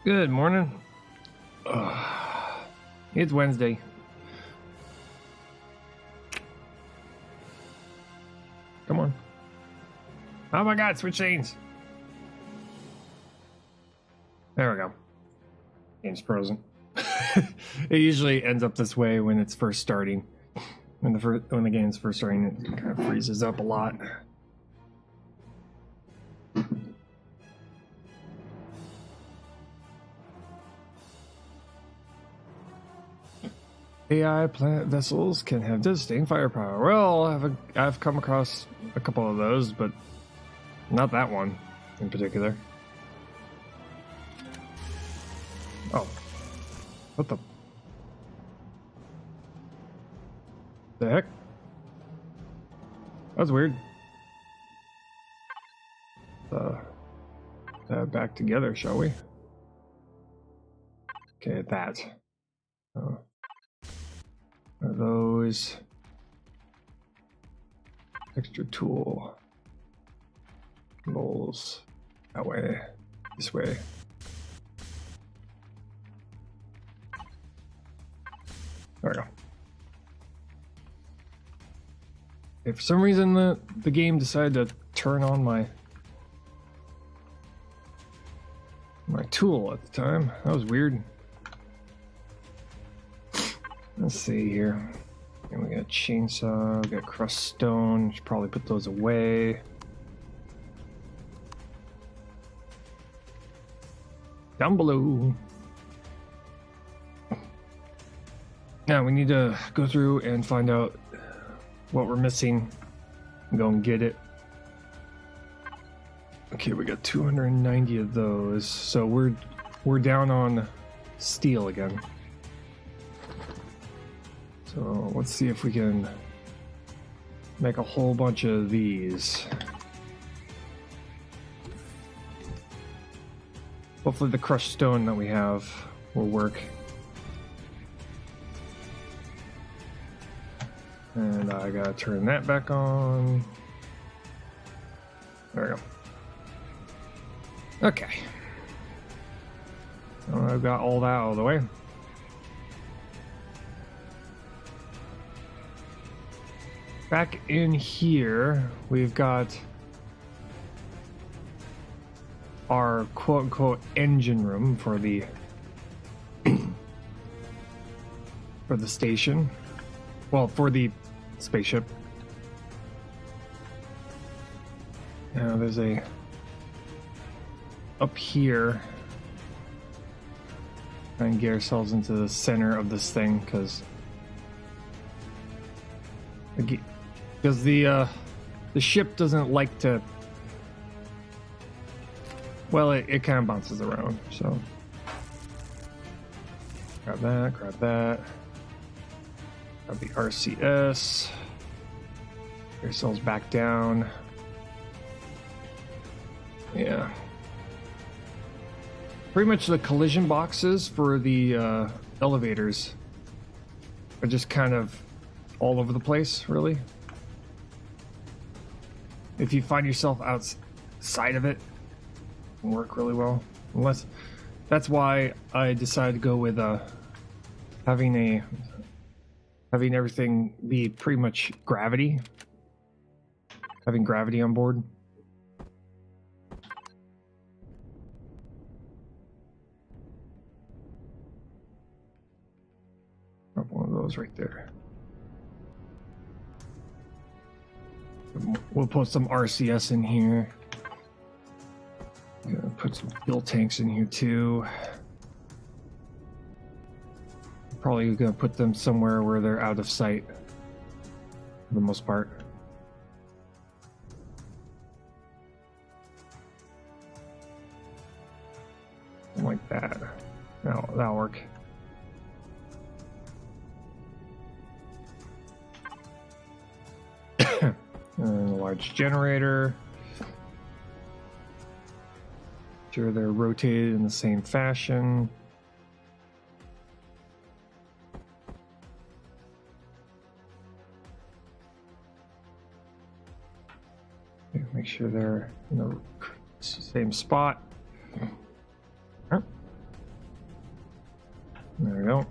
Good morning. Ugh. It's Wednesday. Come on. Oh my god, switch scenes. There we go. Game's frozen. It usually ends up this way when it's first starting. When the game's first starting, it kind of freezes up a lot. AI plant vessels can have devastating firepower. Well, I've come across a couple of those, but not that one in particular. Oh. What the heck? That was weird. Back together, shall we? Okay, that. Are those extra tool rolls that way, this way? There we go. Okay, for some reason the game decided to turn on my tool at the time. That was weird. Let's see here. And we got chainsaw, we got crushed stone. Should probably put those away. Down below. Now we need to go through and find out what we're missing and go and get it. Okay, we got 290 of those, so we're down on steel again. So let's see if we can make a whole bunch of these. Hopefully the crushed stone that we have will work. And I gotta turn that back on. There we go. Okay. Well, I've got all that out of the way. Back in here, we've got our quote-unquote engine room for the for the station. Well, for the spaceship. Now there's a up here. Try and get ourselves into the center of this thing because the ship doesn't like to. Well, it kind of bounces around. So grab that. Grab the RCS. Get ourselves back down. Yeah. Pretty much the collision boxes for the elevators are just kind of all over the place, really. If you find yourself outside of it, it can work really well. Unless that's why I decided to go with having everything be pretty much gravity. Having gravity on board. One of those right there. We'll put some RCS in here. Gonna put some fuel tanks in here too. Probably gonna put them somewhere where they're out of sight for the most part. Something like that. That'll work. And a large generator. Sure they're rotated in the same fashion. Make sure they're in the same spot. we go.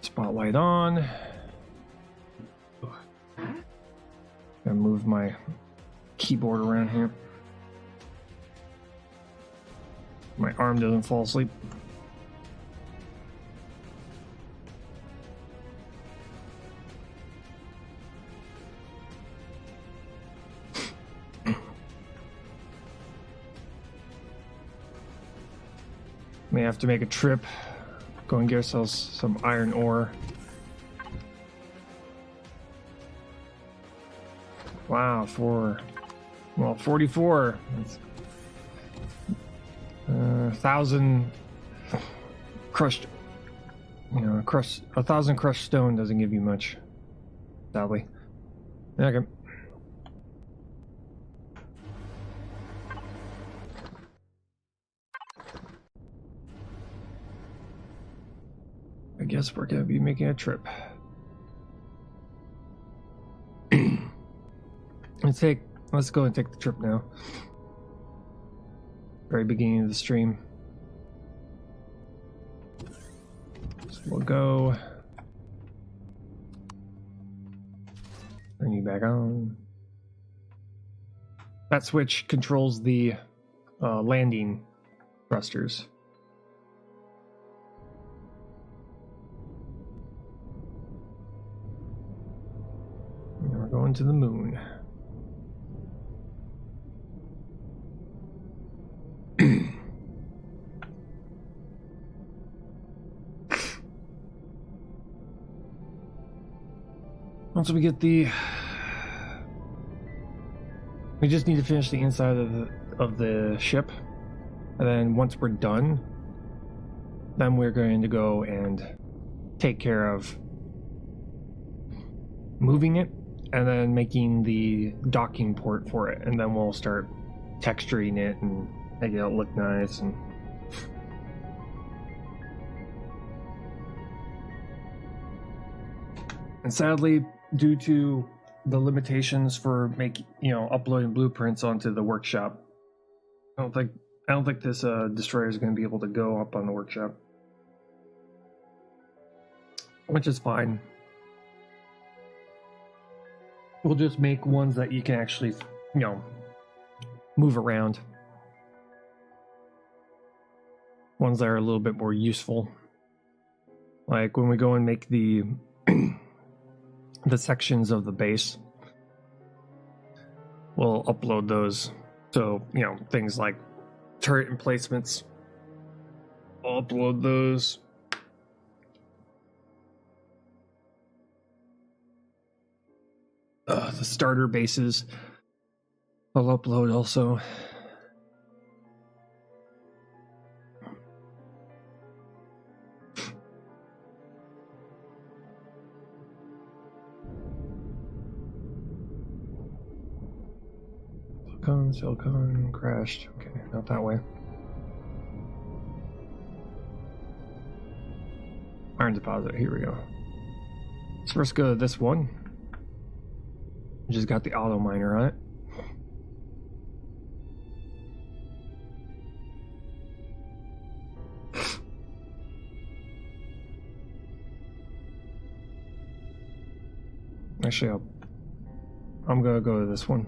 Spotlight on. Gotta move my keyboard around here. My arm doesn't fall asleep. May have to make a trip. Go and get ourselves some iron ore. Wow, 44. That's 1,000 crushed. You know, 1,000 crushed stone doesn't give you much, sadly. Okay. I guess we're gonna be making a trip. Let's go and take the trip now. Very beginning of the stream. So we'll go. Turn you back on. That switch controls the landing thrusters. And we're going to the moon. Once we get we just need to finish the inside of the ship, and then once we're done, then we're going to go and take care of moving it and then making the docking port for it, and then we'll start texturing it and make it look nice. And sadly, due to the limitations for uploading blueprints onto the workshop, I don't think this destroyer is going to be able to go up on the workshop, which is fine. We'll just make ones that you can actually, move around. Ones that are a little bit more useful. Like when we go and make the the sections of the base, we'll upload those. So, things like turret emplacements, I'll upload those. The starter bases, I'll upload also. Silicon crashed. Okay, not that way. Iron deposit, here we go. Let's first go to this one. Just got the auto miner on it. Actually, I'm gonna go to this one.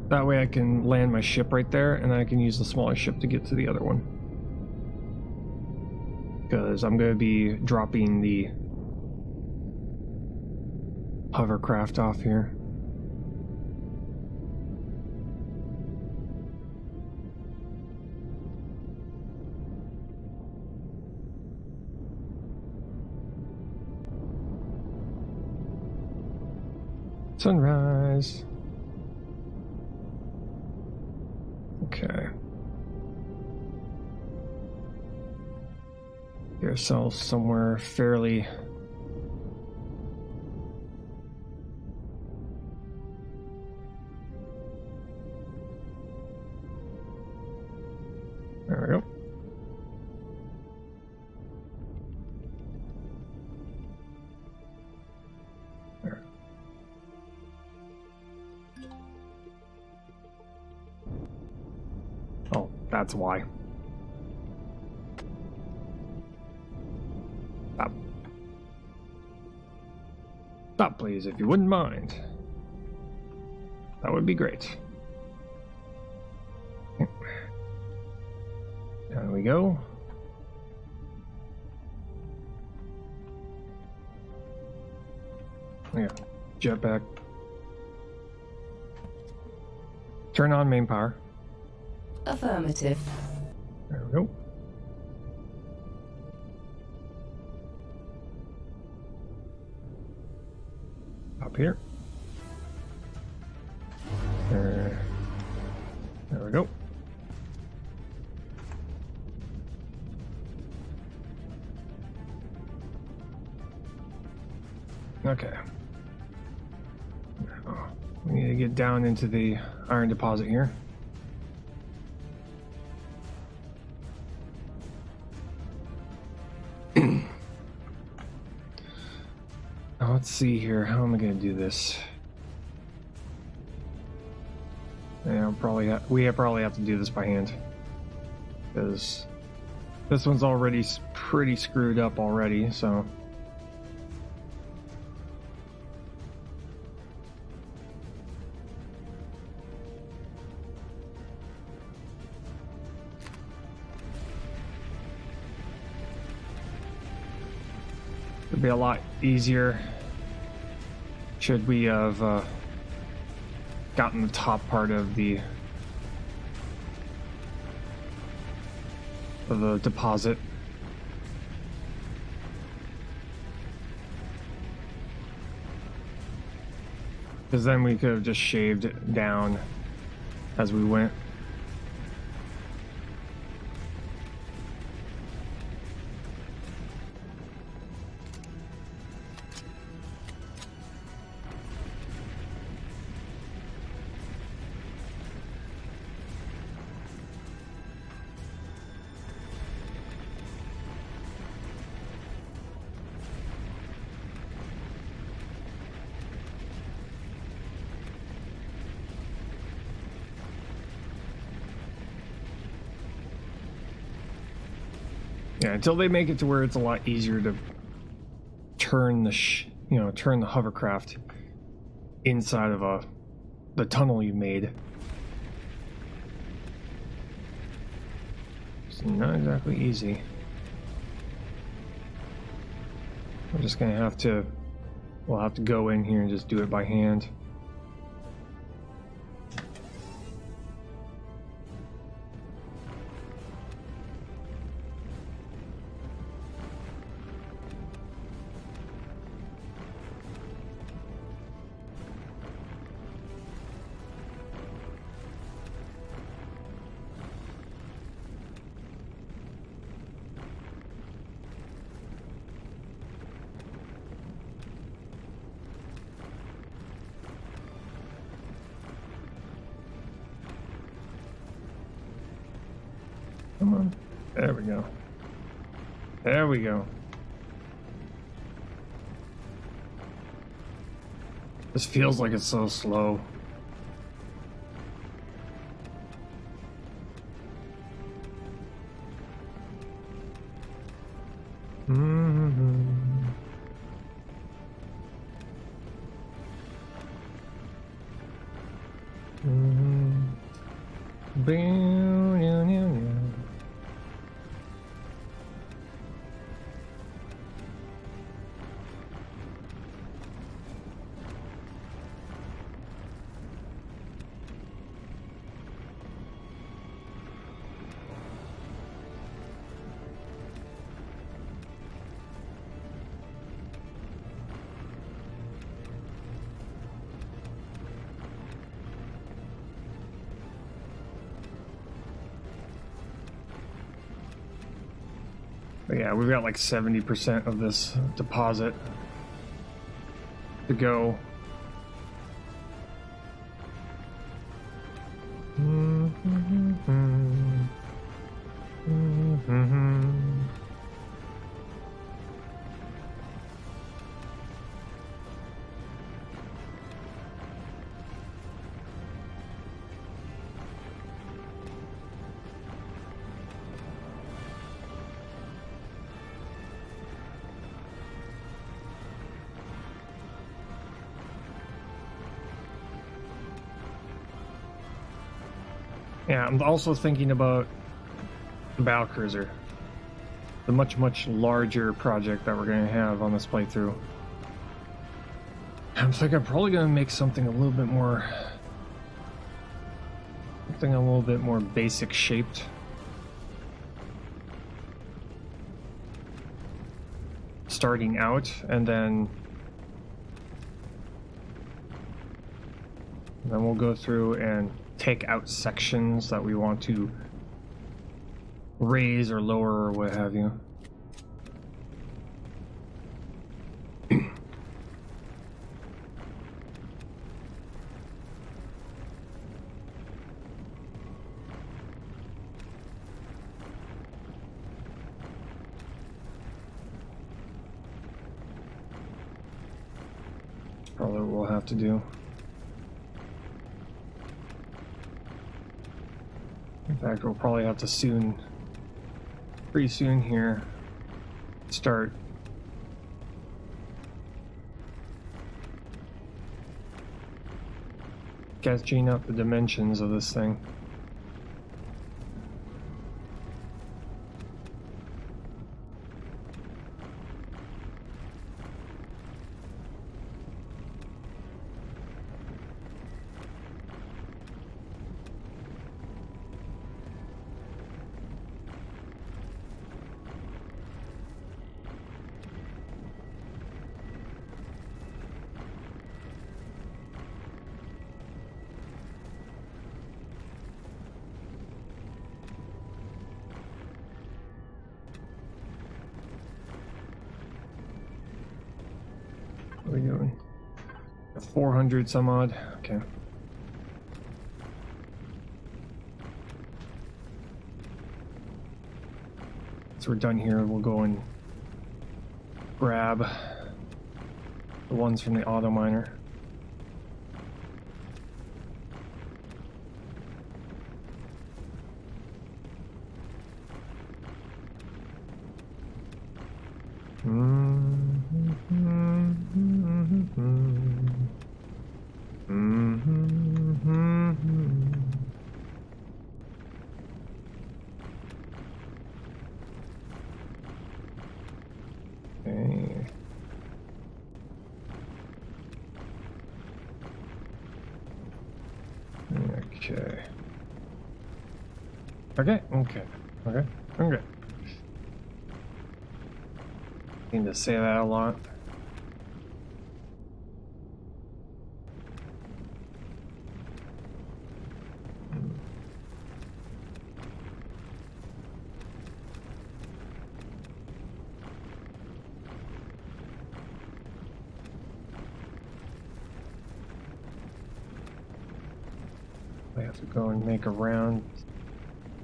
That way I can land my ship right there, and then I can use the smaller ship to get to the other one. Because I'm going to be dropping the hovercraft off here. Sunrise. Okay. Get ourselves somewhere fairly. There we go. There. That's why. Stop. Stop, please, if you wouldn't mind. That would be great. Down we go. Yeah, jetpack. Turn on main power. Affirmative. There we go. Up here. There we go. Okay. Oh, we need to get down into the iron deposit here. Now let's see here. How am I going to do this? Yeah, we probably have to do this by hand, because this one's already pretty screwed up already. So. It'd be a lot easier should we have gotten the top part of the deposit. Because then we could have just shaved it down as we went. Yeah, until they make it to where it's a lot easier to turn turn the hovercraft inside of the tunnel you made. It's not exactly easy. We're just gonna we'll have to go in here and just do it by hand. Come on. There we go. There we go. This feels like it's so slow. But yeah, we've got like 70% of this deposit to go. Yeah, I'm also thinking about the battle cruiser, the much larger project that we're going to have on this playthrough. I'm thinking I'm probably going to make something a little bit more basic shaped. Starting out, and then we'll go through and take out sections that we want to raise or lower or what have you. Probably what we'll have to do. In fact, we'll probably have to pretty soon here, start sketching out the dimensions of this thing. What are we doing? 400 some odd. Okay. So we're done here. We'll go and grab the ones from the auto miner. Okay. Need to say that a lot. I have to go and make a round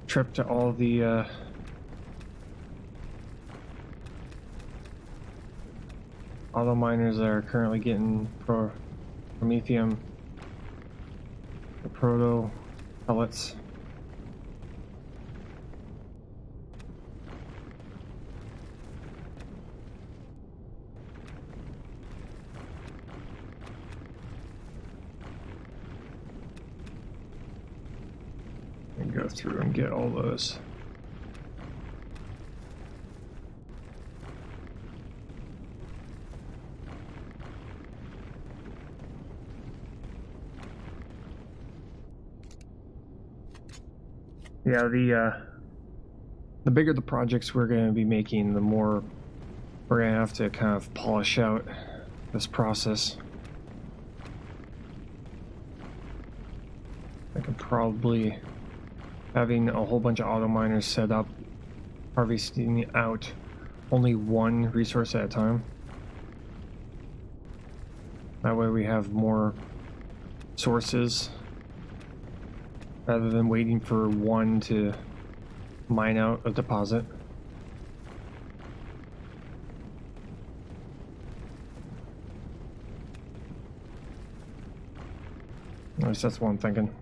trip to all the auto miners that are currently getting promethium, the proto pellets. And go through and get all those. Yeah, the bigger the projects we're going to be making, the more we're going to have to kind of polish out this process. I could probably having a whole bunch of auto miners set up, harvesting out only one resource at a time. That way we have more sources, rather than waiting for one to mine out a deposit. At least that's what I'm thinking.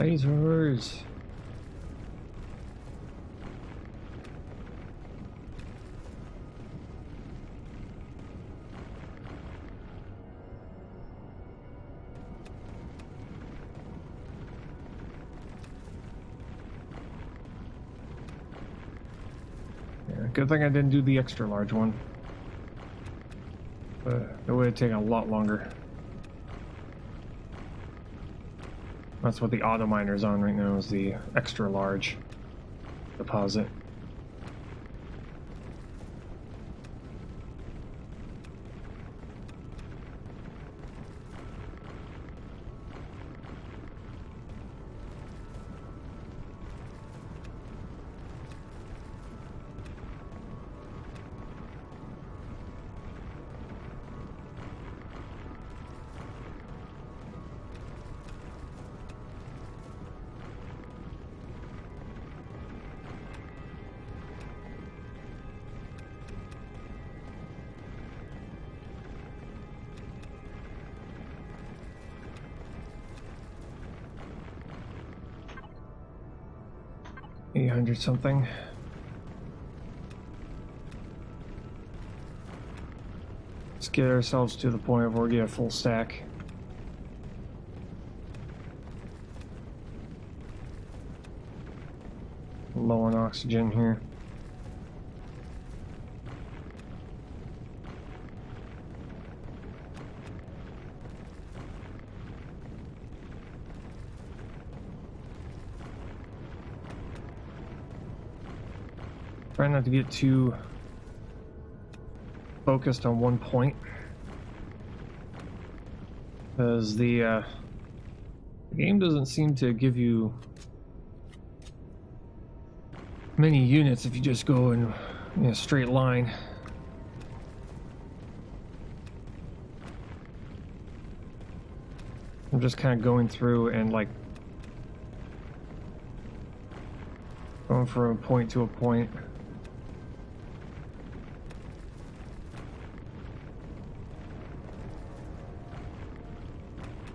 Lasers. Good thing I didn't do the extra large one. It would have taken a lot longer. That's what the auto miner's on right now, is the extra large deposit. $800 something. Let's get ourselves to the point where we get a full stack. Low on oxygen here. Try not to get too focused on one point, because the game doesn't seem to give you many units if you just go in a straight line. I'm just kind of going through and like going from a point to a point.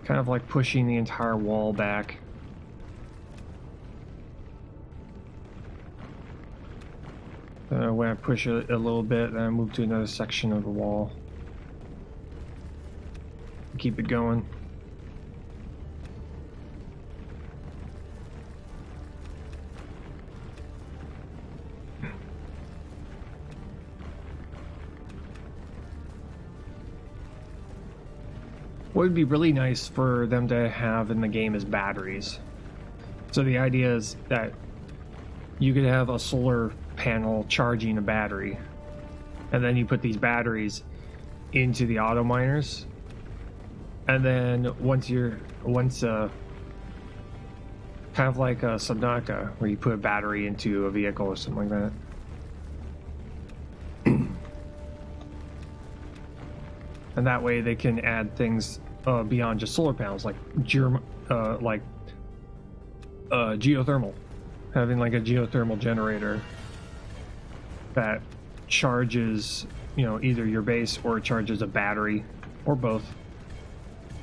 Kind of like pushing the entire wall back. When I push it a little bit, then I move to another section of the wall. Keep it going. What would be really nice for them to have in the game is batteries. So the idea is that you could have a solar panel charging a battery, and then you put these batteries into the auto miners, and then once kind of like a Subnautica, where you put a battery into a vehicle or something like that. And that way they can add things beyond just solar panels, like geothermal. Having like a geothermal generator that charges, either your base or charges a battery, or both,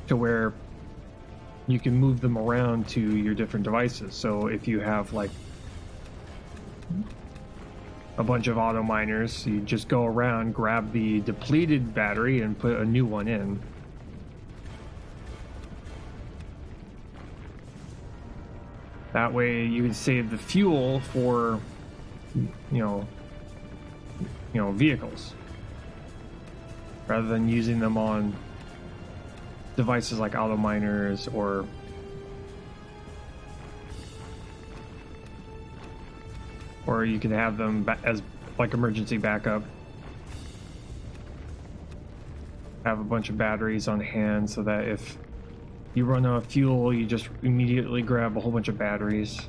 to where you can move them around to your different devices. So if you have like a bunch of auto miners, you just go around, grab the depleted battery and put a new one in. That way you can save the fuel for vehicles, rather than using them on devices like auto miners, or you could have them as like emergency backup. Have a bunch of batteries on hand so that if you run out of fuel, you just immediately grab a whole bunch of batteries.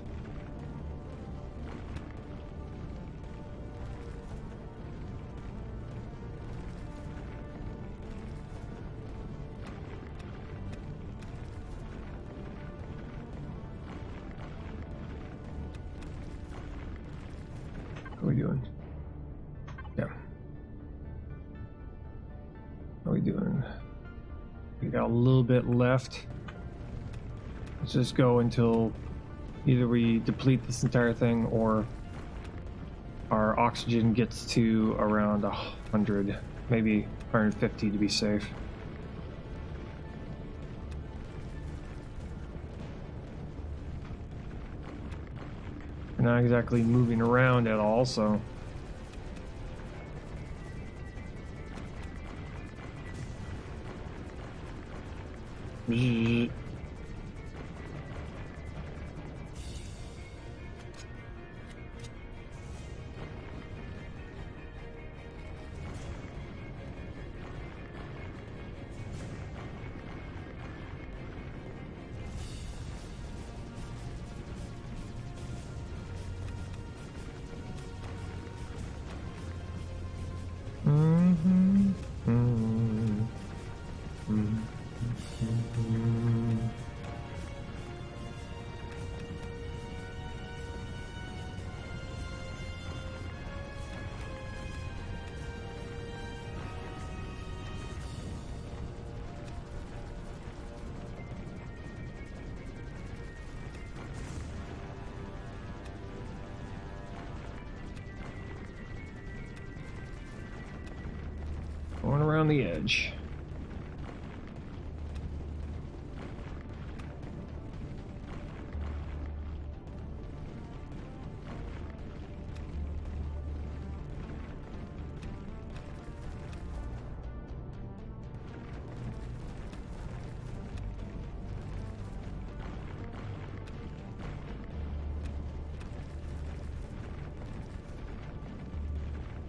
How are we doing? Yeah. How are we doing? We got a little bit left. Let's just go until either we deplete this entire thing or our oxygen gets to around 100, maybe 150 to be safe. We're not exactly moving around at all, so... Going around the edge.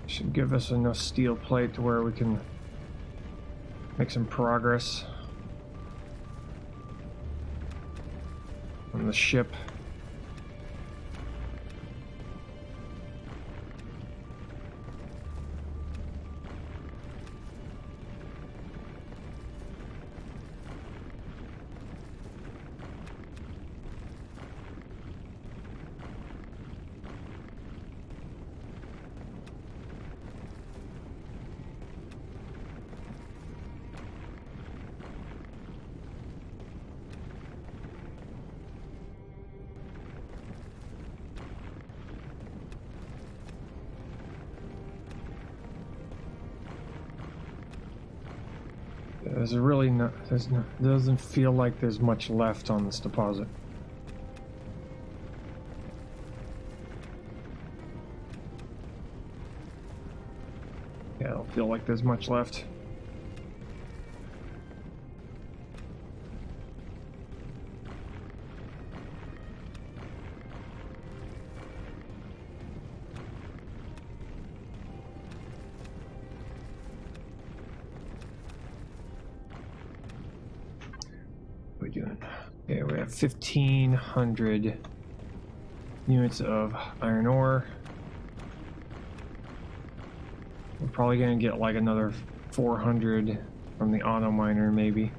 Should give us enough steel plate to where we can make some progress on the ship. There's really not, doesn't feel like there's much left on this deposit. Yeah, I don't feel like there's much left. What are we doing? Okay, we have 1,500 units of iron ore. We're probably gonna get like another 400 from the auto miner, maybe.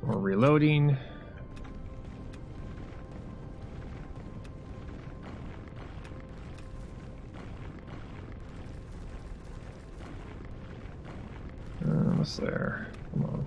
We're reloading. What's there? Come on.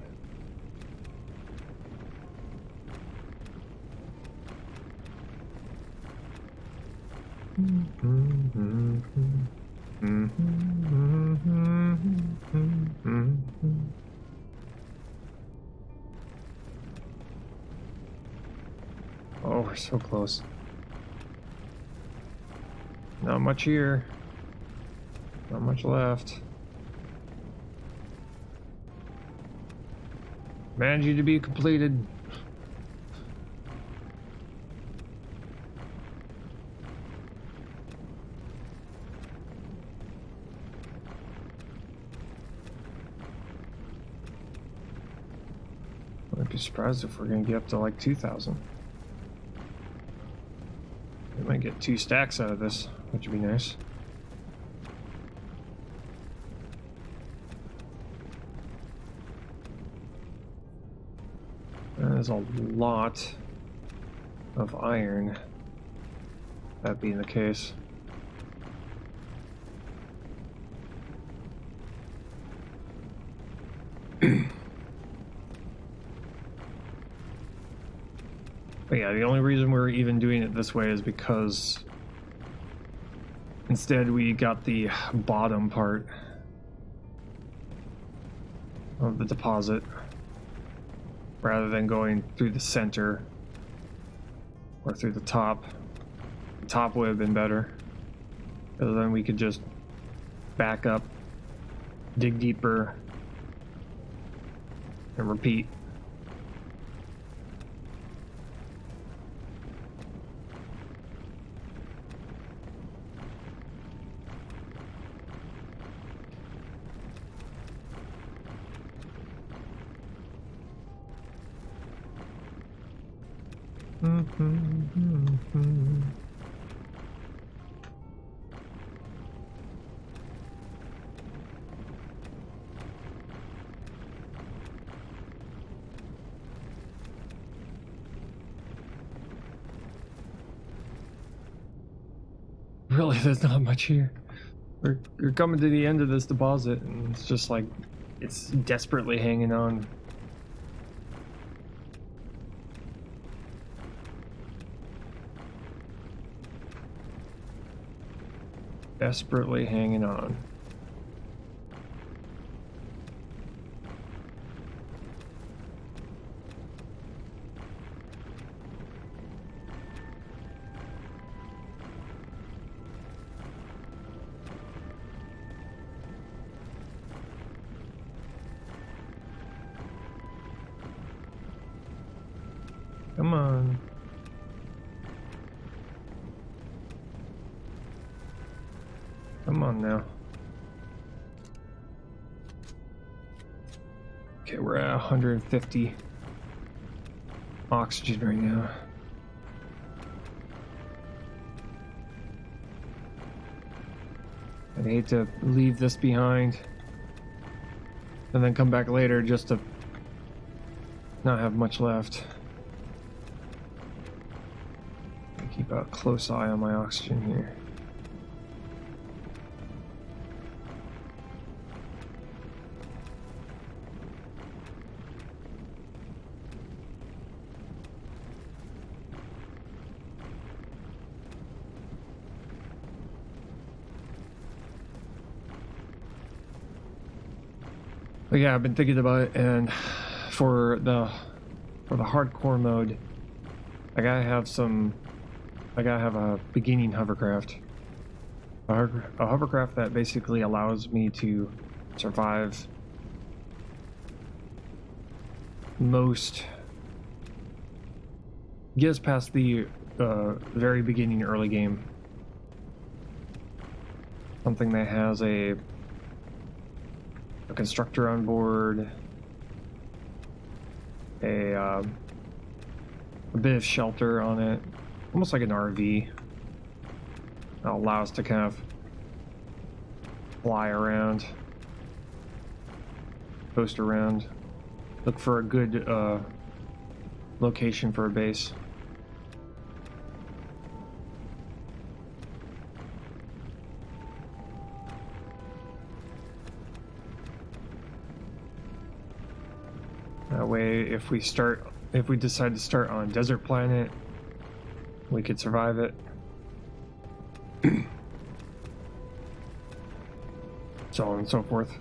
Oh, we're so close. Not much here. Not much left. Managing to be completed. I'd be surprised if we're gonna get up to like 2,000. We might get 2 stacks out of this, which would be nice. There's a lot of iron, that being the case. But yeah, the only reason we're even doing it this way is because instead we got the bottom part of the deposit rather than going through the center or through the top. The top would have been better, because then we could just back up, dig deeper, and repeat. Really, there's not much here. We're coming to the end of this deposit, and it's just like, it's desperately hanging on. Desperately hanging on. Come on. Come on now. Okay, we're at 150 oxygen right now. I'd hate to leave this behind and then come back later just to not have much left. Keep a close eye on my oxygen here. But yeah, I've been thinking about it, and for the hardcore mode, I gotta have a beginning hovercraft. A hovercraft that basically allows me to survive get us past the very beginning early game. Something that has a constructor on board, a bit of shelter on it, almost like an RV. That allows us to kind of fly around, coast around, look for a good location for a base. That way, if we decide to start on a desert planet, we could survive it. So on and so forth.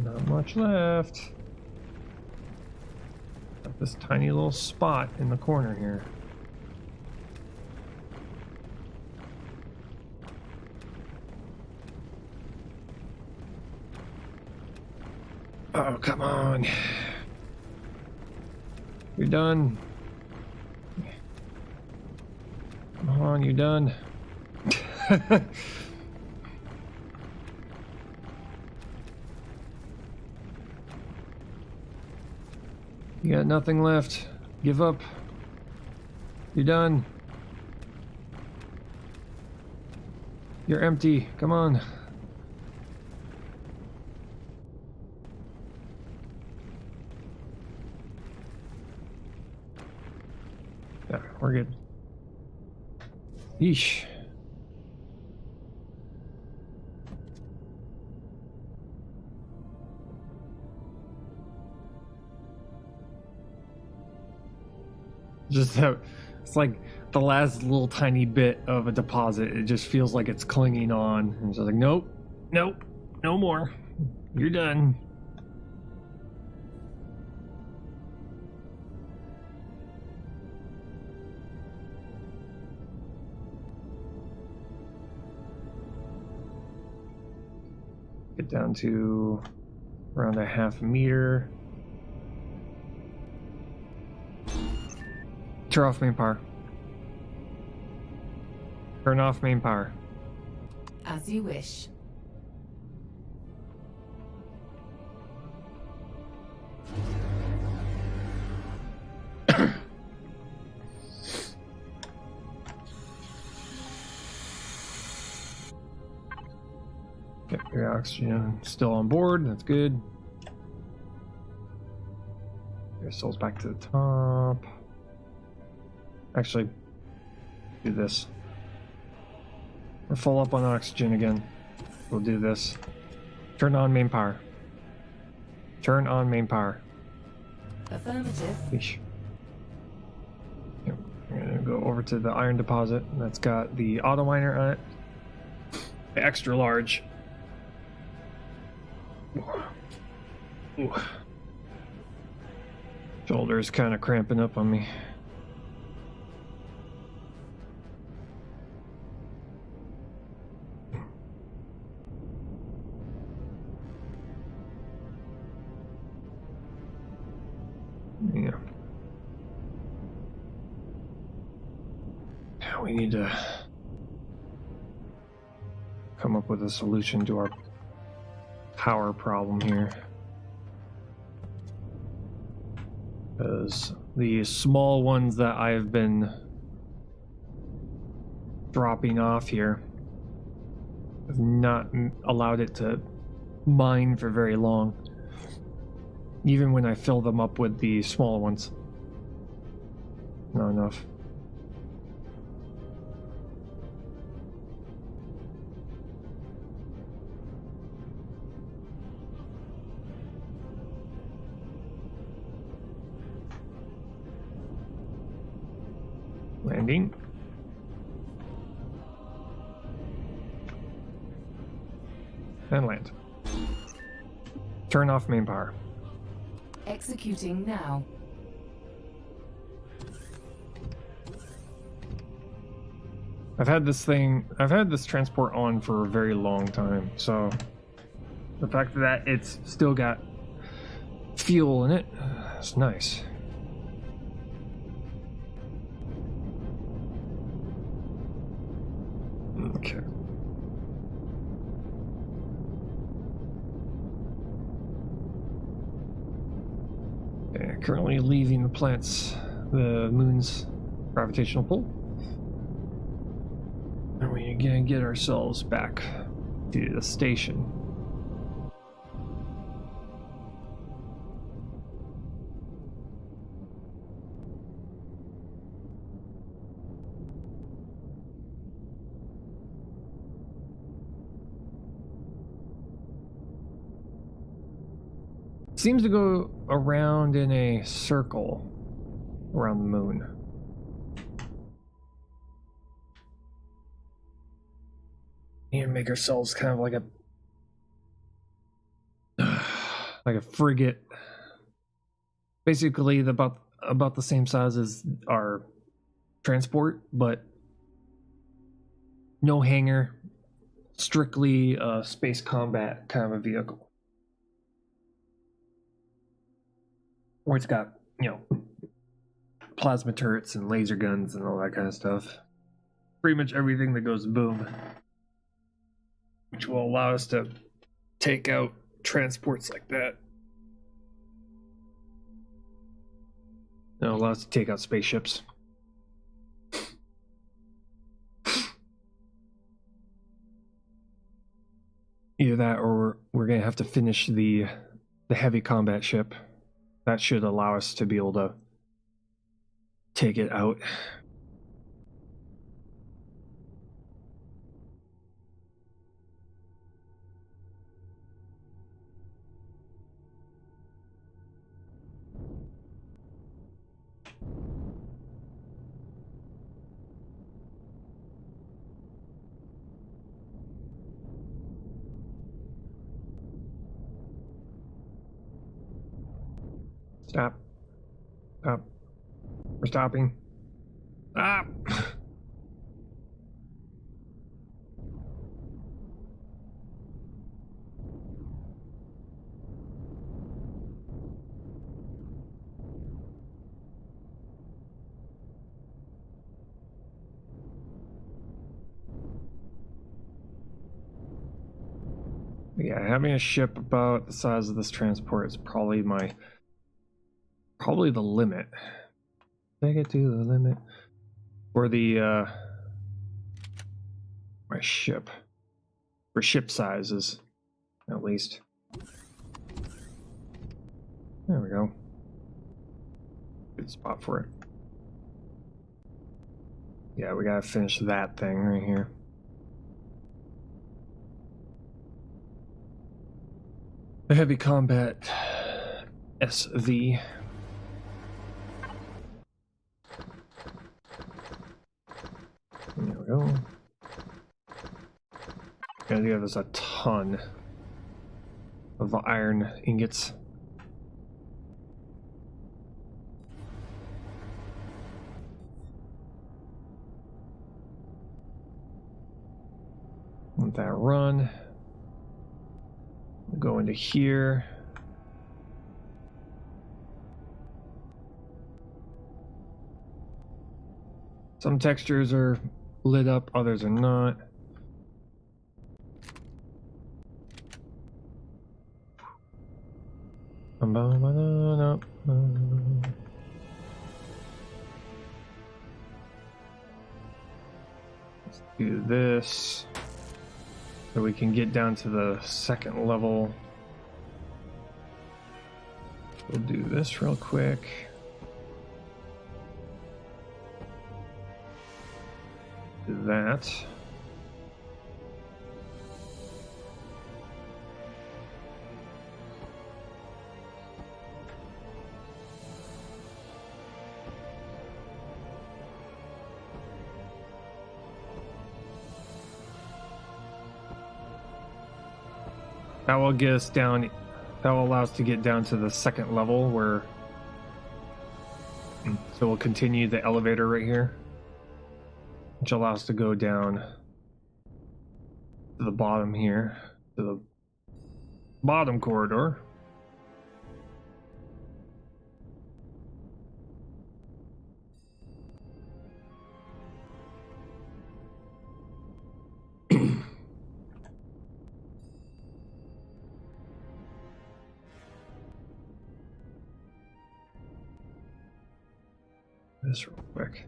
Not much left. Got this tiny little spot in the corner here. Oh, come on. You're done. Come on, you done. You got nothing left. Give up. You're done. You're empty. Come on. Yeah, we're good. Yeesh. Just that, it's like the last little tiny bit of a deposit. It just feels like it's clinging on. And it's just like, nope, nope, no more. You're done. Get down to around a half meter. Turn off main power. Turn off main power. As you wish. Get your oxygen still on board. That's good. Your soul's back to the top. Actually, do this. We're full up on oxygen again. We'll do this. Turn on main power. Turn on main power. Affirmative. Yeesh. Yep. We're gonna go over to the iron deposit. That's got the auto miner on it. Extra large. Ooh. Shoulder's kind of cramping up on me. Yeah. We need to come up with a solution to our power problem here. Because the small ones that I've been dropping off here have not allowed it to mine for very long. Even when I fill them up with the smaller ones. Not enough. Landing. And land. Turn off main power. Executing now. I've had this transport on for a very long time, so the fact that it's still got fuel in it, it's nice. Okay. Currently leaving the the moon's gravitational pull. And we're gonna get ourselves back to the station. Seems to go around in a circle around the moon. Need to make ourselves kind of like a frigate. Basically about the same size as our transport, but no hangar, strictly space combat kind of a vehicle. Or it's got, plasma turrets and laser guns and all that kind of stuff. Pretty much everything that goes boom, which will allow us to take out transports like that. It'll allow us to take out spaceships. Either that, or we're gonna have to finish the heavy combat ship. That should allow us to be able to take it out. Stop. Stop. We're stopping. Stop! Yeah, having a ship about the size of this transport is probably the limit. Take it to the limit for the my ship, for ship sizes, at least. There we go. Good spot for it. Yeah, we gotta finish that thing right here. The heavy combat SV. There we go. And yeah, there's a ton of iron ingots. Let that run. Go into here. Some textures are lit up, others are not. Let's do this so we can get down to the second level. We'll do this real quick. Do that. That will get us down. That will allow us to get down to the second level where. So we'll continue the elevator right here, which allows us to go down to the bottom here, to the bottom corridor. This real quick.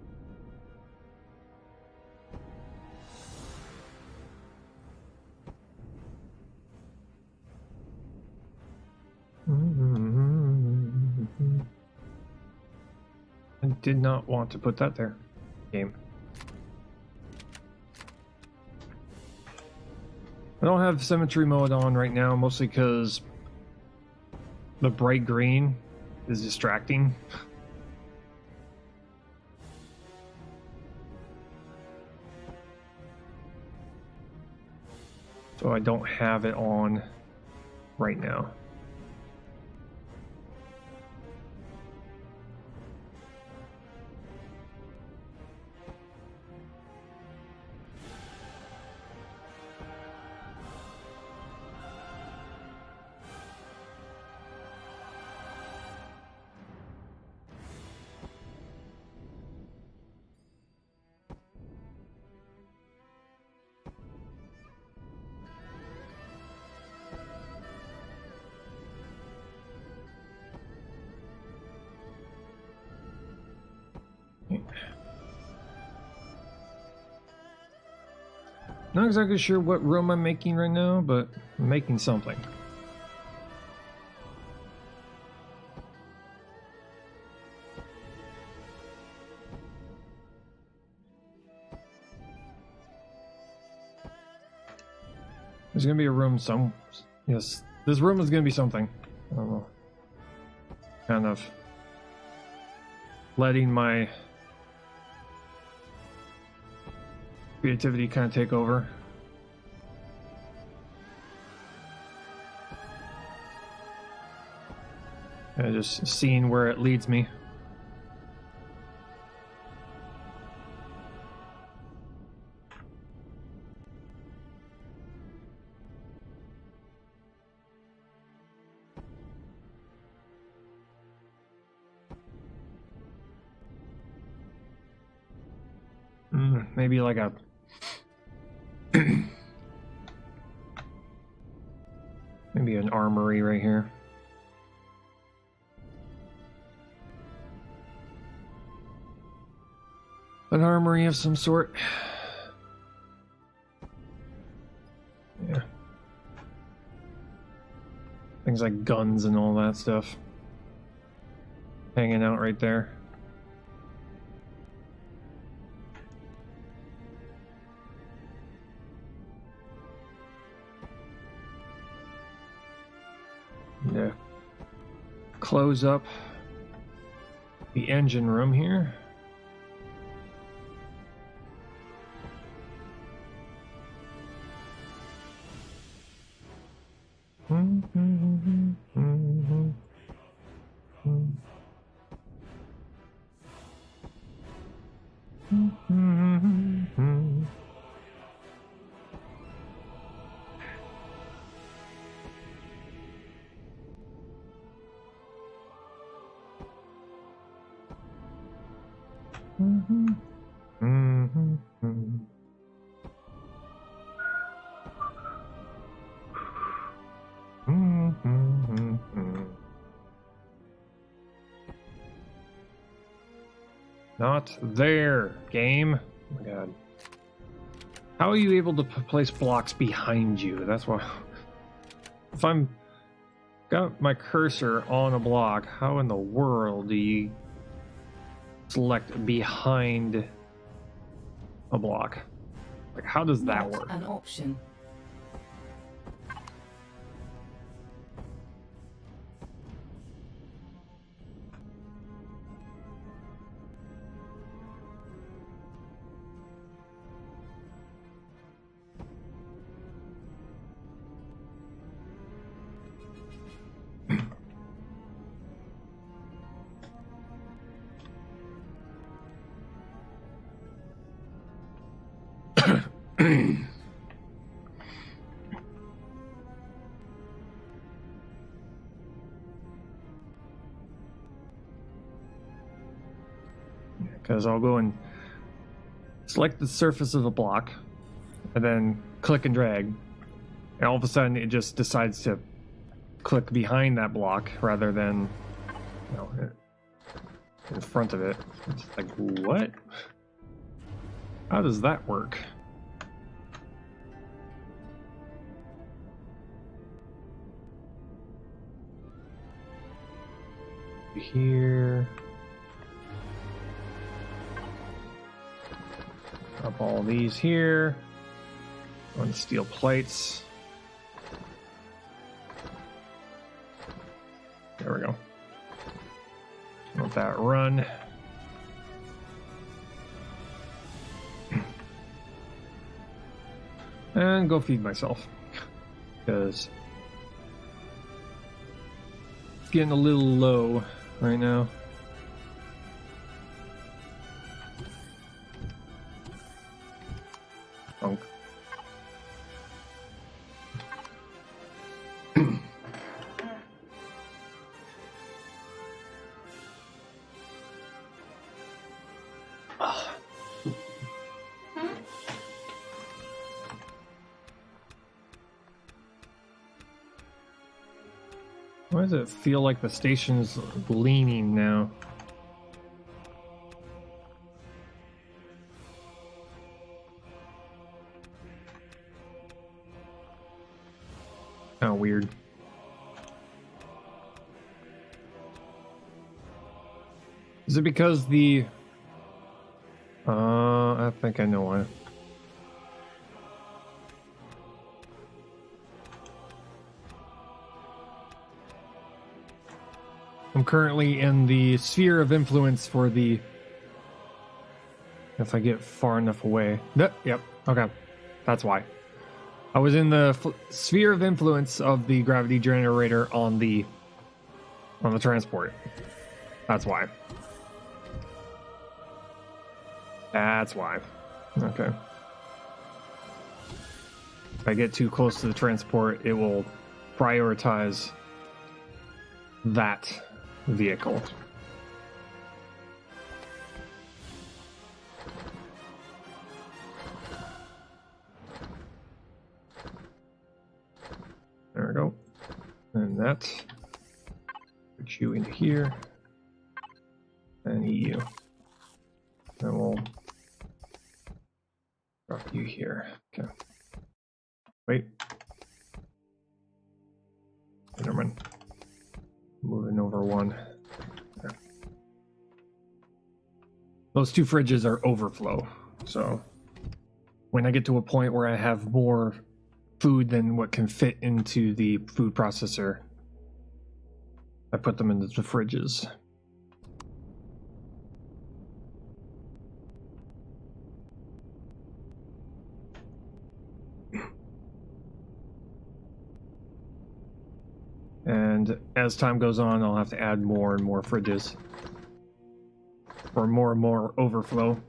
I did not want to put that there. Game. I don't have symmetry mode on right now, mostly because the bright green is distracting. So I don't have it on right now. Not exactly sure what room I'm making right now, but I'm making something. There's gonna be a room yes, this room is gonna be something. I don't know. Kind of letting my creativity kind of take over. And just seeing where it leads me. Maybe like a maybe an armory right here. An armory of some sort. Yeah. Things like guns and all that stuff. Hanging out right there. Yeah. Close up the engine room here. Not there, game. Oh my god. How are you able to place blocks behind you? That's why. If I'm got my cursor on a block, how in the world do you select behind a block? Like, how does that Not work? an option. Because I'll go and select the surface of the block and then click and drag, and all of a sudden it just decides to click behind that block rather than, you know, in front of it. It's like, what? How does that work? Here. Up all these here. On steel plates. There we go. Let that run. And go feed myself. Because it's getting a little low right now. Funk. Why does it feel like the station's leaning now? Is it because the... I think I know why. I'm currently in the sphere of influence for the... If I get far enough away... Yep, okay. That's why. I was in the sphere of influence of the gravity generator on the transport. That's why. That's why. Okay. If I get too close to the transport, it will prioritize that vehicle. There we go. And that. Put you into here. And you. And we'll drop you here. Okay. Wait. Never mind. Moving over one. There. Those two fridges are overflow. So when I get to a point where I have more food than what can fit into the food processor, I put them into the fridges. And as time goes on, I'll have to add more and more fridges. Or more and more overflow.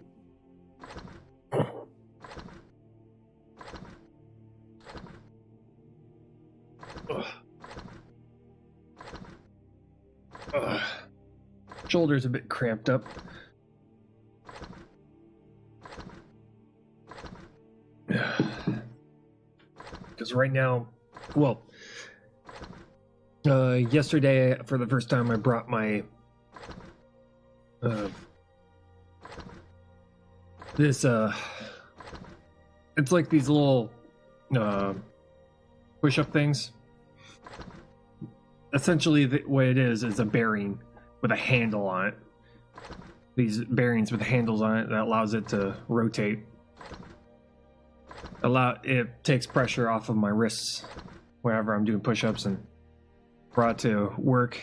Shoulder's a bit cramped up. Because right now, well, yesterday for the first time I brought my it's like these little push-up things. Essentially what it is a bearing with a handle on it. These bearings with handles on it that allows it to rotate. It takes pressure off of my wrists whenever I'm doing push-ups, and brought to work,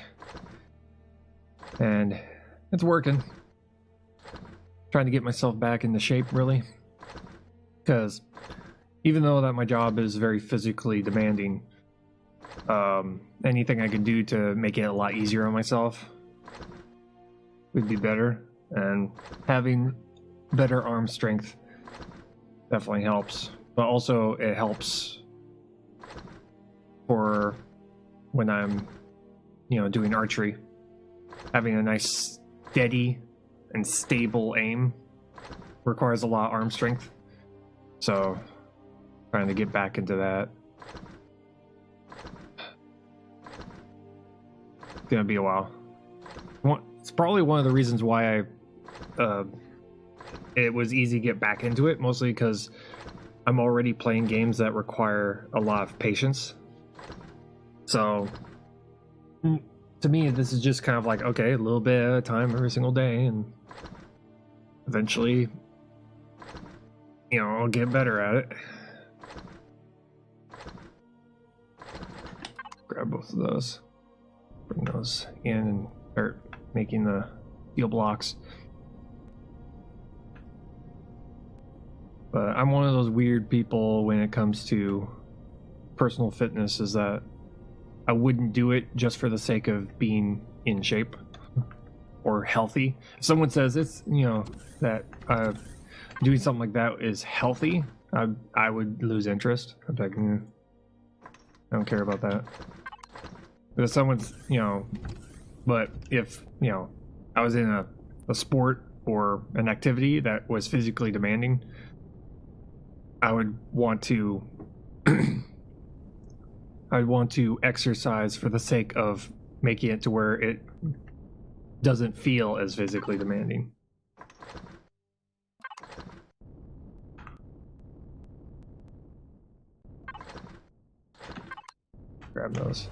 and it's working. Trying to get myself back into shape, really, because even though that my job is very physically demanding, anything I can do to make it a lot easier on myself would be better, and having better arm strength definitely helps. But also it helps for when I'm, doing archery. Having a nice, steady, and stable aim requires a lot of arm strength. So, trying to get back into that. It's gonna be a while. It's probably one of the reasons why it was easy to get back into it, mostly because I'm already playing games that require a lot of patience. So, to me, this is just kind of like, okay, a little bit at a time every single day, and eventually, I'll get better at it. Grab both of those. Bring those in and start making the steel blocks. But I'm one of those weird people when it comes to personal fitness, is that I wouldn't do it just for the sake of being in shape or healthy. If someone says it's, that doing something like that is healthy, I would lose interest. I'm like, I don't care about that. But if someone's, but if, I was in a sport or an activity that was physically demanding, I would want to I'd want to exercise for the sake of making it to where it doesn't feel as physically demanding. Grab those.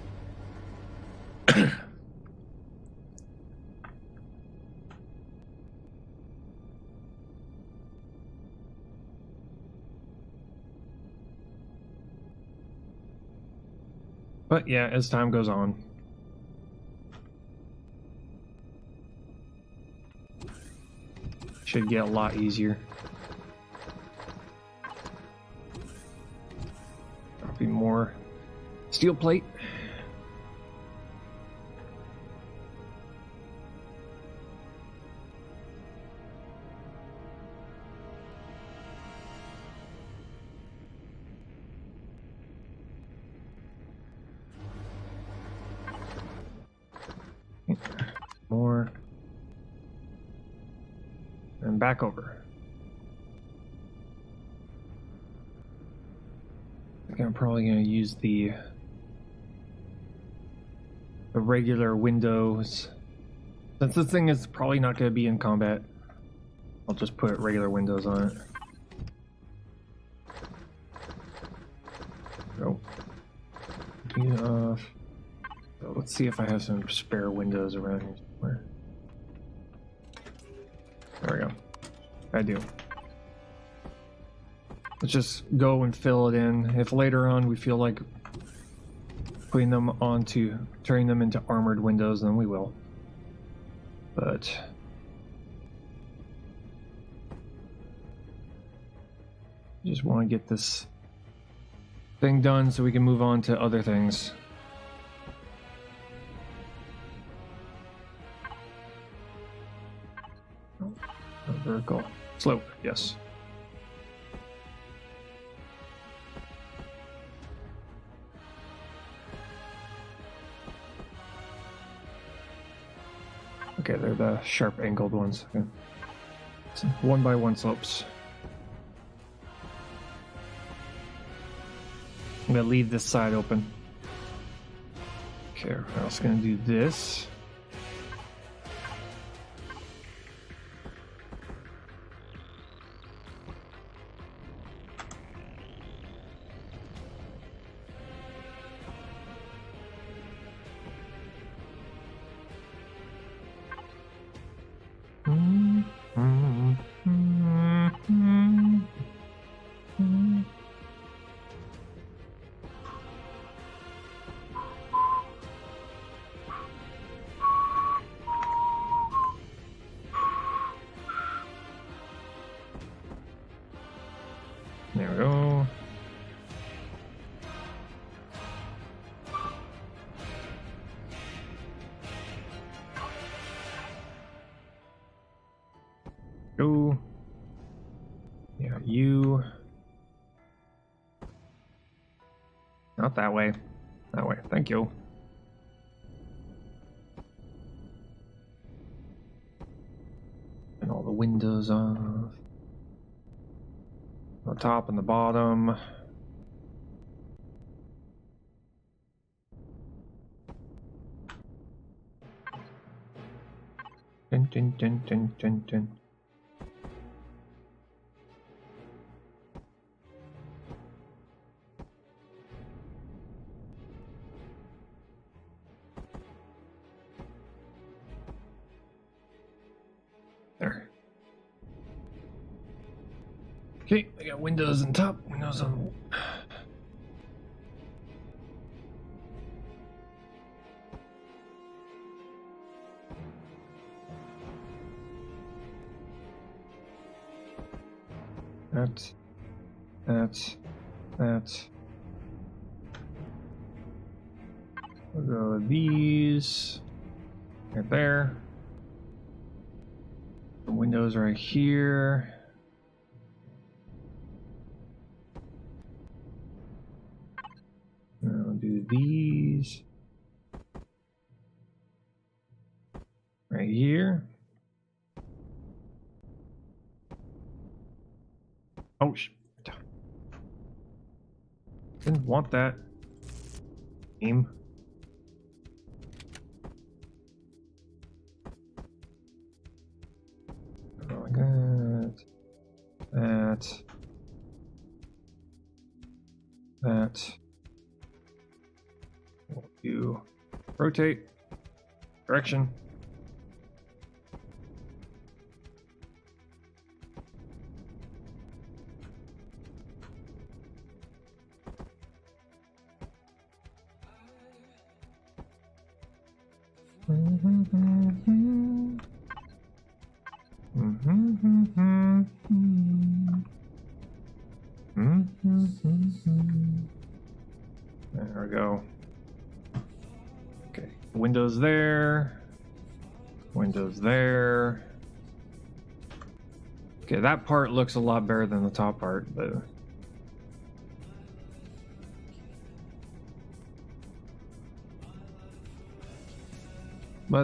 But yeah, as time goes on. Should get a lot easier. There'll be more steel plate. More. And back over. I think I'm probably going to use the regular windows. Since this thing is probably not going to be in combat, I'll just put regular windows on it. Go. So let's see if I have some spare windows around here somewhere. There we go. I do. Let's just go and fill it in. If later on we feel like putting them onto, turning them into armored windows, then we will. But just want to get this thing done so we can move on to other things. Vertical slope, yes. Okay, they're the sharp angled ones. Okay. So 1x1 slopes. I'm gonna leave this side open. Okay, we're also gonna do this. There we go. Go. Yeah, you. Not that way. That way. Thank you. And all the windows off. The top and the bottom. Dun, dun, dun, dun, dun, dun. There. Okay, I got windows on top, windows on. That. We'll go with these. Right there. The windows right here. I'll do these. Right here. Oh, didn't want that. Aim. Oh my god. That. We'll do rotate. Direction. There we go. Okay, windows there. Windows there. Okay, that part looks a lot better than the top part, but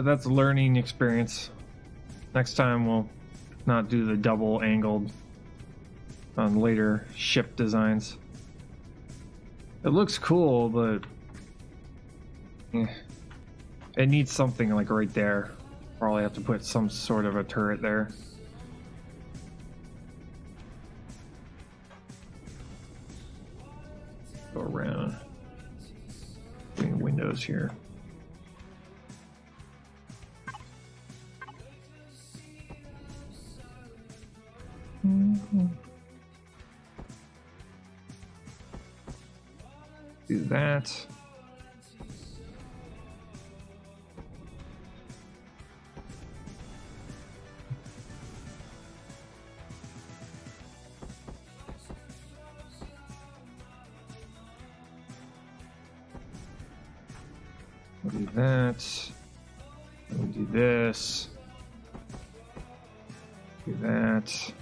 that's a learning experience. Next time we'll not do the double angled on later ship designs. It looks cool, but it needs something like right there. Probably have to put some sort of a turret there. Go around between windows here. Do that. We'll do that. We'll do this. Do that.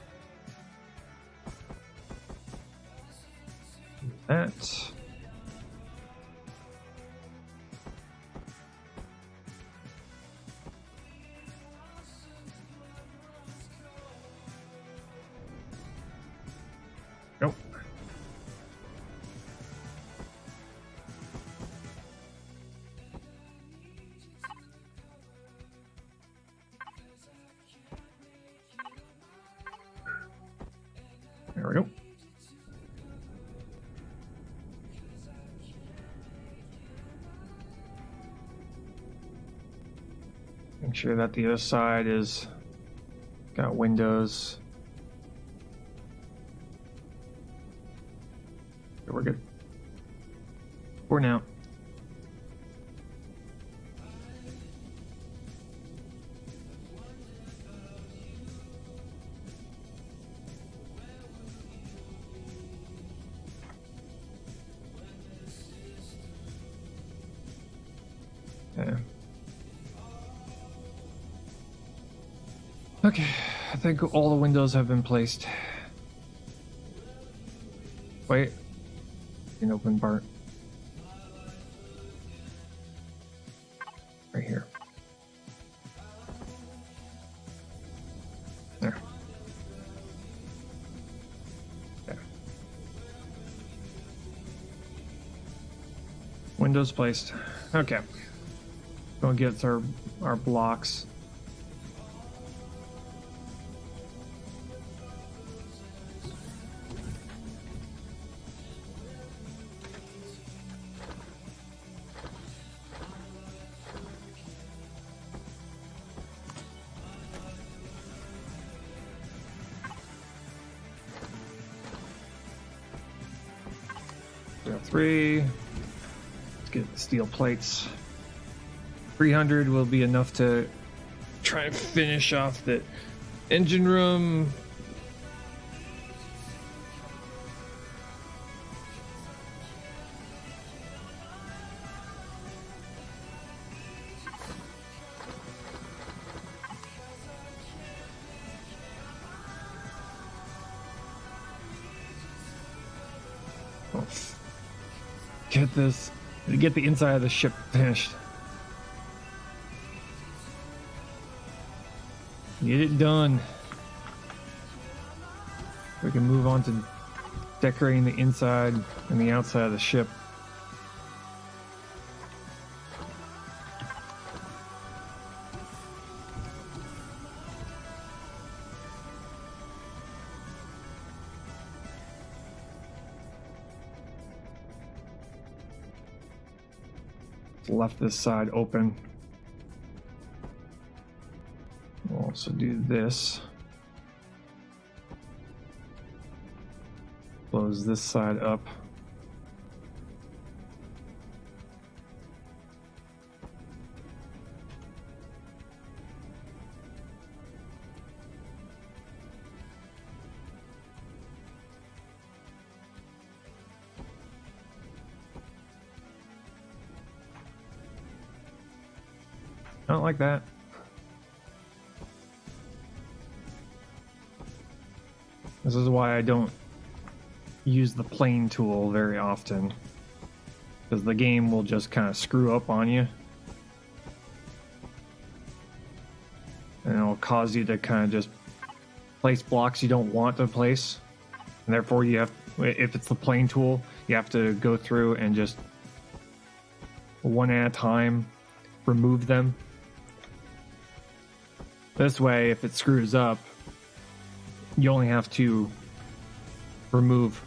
Do that. Nope. There we go. Make sure that the other side is got windows. Okay, we're good. For now. Yeah. Okay, I think all the windows have been placed. Wait, an open part. Right here. There. There. Windows placed. Okay. Go get our blocks. We have 3. Let's get the steel plates. 300 will be enough to try and finish off the engine room. Get the inside of the ship finished. Get it done. We can move on to decorating the inside and the outside of the ship. Left this side open. We'll also do this. Close this side up. I don't like that. This is why I don't use the plane tool very often, because the game will just kind of screw up on you, and it'll cause you to kind of just place blocks you don't want to place, and therefore you have, if it's the plane tool, you have to go through and just one at a time remove them. This way, if it screws up, you only have to remove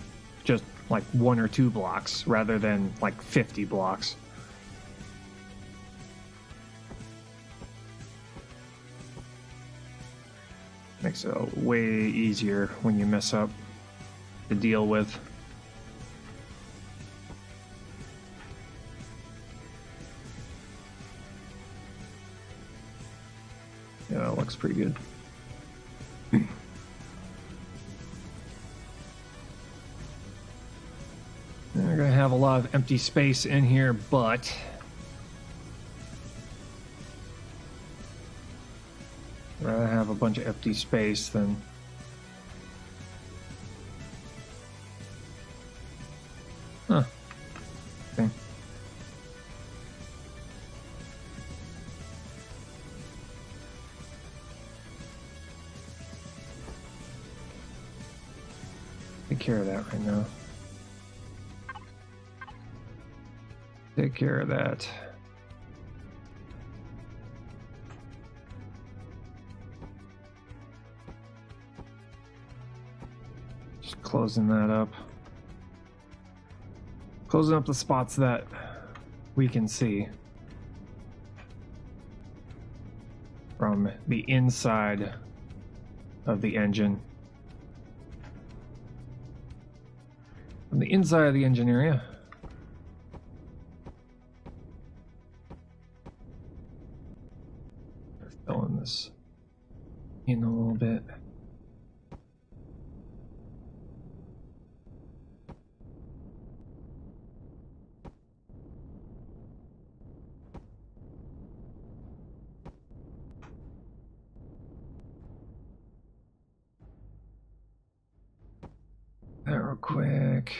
just like 1 or 2 blocks rather than like 50 blocks. Makes it way easier when you mess up to deal with. Yeah, it looks pretty good. We're going to have a lot of empty space in here, but I'd rather have a bunch of empty space than okay. Take care of that right now. Take care of that. Just closing that up. Closing up the spots that we can see from the inside of the engine. From the inside of the engine area. Filling this in a little bit. That real quick.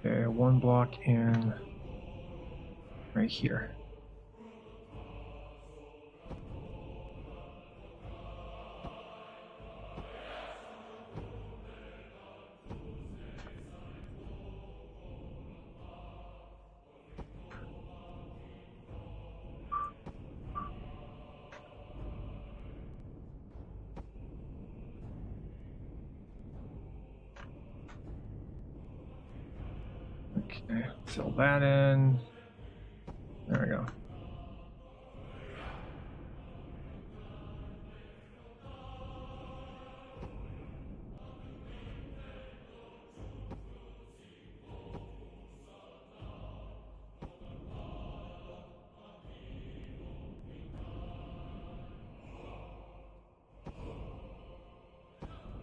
Okay, 1 block in right here. Okay, fill that in. There we go.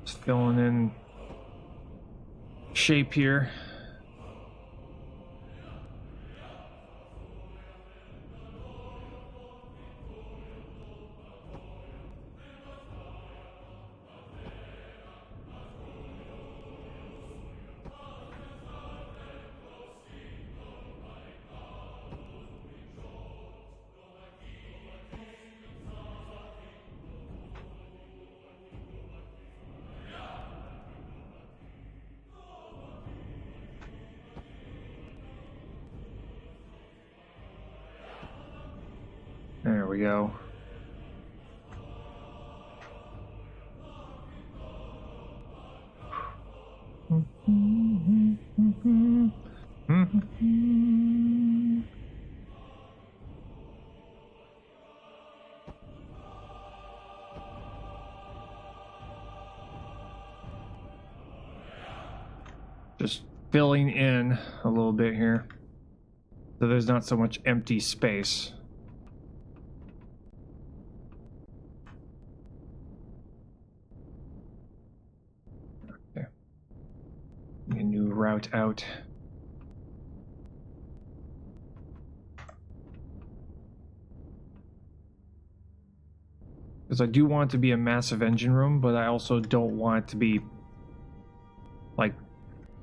Just filling in shape here. There we go. Just filling in a little bit here, so there's not so much empty space. Okay. A new route out. Because I do want it to be a massive engine room, but I also don't want it to be like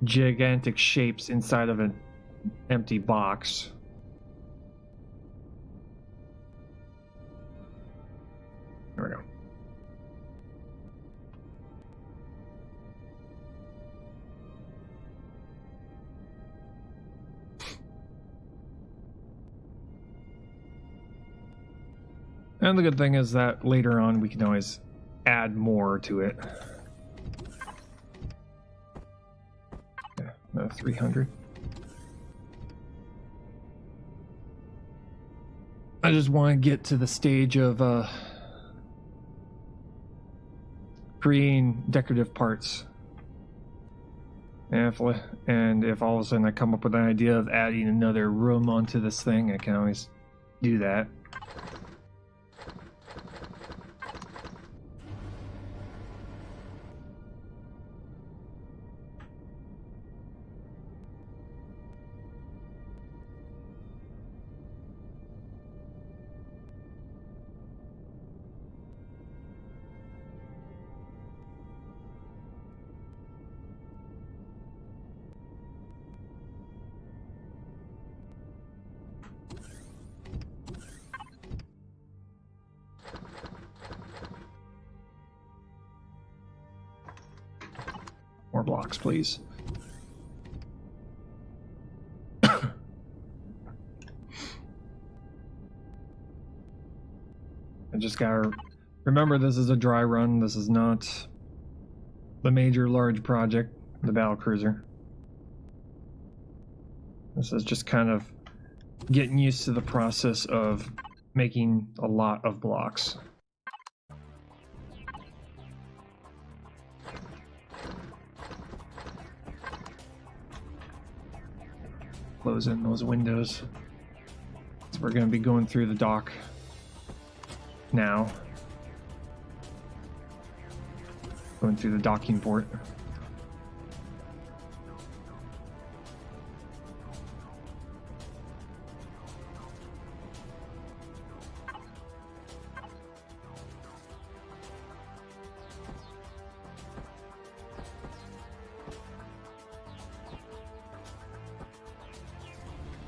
gigantic shapes inside of an empty box. There we go. And the good thing is that later on we can always add more to it. Yeah, another 300. I just want to get to the stage of creating decorative parts. And if all of a sudden I come up with an idea of adding another room onto this thing, I can always do that. More blocks, please. I just gotta remember this is a dry run. This is not the major large project, the battle cruiser. This is just kind of getting used to the process of making a lot of blocks. Close in those windows. So we're going to be going through the dock now. Going through the docking port.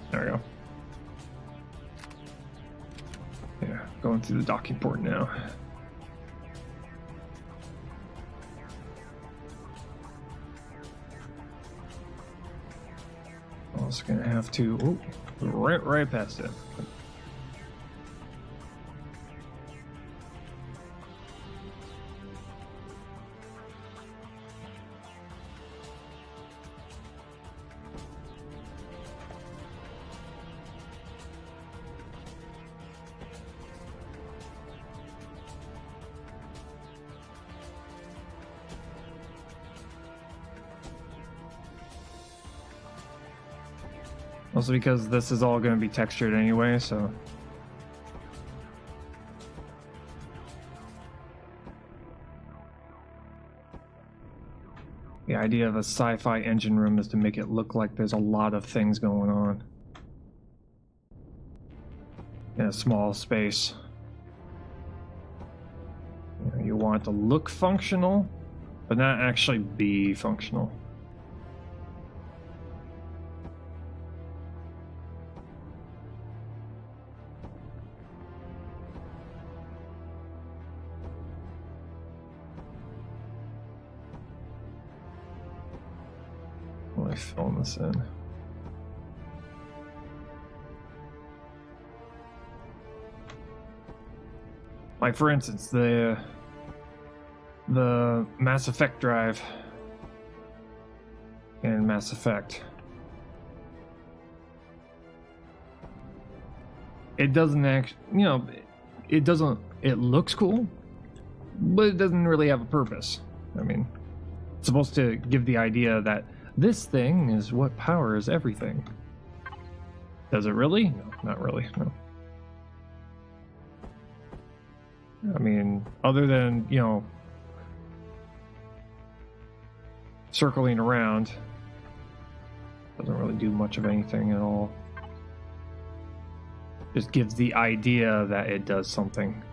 There we go. Yeah, going through the docking port now. Also gonna have to right past it. Also because this is all going to be textured anyway, so... The idea of a sci-fi engine room is to make it look like there's a lot of things going on in a small space. You want it to look functional, but not actually be functional. Let me fill this in. Like for instance, the Mass Effect drive in Mass Effect. It doesn't actually, you know, it doesn't. It looks cool, but it doesn't really have a purpose. I mean, it's supposed to give the idea that this thing is what powers everything. Does it really? No, not really. No. I mean, other than, you know, circling around, doesn't really do much of anything at all. Just gives the idea that it does something.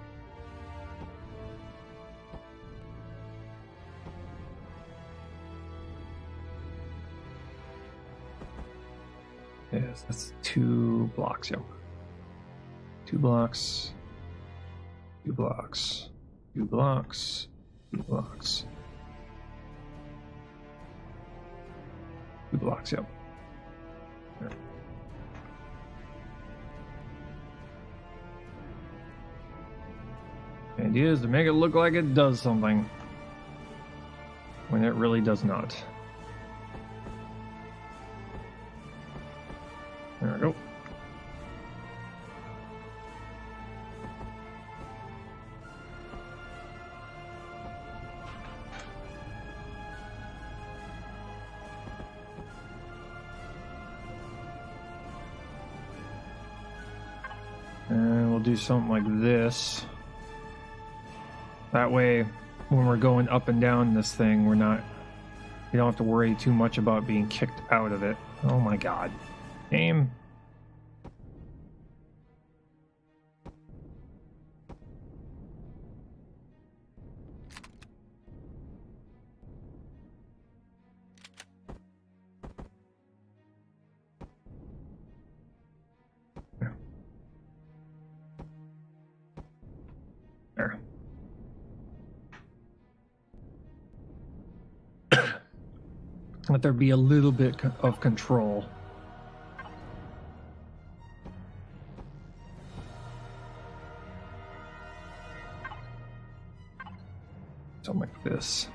Yes, that's 2 blocks, yo. 2 blocks. 2 blocks. 2 blocks. 2 blocks. 2 blocks, yep. There. The idea is to make it look like it does something when it really does not. There we go. And we'll do something like this. That way, when we're going up and down this thing, we don't have to worry too much about being kicked out of it. Oh my god. Game. There. Let there be a little bit of control. Something like this.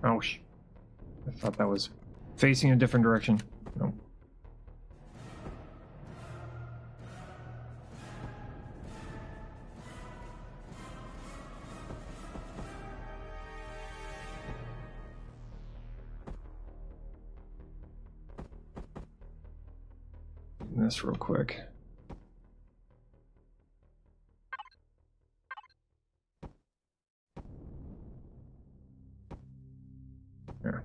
Ouch. I thought that was facing a different direction. No. This real quick. There.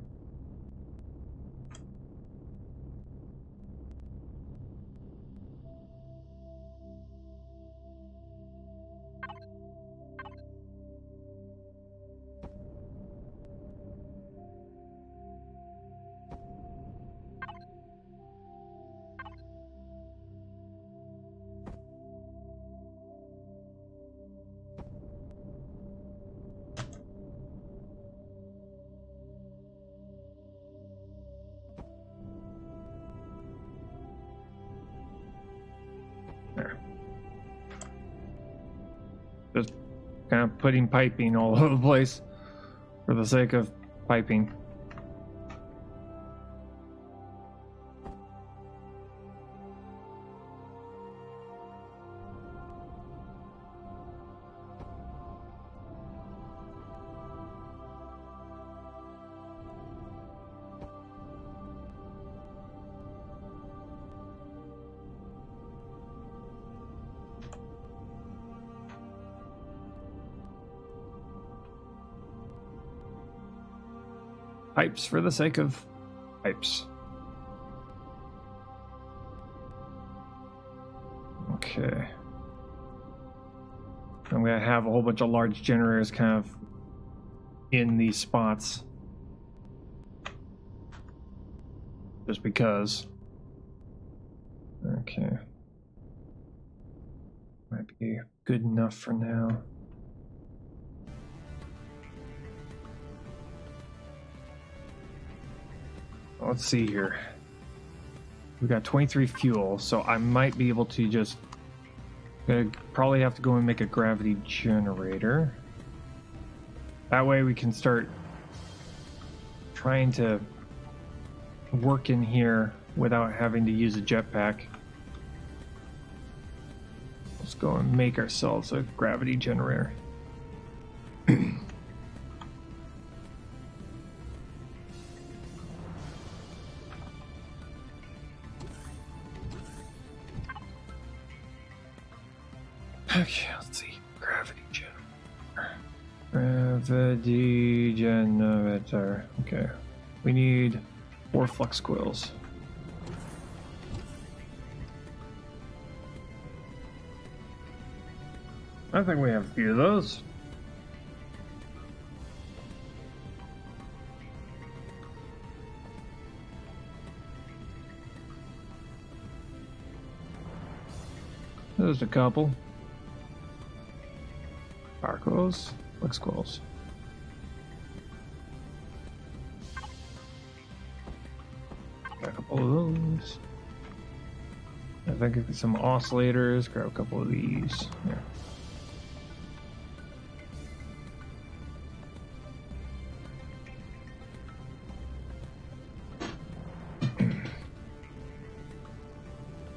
There. Just kind of putting piping all over the place for the sake of piping. Pipes for the sake of pipes. Okay. I'm going to have a whole bunch of large generators kind of in these spots. Just because. Okay. Might be good enough for now. Let's see here. We got 23 fuel, so I might be able to just... Gonna probably have to go and make a gravity generator. That way we can start trying to work in here without having to use a jetpack. Let's go and make ourselves a gravity generator. Okay, let's see. Gravity generator. Gravity generator. Okay. We need 4 flux coils. I think we have a few of those. There's a couple. Power coils, flux coils. Got a couple of those. I think some oscillators. Grab a couple of these. Yeah.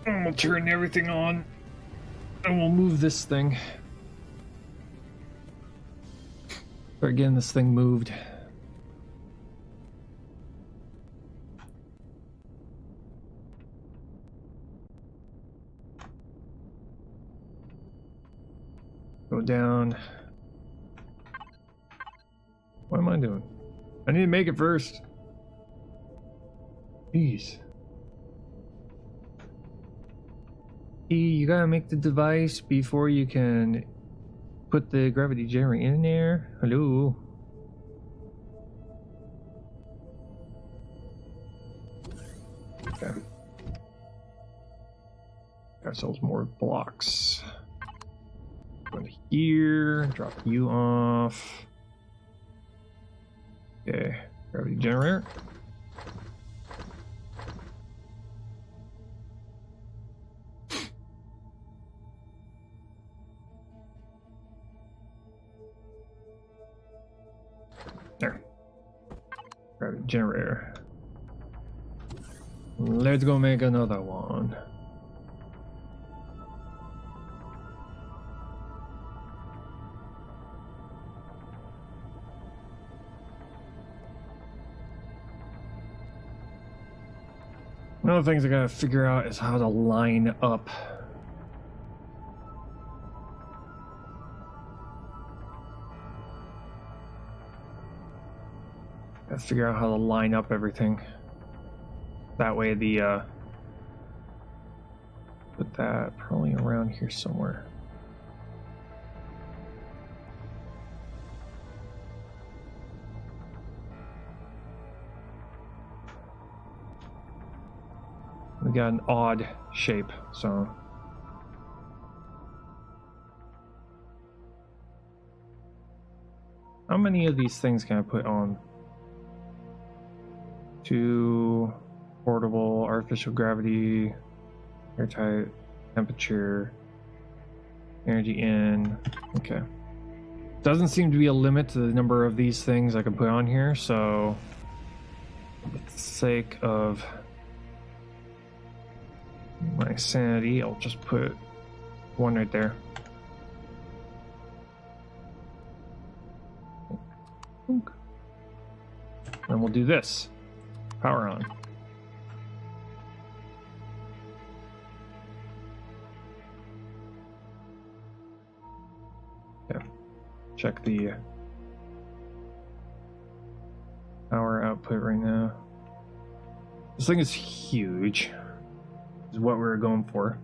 And we'll turn everything on, and we'll move this thing. Start getting this thing moved. Go down. What am I doing? I need to make it first. Jeez. You gotta make the device before you can put the gravity generator in there. Hello. Okay. Got ourselves more blocks. Go to here, drop you off. Okay, gravity generator. There. Gravity generator. Let's go make another one. One of the things I gotta figure out is how to line up. Gotta figure out how to line up everything. That way the put that probably around here somewhere. We got an odd shape, so how many of these things can I put on? 2 portable, artificial gravity, airtight, temperature, energy in. Okay. Doesn't seem to be a limit to the number of these things I can put on here, so for the sake of my sanity, I'll just put one right there. And we'll do this. Power on. Yeah. Check the power output right now. This thing is huge. This is what we were going for.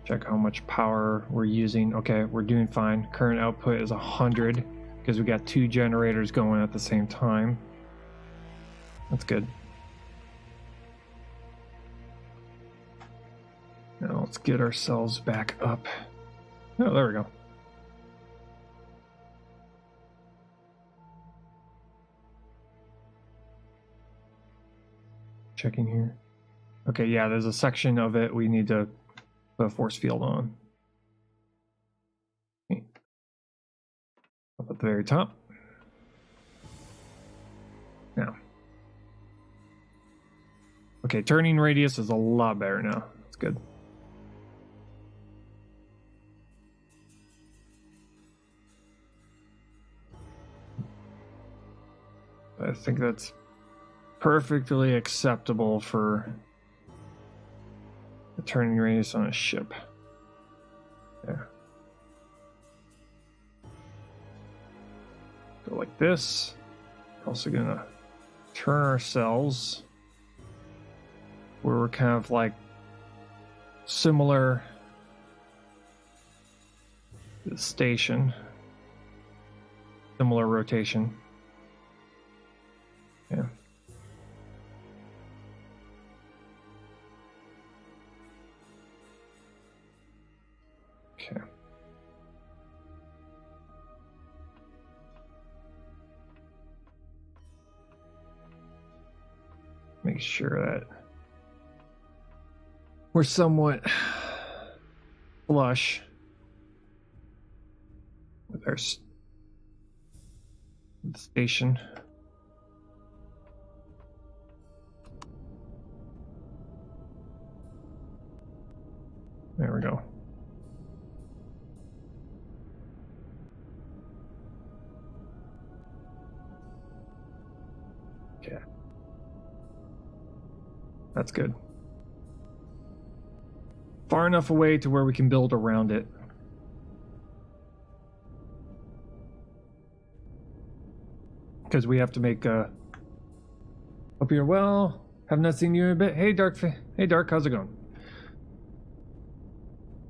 Check how much power we're using. Okay, we're doing fine. Current output is 100 because we got 2 generators going at the same time. That's good. Now let's get ourselves back up. Oh, there we go. checking here. Okay, yeah, there's a section of it we need to put a force field on. Okay. Up at the very top. Now. Okay, turning radius is a lot better now. That's good. I think that's perfectly acceptable for the turning radius on a ship. Yeah. Go like this. Also gonna turn ourselves where we're kind of like similar to the station. Similar rotation. Yeah. Okay. Make sure that we're somewhat flush with our station. There we go. Okay. That's good. Far enough away to where we can build around it. Because we have to make up here. Well, have not seen you in a bit. Hey, Dark. Hey, Dark. How's it going?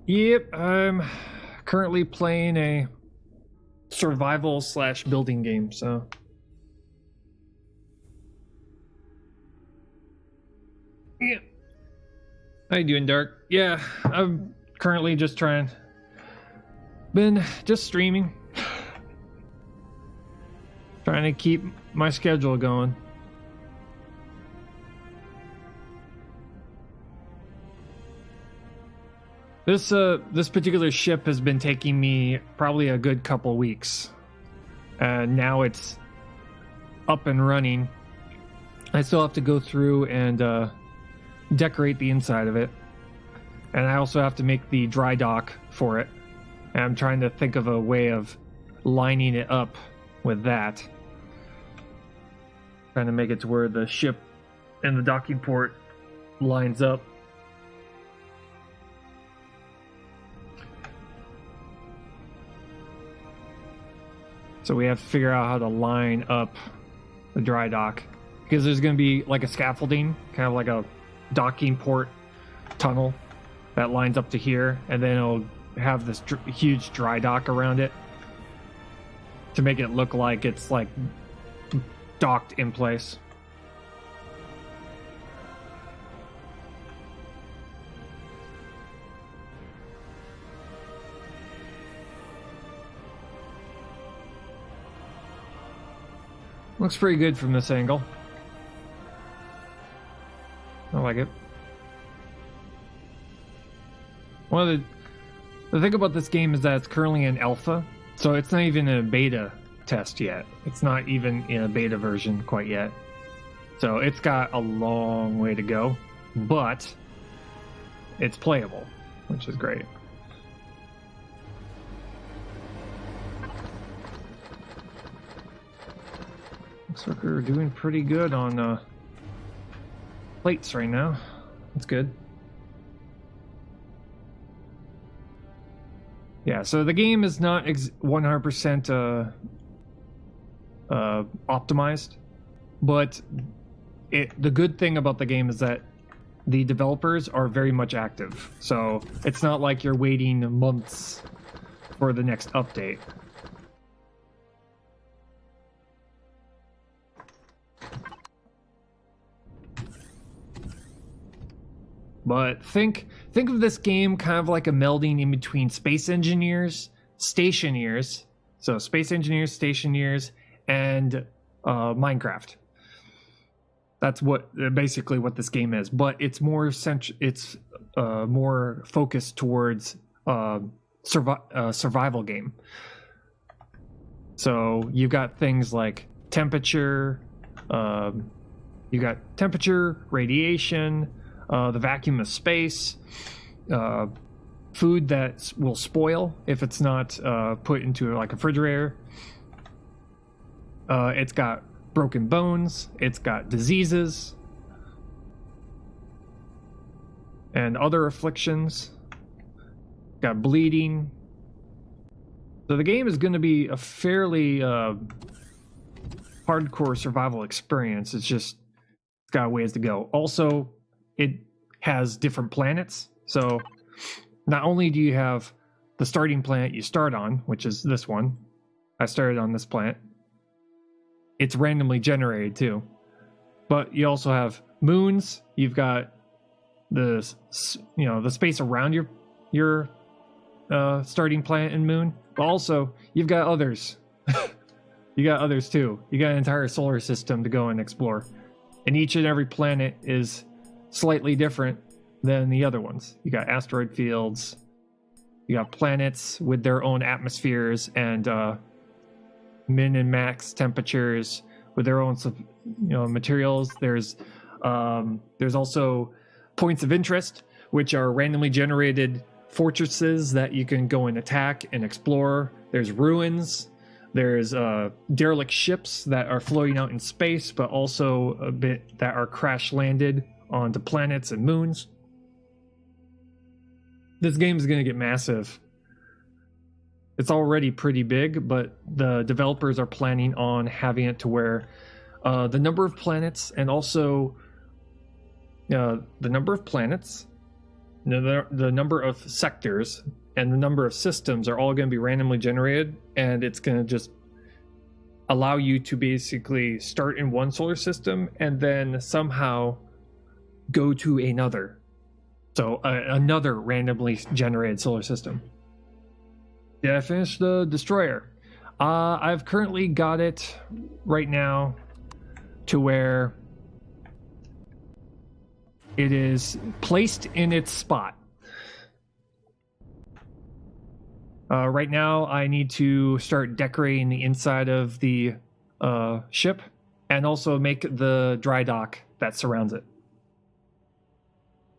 Yep, I'm currently playing a survival/building game, so. Yeah. How you doing, Dark? Yeah, I'm currently just been just streaming. Trying to keep my schedule going. This particular ship has been taking me probably a good couple weeks. Now it's up and running. I still have to go through and decorate the inside of it. And I also have to make the dry dock for it. And I'm trying to think of a way of lining it up with that. Trying to make it to where the ship and the docking port lines up. So we have to figure out how to line up the dry dock. Because there's going to be like a scaffolding, kind of like a docking port tunnel that lines up to here. And then it'll have this huge dry dock around it to make it look like it's like docked in place. Looks pretty good from this angle. I like it. The thing about this game is that it's currently in alpha, so it's not even in a beta test yet. It's not even in a beta version quite yet. So it's got a long way to go, but it's playable, which is great. Looks like we're doing pretty good on plates right now. That's good. Yeah, so the game is not 100% optimized, but the good thing about the game is that the developers are very much active. So it's not like you're waiting months for the next update. But think of this game kind of like a melding in between Space Engineers, Stationeers, so Space Engineers, Stationeers, and Minecraft. That's what basically what this game is, but it's more more focused towards survival game. So you've got things like temperature, you got temperature, radiation, the vacuum of space, food that will spoil if it's not put into like a refrigerator. It's got broken bones, it's got diseases and other afflictions, got bleeding. So the game is going to be a fairly hardcore survival experience. It's got ways to go. Also, it has different planets. So not only do you have the starting planet you start on, which is this one. I started on this planet. It's randomly generated too. But you also have moons. You've got the space around your starting planet and moon. But also, you've got others. You got others too. You got an entire solar system to go and explore. And each and every planet is slightly different than the other ones. You got asteroid fields. You got planets with their own atmospheres and min and max temperatures with their own materials. There's also points of interest, which are randomly generated fortresses that you can go and attack and explore. There's ruins. There's derelict ships that are floating out in space, but also a bit that are crash landed onto planets and moons. This game is going to get massive. It's already pretty big, but the developers are planning on having it to where the number of planets and also the number of planets, the number of sectors, and the number of systems are all going to be randomly generated, and it's going to just allow you to basically start in one solar system and then somehow go to another. So another randomly generated solar system. Yeah, I finished the Destroyer. I've currently got it right now to where it is placed in its spot. Right now, I need to start decorating the inside of the ship and also make the dry dock that surrounds it.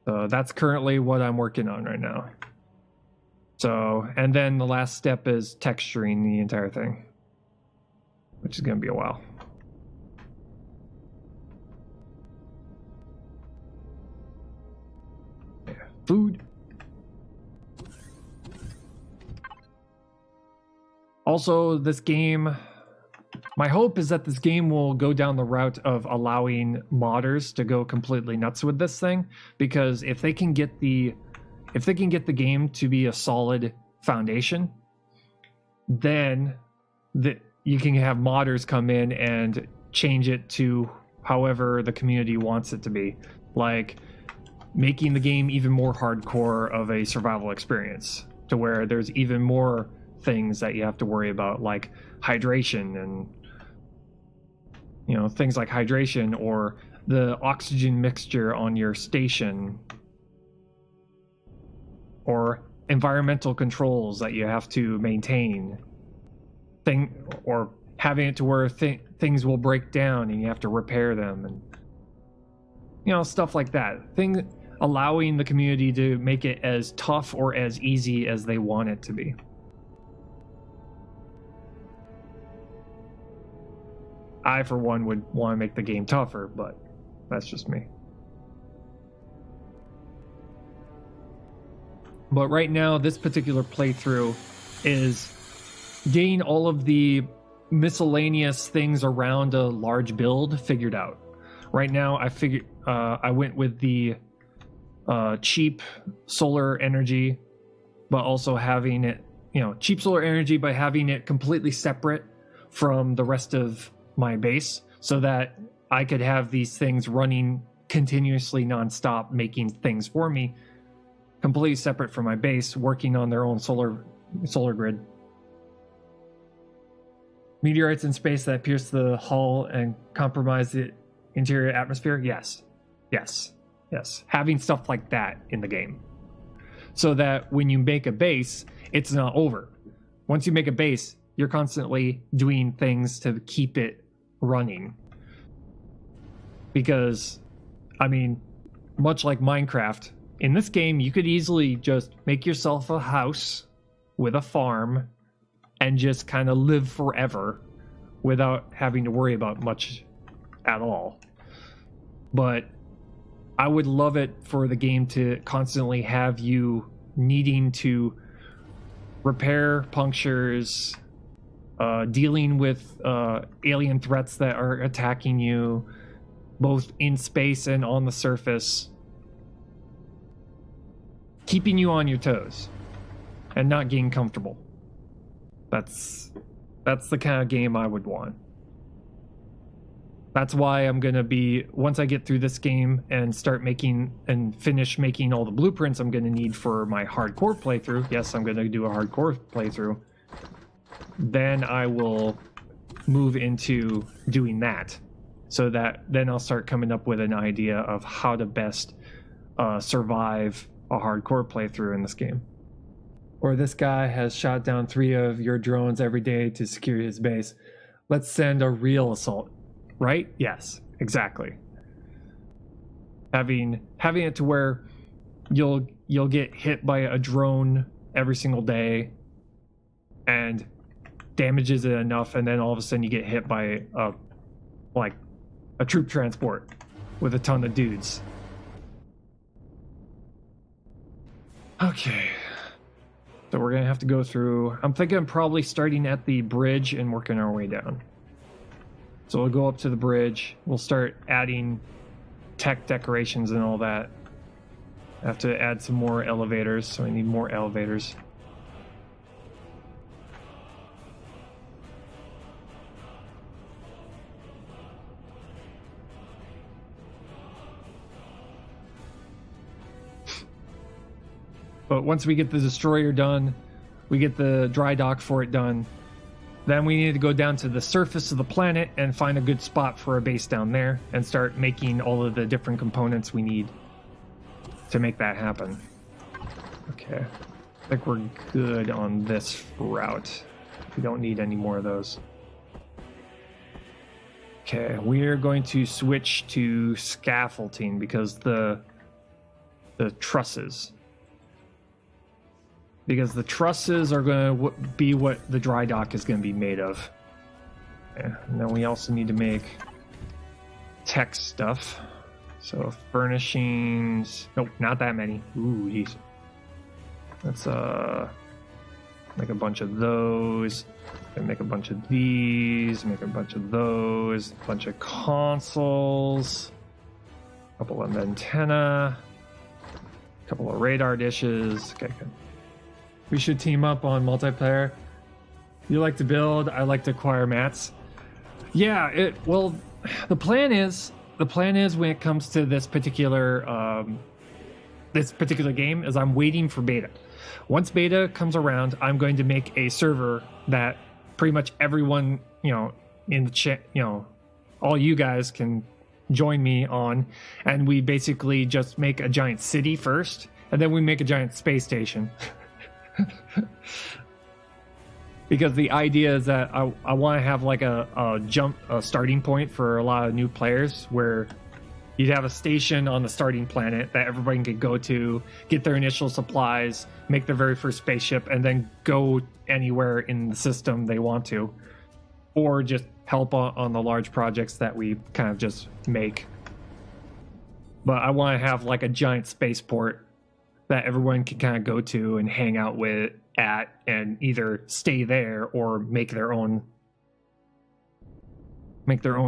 So that's currently what I'm working on right now. So, and then the last step is texturing the entire thing, which is going to be a while. Yeah, food. Also, this game, my hope is that this game will go down the route of allowing modders to go completely nuts with this thing, because if they can get the game to be a solid foundation, then you can have modders come in and change it to however the community wants it to be, like making the game even more hardcore of a survival experience, to where there's even more things that you have to worry about, like hydration and things like hydration or the oxygen mixture on your station, or environmental controls that you have to maintain, or having it to where things will break down and you have to repair them, and stuff like that. Allowing the community to make it as tough or as easy as they want it to be. I, for one, would want to make the game tougher, but that's just me. But right now, this particular playthrough is getting all of the miscellaneous things around a large build figured out. Right now, I went with the cheap solar energy, but also having it, cheap solar energy, but having it completely separate from the rest of my base, so that I could have these things running continuously nonstop, making things for me, completely separate from my base, working on their own solar grid. Meteorites in space that pierce the hull and compromise it interior atmosphere? Yes. Yes. Yes. Having stuff like that in the game. So that when you make a base, it's not over. Once you make a base, you're constantly doing things to keep it running. Because, I mean, much like Minecraft, in this game, you could easily just make yourself a house with a farm and just kind of live forever without having to worry about much at all. But I would love it for the game to constantly have you needing to repair punctures, dealing with alien threats that are attacking you, both in space and on the surface, keeping you on your toes and not getting comfortable. That's the kind of game I would want. That's why I'm going to be, once I get through this game and start making and finish making all the blueprints I'm going to need for my hardcore playthrough. Yes, I'm going to do a hardcore playthrough. Then I will move into doing that. So that then I'll start coming up with an idea of how to best survive a hardcore playthrough in this game. Or this guy has shot down 3 of your drones every day to secure his base. Let's send a real assault. Right? Yes, exactly. Having it to where you'll get hit by a drone every single day and damages it enough, and then all of a sudden you get hit by a troop transport with a ton of dudes. Okay. So we're gonna have to go through. I'm thinking probably starting at the bridge and working our way down. So we'll go up to the bridge. We'll start adding tech decorations and all that. I have to add some more elevators, so I need more elevators. But once we get the destroyer done, we get the dry dock for it done, then we need to go down to the surface of the planet and find a good spot for a base down there and start making all of the different components we need to make that happen. Okay. I think we're good on this route. We don't need any more of those. Okay, we're going to switch to scaffolding because the trusses. Because the trusses are going to be what the dry dock is going to be made of. Yeah, and then we also need to make tech stuff. So furnishings. Nope, not that many. Ooh, jeez. Let's make a bunch of those. And make a bunch of these. Make a bunch of those. A bunch of consoles. A couple of antenna. A couple of radar dishes. Okay, good. We should team up on multiplayer. You like to build, I like to acquire mats. Yeah, well, the plan is when it comes to this particular game is I'm waiting for beta. Once beta comes around, I'm going to make a server that pretty much everyone, in the chat, all you guys can join me on, and we basically just make a giant city first, and then we make a giant space station. Because the idea is that I want to have like a starting point for a lot of new players where you'd have a station on the starting planet that everybody can go to, get their initial supplies, make their very first spaceship, and then go anywhere in the system they want to, or just help on the large projects that we kind of just make. But I want to have like a giant spaceport that everyone can kind of go to and hang out at and either stay there or make their own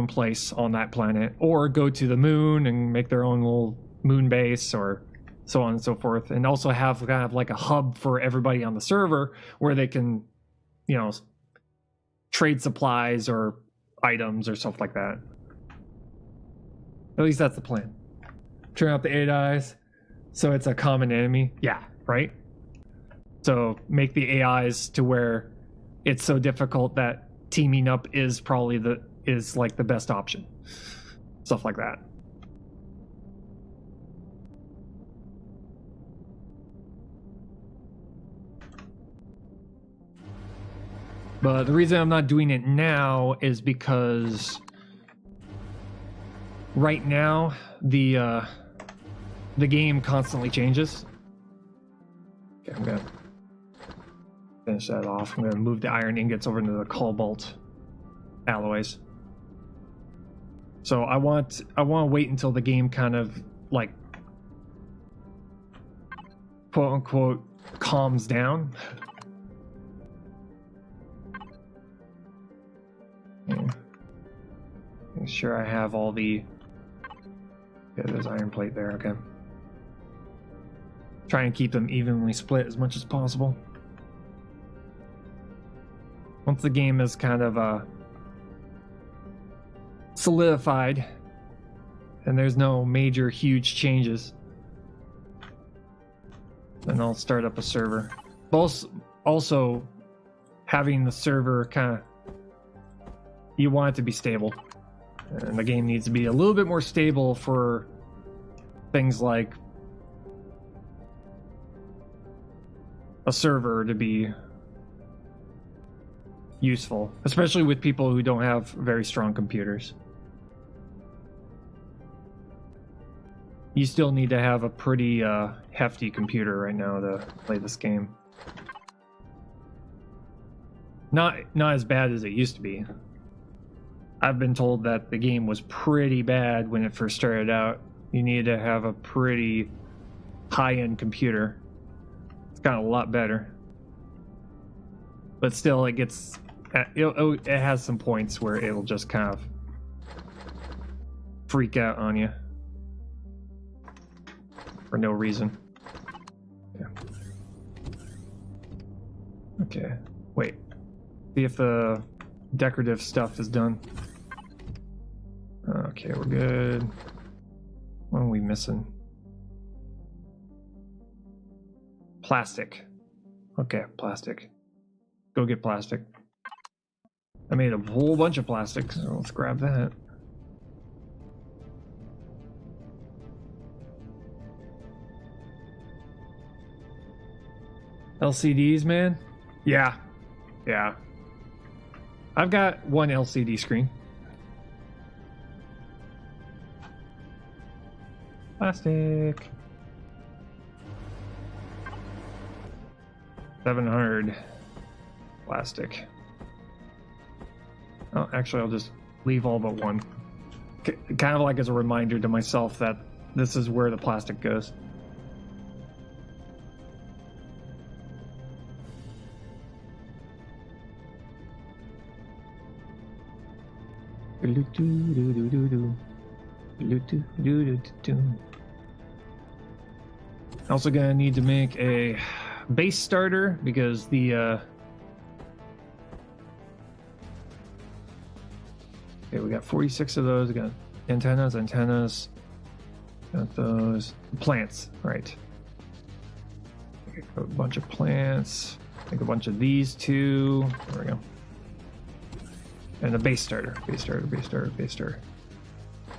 place on that planet, or go to the moon and make their own little moon base, or so on and so forth, and also have kind of like a hub for everybody on the server where they can trade supplies or items or stuff like that. At least that's the plan. Turn out the 8 eyes so it's a common enemy. Yeah, right? So make the AIs to where it's so difficult that teaming up is probably the best option. stuff like that. But the reason I'm not doing it now is because right now the game constantly changes. Okay, I'm gonna finish that off. I'm gonna move the iron ingots over into the cobalt alloys. So I want to wait until the game kind of like quote unquote calms down. Yeah. Make sure I have all the. Yeah, there's iron plate there. Okay. Try and keep them evenly split as much as possible. Once the game is kind of solidified and there's no major huge changes, then I'll start up a server. Also having the server kind of, you want it to be stable, and the game needs to be a little bit more stable for things like a server to be useful, especially with people who don't have very strong computers. You still need to have a pretty hefty computer right now to play this game. Not as bad as it used to be. I've been told that the game was pretty bad when it first started out. You needed to have a pretty high-end computer. It's gotten a lot better. But still, it gets... It has some points where it'll just kind of freak out on you. For no reason. Yeah. Okay. Wait. See if the decorative stuff is done. Okay, we're good. What are we missing? Plastic. Okay, plastic. Go get plastic. I made a whole bunch of plastic, so let's grab that. LCDs, man? Yeah. Yeah. I've got one LCD screen. Plastic. 700 plastic. Oh, actually, I'll just leave all but one. Kind of like as a reminder to myself that this is where the plastic goes. Also gonna need to make a base starter because the okay, we got 46 of those. We got antennas, got those plants, right? Okay, a bunch of plants, make a bunch of these two. There we go. And a base starter.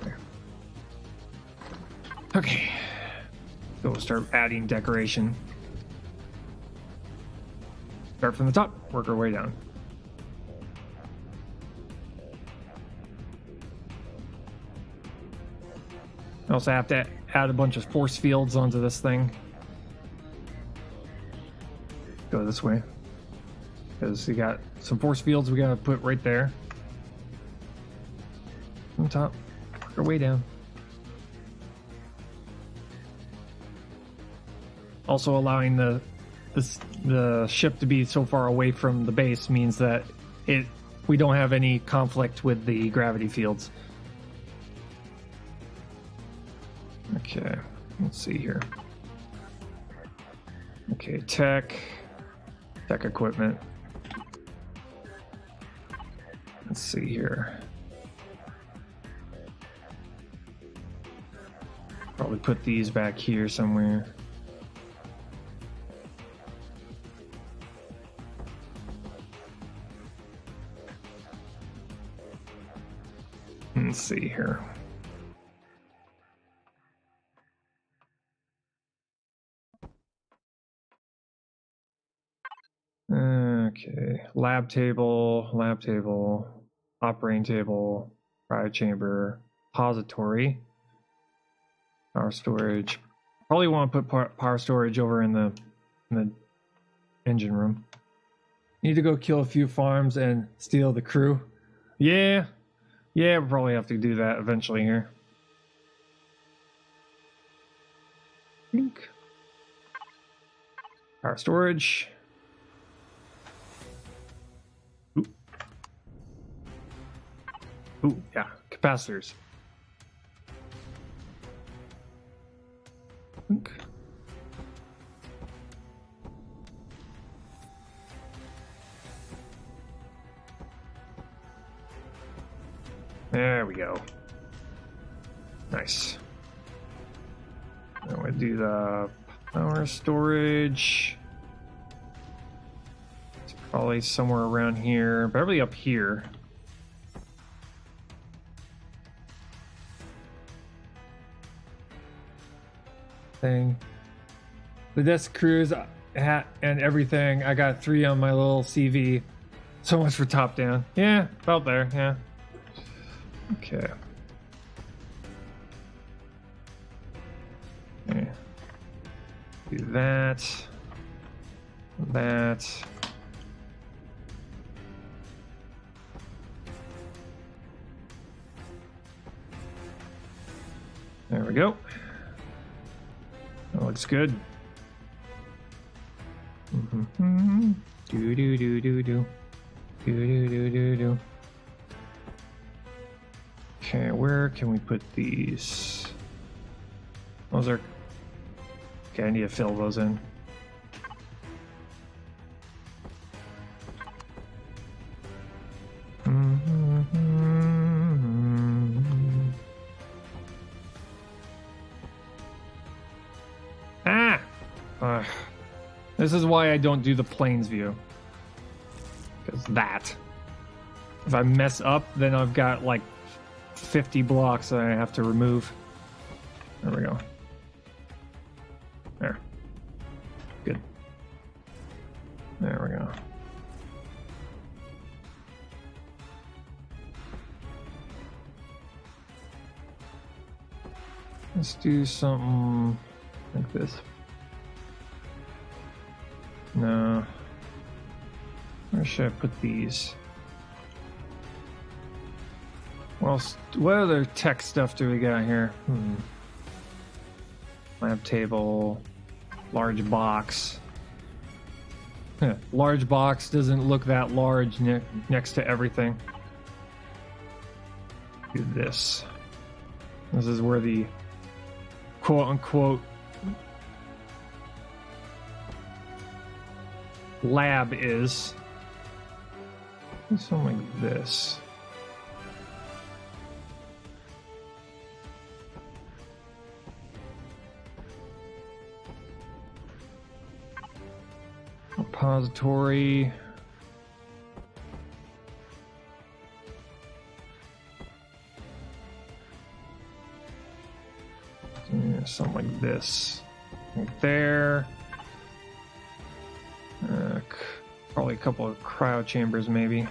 There. Okay. So we'll start adding decoration. Start from the top, work our way down. I also have to add a bunch of force fields onto this thing. Go this way. Because you got some force fields we gotta put right there. On top, work our way down. Also allowing the ship to be so far away from the base means that we don't have any conflict with the gravity fields. Okay, let's see here. Okay, tech equipment. Let's see here. Probably put these back here somewhere. Let's see here. Okay, lab table, operating table, cryo chamber, repository, power storage. Probably want to put power storage over in the engine room. Need to go kill a few farms and steal the crew. Yeah, we'll probably have to do that eventually here. Power storage. Ooh, yeah, capacitors. There we go. Nice. Now we do the power storage. It's probably somewhere around here, probably up here. Thing. The desk crews hat and everything. I got 3 on my little CV. So much for top down. Yeah, about there. Yeah. Okay. Okay. Do that. That. There we go. That looks good. Do do do do do do do do do do. Okay, where can we put these? Those are. Okay, I need to fill those in. This is why I don't do the planes view. Because that. If I mess up, then I've got like 50 blocks that I have to remove. There we go. There. Good. There we go. Let's do something like this. No. Where should I put these? Well, what other tech stuff do we got here? Lab table, large box. Large box doesn't look that large next to everything. Do this. This is where the quote-unquote lab is. Something like this. Repository. Yeah, something like this. Right there. Probably a couple of cryo chambers, maybe.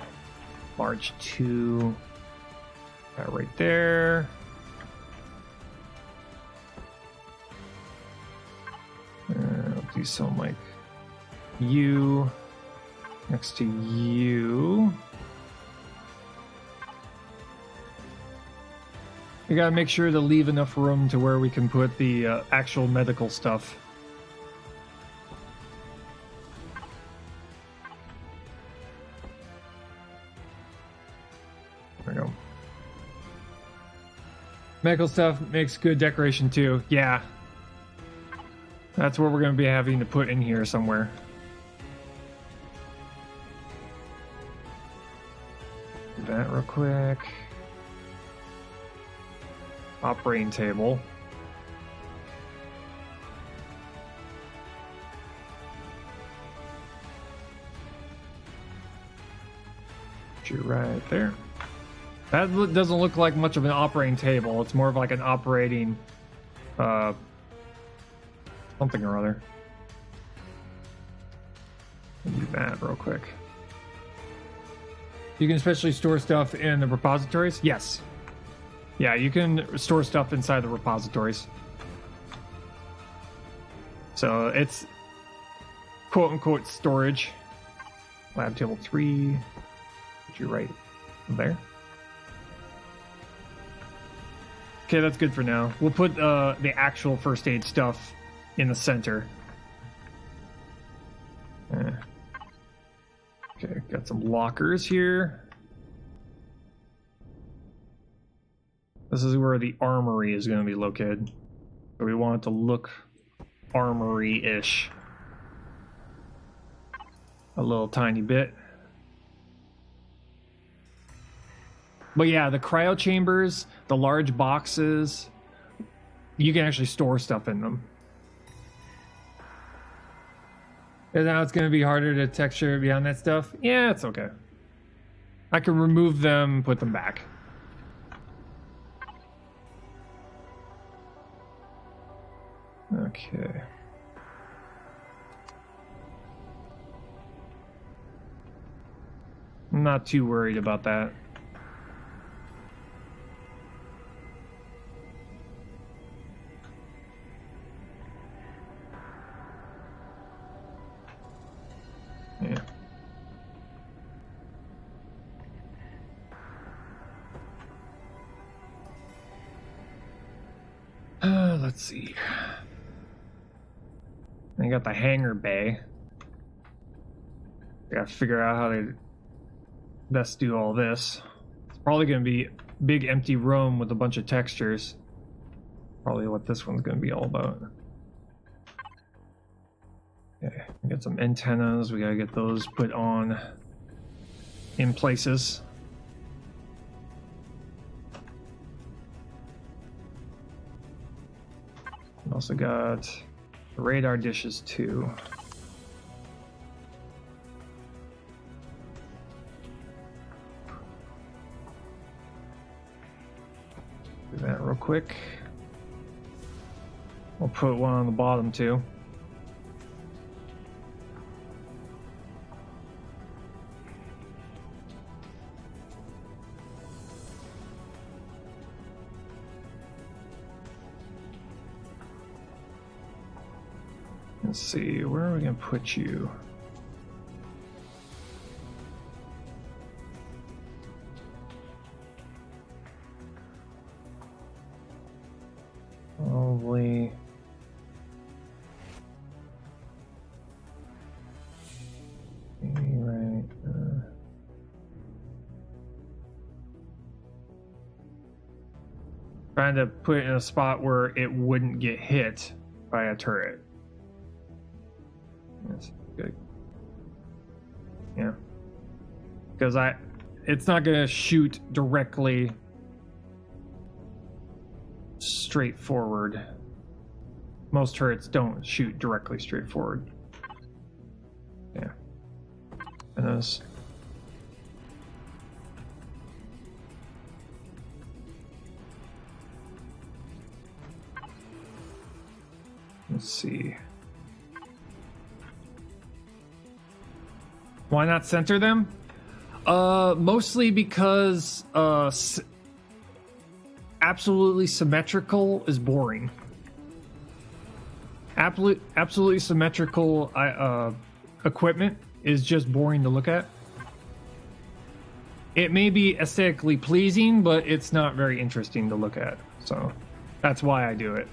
Large 2. That right there. I'll do something like you next to you. We gotta make sure to leave enough room to where we can put the actual medical stuff. There we go. Medical stuff makes good decoration too. Yeah. That's what we're going to be having to put in here somewhere. Do that real quick. Operating table. Put you right there. That doesn't look like much of an operating table. It's more of like an operating something or other. Do that real quick. You can especially store stuff in the repositories? Yes. Yeah, you can store stuff inside the repositories. So it's quote-unquote storage. Lab table 3. Put you right there. Okay, that's good for now. We'll put the actual first aid stuff in the center. Okay, got some lockers here. This is where the armory is going to be located. So we want it to look armory-ish. A little tiny bit. But yeah, the cryo chambers, the large boxes, you can actually store stuff in them. And now it's going to be harder to texture beyond that stuff. Yeah, it's okay. I can remove them, put them back. Okay. I'm not too worried about that. Yeah. Let's see. I got the hangar bay. I gotta figure out how to best do all this. It's probably gonna be a big empty room with a bunch of textures. Probably what this one's gonna be all about. Okay, we got some antennas. We gotta get those put on in places. We also got radar dishes too. Do that real quick. We'll put one on the bottom too. Let's see, where are we gonna put you? Probably right. Trying to put it in a spot where it wouldn't get hit by a turret. That's good. Yeah. Because it's not going to shoot directly straight forward. Most turrets don't shoot directly straight forward. Yeah. And those. Let's see. Why not center them? Mostly because absolutely symmetrical is boring. Absolutely symmetrical equipment is just boring to look at. It may be aesthetically pleasing, but it's not very interesting to look at. So that's why I do it.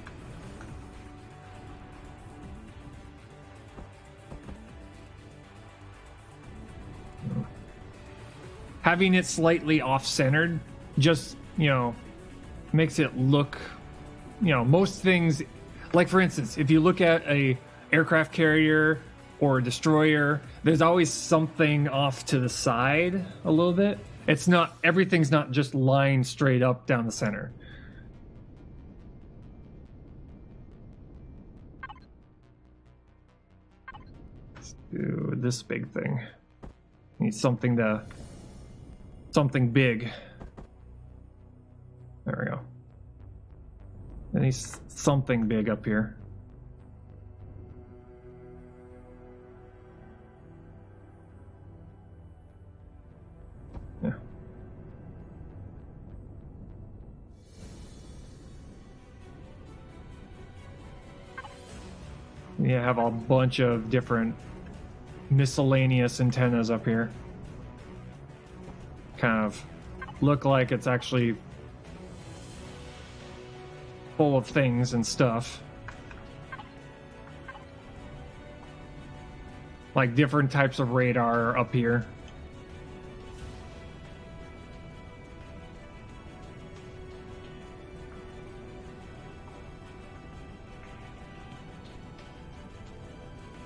Having it slightly off-centered just, makes it look, most things, like for instance, if you look at a aircraft carrier or a destroyer, there's always something off to the side a little bit. It's not, everything's not just lined straight up down the center. Let's do this big thing. Need something big. There we go. I need something big up here. You have a bunch of different miscellaneous antennas up here. Kind of look like it's actually full of things and stuff. Like different types of radar up here.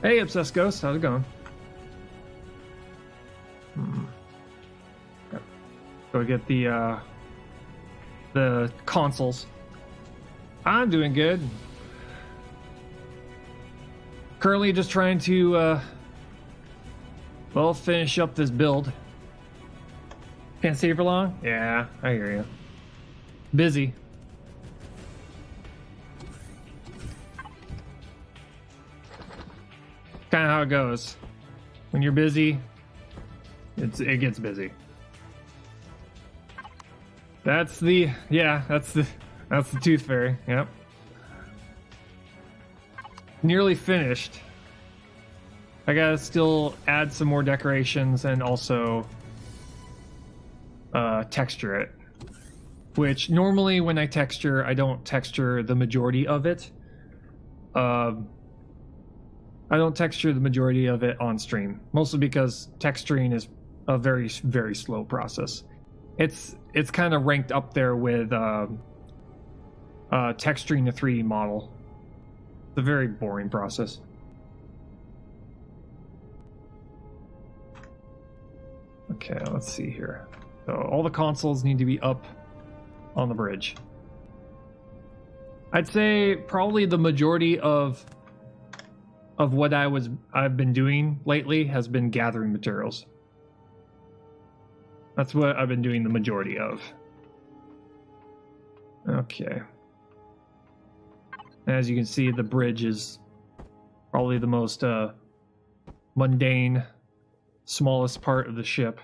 Hey, Obsessed Ghost, how's it going? Go get the consoles. I'm doing good. Currently just trying to, well, finish up this build. Can't stay for long? Yeah, I hear you. Busy. Kind of how it goes. When you're busy, it gets busy. That's the Tooth Fairy. Yep. Nearly finished. I gotta still add some more decorations and also texture it. Which normally when I texture, I don't texture the majority of it. I don't texture the majority of it on stream, mostly because texturing is a very, very slow process. It's kind of ranked up there with texturing a 3D model. It's a very boring process. Okay, let's see here. So all the consoles need to be up on the bridge. I'd say probably the majority of what I've been doing lately has been gathering materials. That's what I've been doing the majority of. Okay. As you can see, the bridge is probably the most mundane, smallest part of the ship.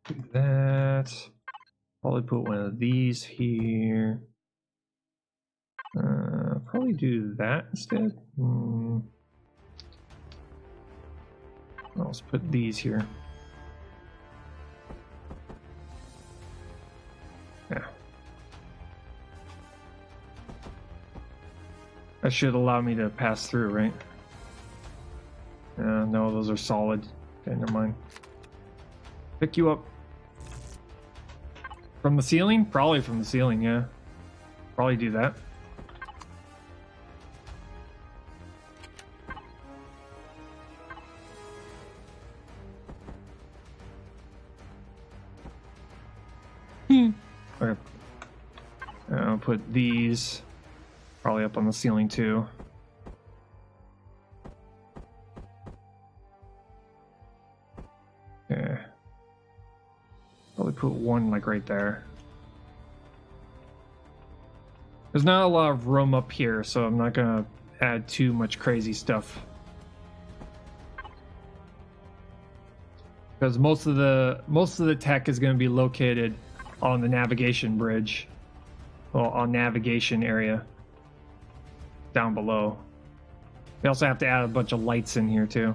Do that. Probably put one of these here. Probably do that instead. Let's put these here. Yeah. That should allow me to pass through, right? No, those are solid. Okay, never mind. Pick you up. From the ceiling? Probably from the ceiling, yeah. Probably do that. Okay. I'll put these probably up on the ceiling too. Yeah. Probably put one like right there. There's not a lot of room up here, so I'm not gonna add too much crazy stuff. Because most of the tech is going to be located on the navigation bridge, well, on navigation area down below. We also have to add a bunch of lights in here too.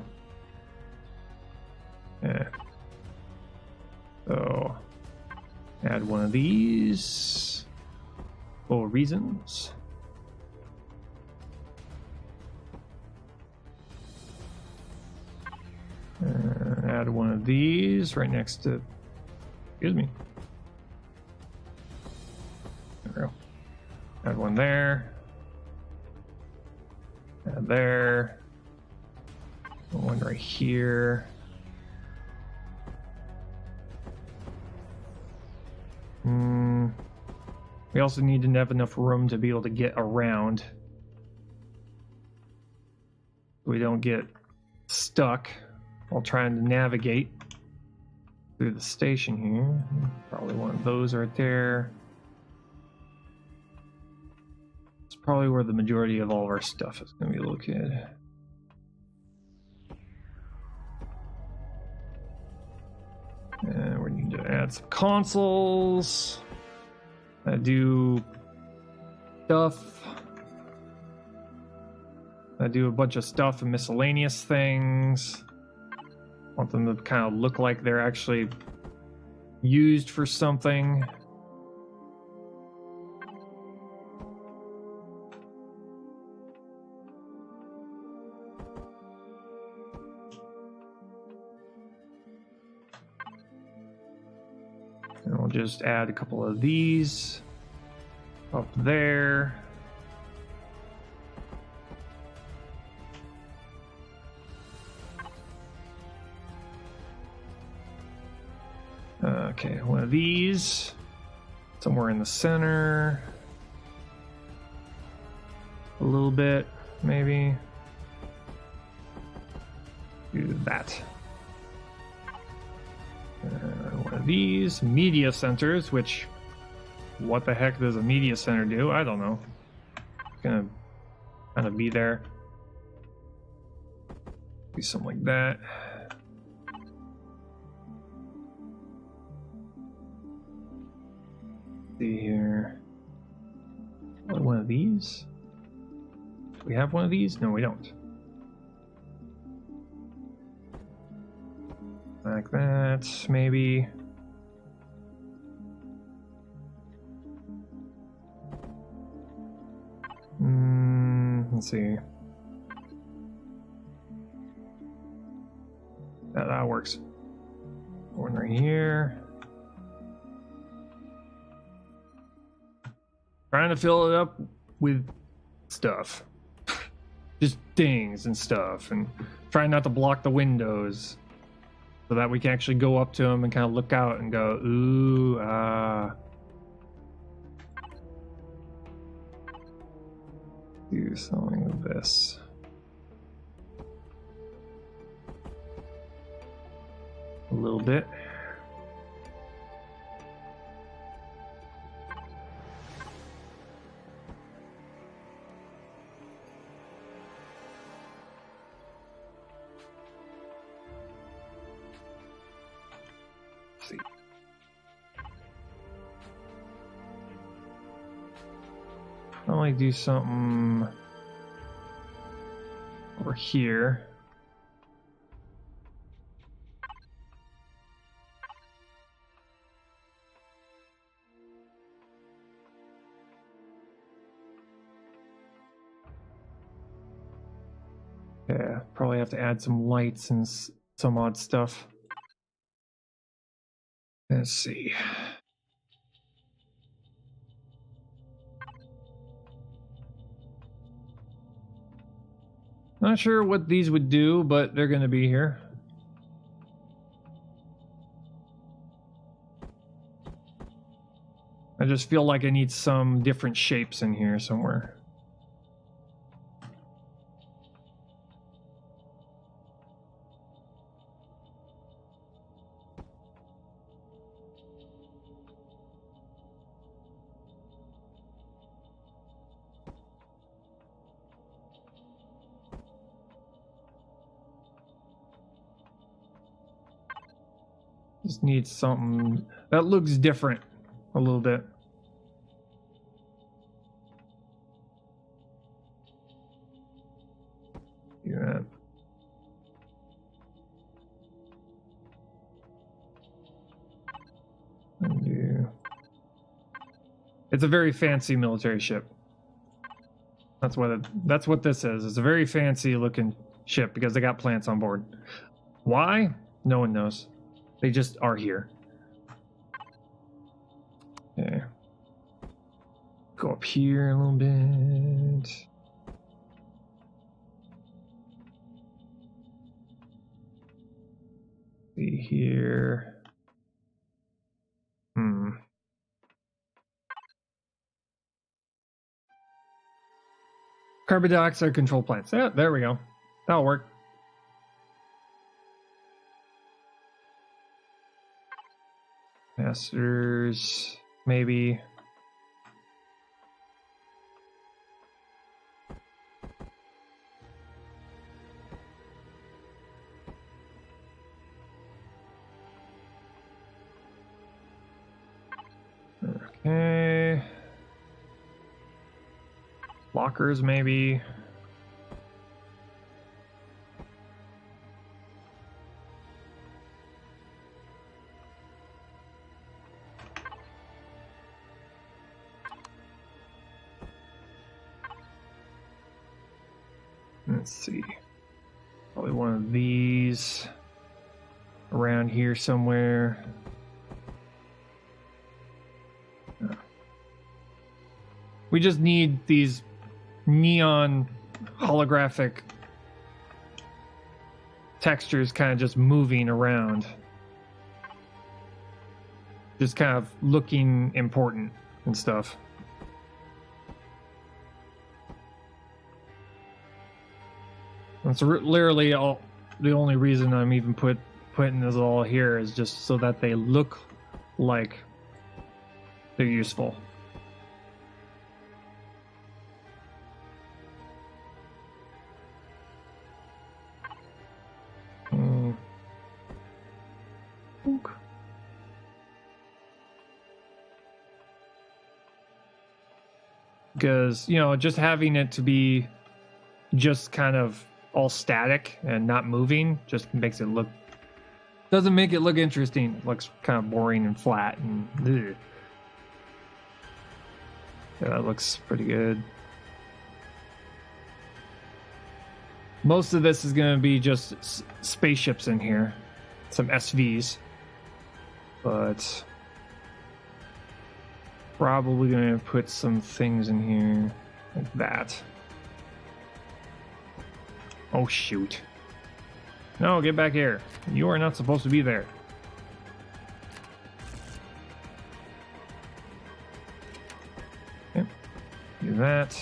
Yeah. So add one of these for reasons. Add one of these right next to, excuse me. There we go. Add one there. Add there. One right here. We also need to have enough room to be able to get around. We don't get stuck while trying to navigate through the station here. Probably one of those right there. It's probably where the majority of all of our stuff is going to be located. And we need to add some consoles. Do stuff. I do a bunch of stuff and miscellaneous things. Want them to kind of look like they're actually used for something. And we'll just add a couple of these up there. Okay, one of these somewhere in the center. A little bit, maybe. Do that. One of these media centers, which, what the heck does a media center do? I don't know. It's gonna kind of be there. Do something like that. See here. One of these? Do we have one of these? No, we don't. Like that, maybe. Let's see. That works. One right here. Trying to fill it up with stuff. Just things and stuff. And trying not to block the windows. So that we can actually go up to them and kind of look out and go, ooh, do something with this. A little bit. See. Probably do something over here. Yeah, probably have to add some lights and some odd stuff. Let's see. Not sure what these would do, but they're going to be here. I just feel like I need some different shapes in here somewhere. Just need something that looks different a little bit. Do that. Undo. It's a very fancy military ship. That's what this is. It's a very fancy looking ship because they got plants on board. Why? No one knows. They just are here. Okay. Go up here a little bit. See here. Carbon dioxide control plants. Yeah, there we go. That'll work. Masters, maybe. Okay. Lockers, maybe. Let's see. Probably one of these around here somewhere. We just need these neon holographic textures kind of just moving around. Just kind of looking important and stuff. That's literally the only reason I'm even putting this all here is just so that they look like they're useful. Because, you know, just having it to be just kind of all static and not moving just makes it look, doesn't make it look interesting. It looks kind of boring and flat and ugh. Yeah, that looks pretty good. Most of this is going to be just spaceships in here, some SVs, but probably going to put some things in here like that. Oh shoot. No, get back here. You are not supposed to be there. Yep. Do that.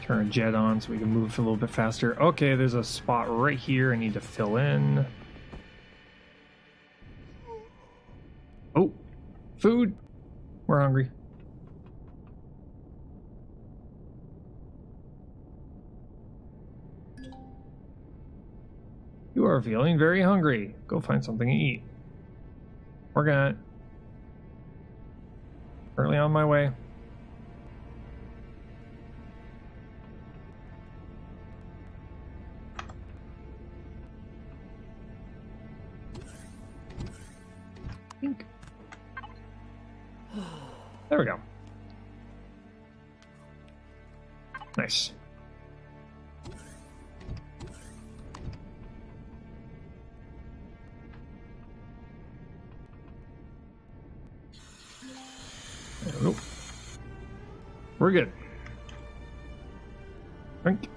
Turn a jet on so we can move a little bit faster. Okay, there's a spot right here I need to fill in. Oh, food. We're hungry. You are feeling very hungry. Go find something to eat. Working on it. Currently on my way. There we go. Nice. There we go. We're good. Drink.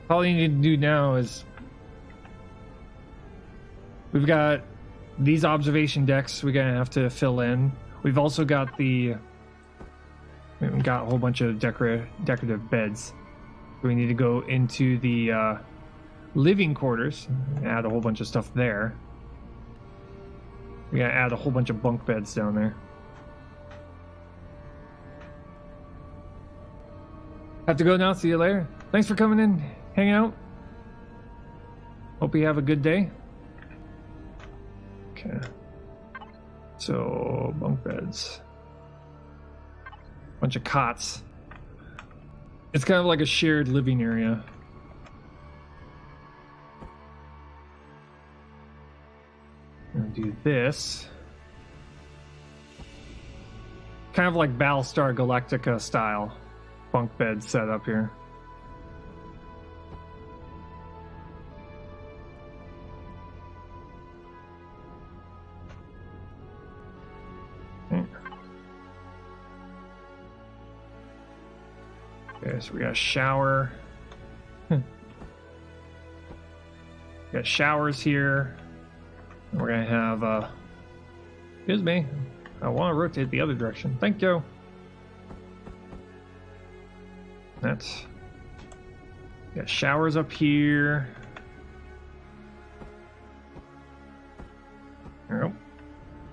All you need to do now is we've got these observation decks we're gonna have to fill in. We've also got we've got a whole bunch of decorative beds. We need to go into the living quarters and add a whole bunch of stuff there. We gotta add a whole bunch of bunk beds down there. Have to go now. See you later. Thanks for coming in, hanging out. Hope you have a good day. Okay. So, bunk beds. Bunch of cots. It's kind of like a shared living area. I'm gonna do this. Kind of like Battlestar Galactica style bunk bed set up here. Okay, so we got a shower. Got showers here. We're gonna have excuse me, I want to rotate the other direction. Thank you. That's got showers up here. There we go.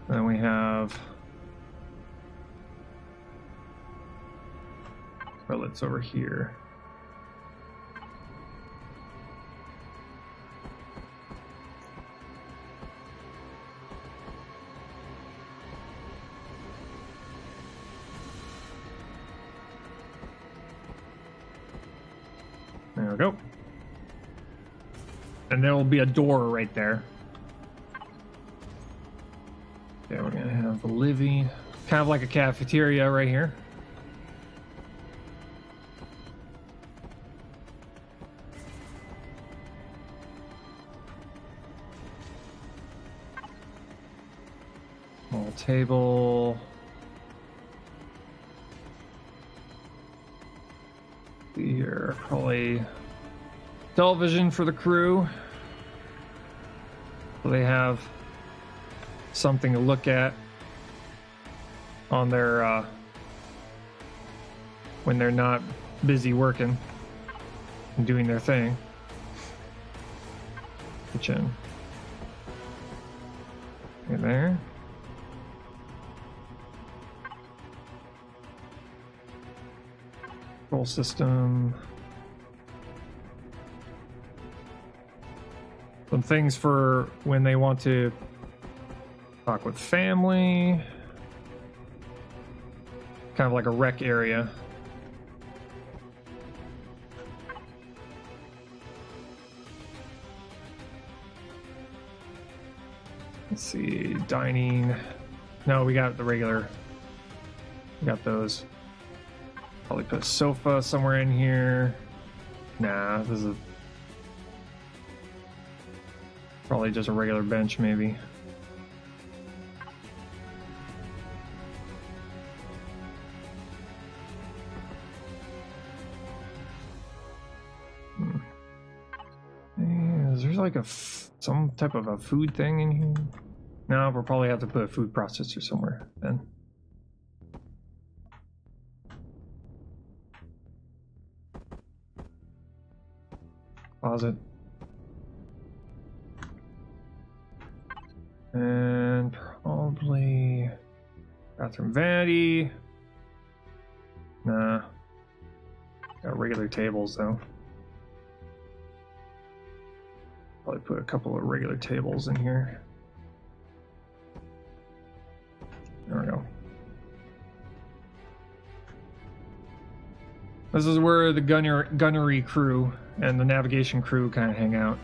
Then we have toilets over here. There we go. And there will be a door right there. Okay, we're gonna have the living, kind of like a cafeteria right here. Small table. Here, probably television for the crew. So they have something to look at on their when they're not busy working and doing their thing. Kitchen. In there. Control system. Some things for when they want to talk with family. Kind of like a rec area. Let's see, dining. No, we got the regular. We got those. Probably put a sofa somewhere in here. Nah, this is probably just a regular bench, maybe. Is there like some type of a food thing in here? No, we'll probably have to put a food processor somewhere then. Closet. And probably bathroom vanity. Nah. Got regular tables though. Probably put a couple of regular tables in here. There we go. This is where the gunnery crew and the navigation crew kind of hang out.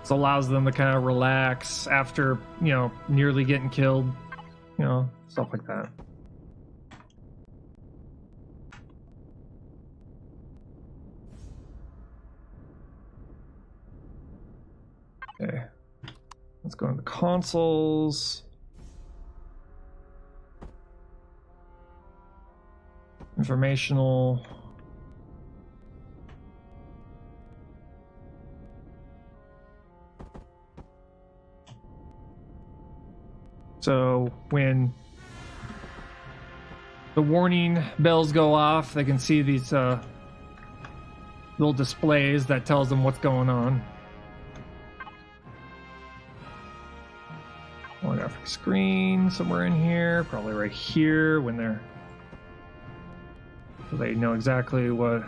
This allows them to kind of relax after, you know, nearly getting killed, you know, stuff like that. Okay, let's go into consoles. Informational. So when the warning bells go off, they can see these little displays that tells them what's going on. Holographic screen somewhere in here, probably right here when they're, so they know exactly when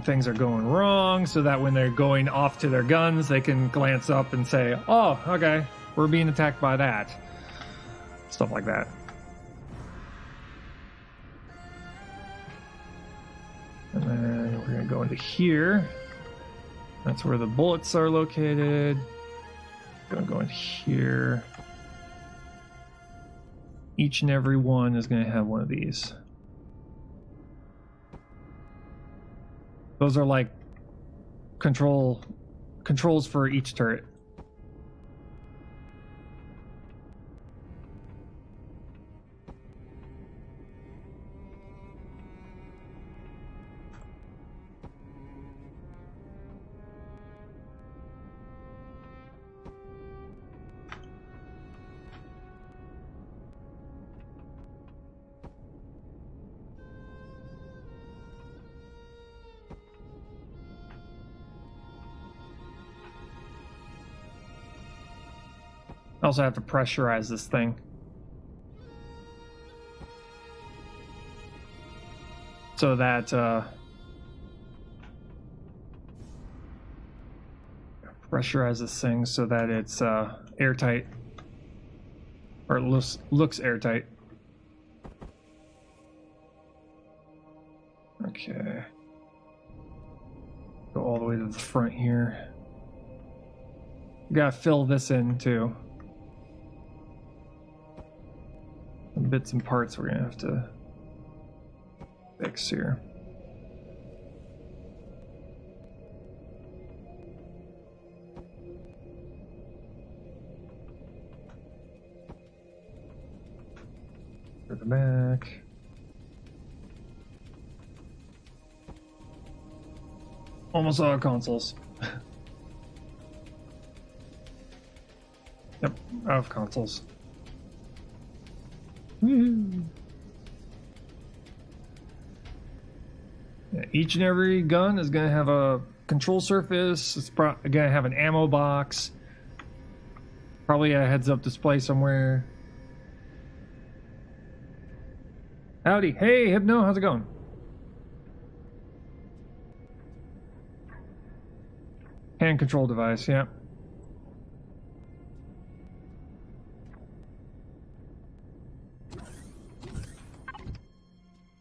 things are going wrong, so that when they're going off to their guns, they can glance up and say, oh, okay, we're being attacked by that. Stuff like that. And then we're going to go into here. That's where the bullets are located. Going to go in here. Each and every one is going to have one of these. Those are like controls for each turret. I also have to pressurize this thing. So that pressurize this thing so that it's airtight, or it looks airtight. Okay. Go all the way to the front here. Gotta fill this in too. Some bits and parts we're gonna have to fix here. To the back. Almost all consoles. Yep, out of consoles. Woo. Yeah, each and every gun is going to have a control surface. It's going to have an ammo box. Probably a heads-up display somewhere. Howdy. Hey, Hypno, how's it going? Hand control device, yeah.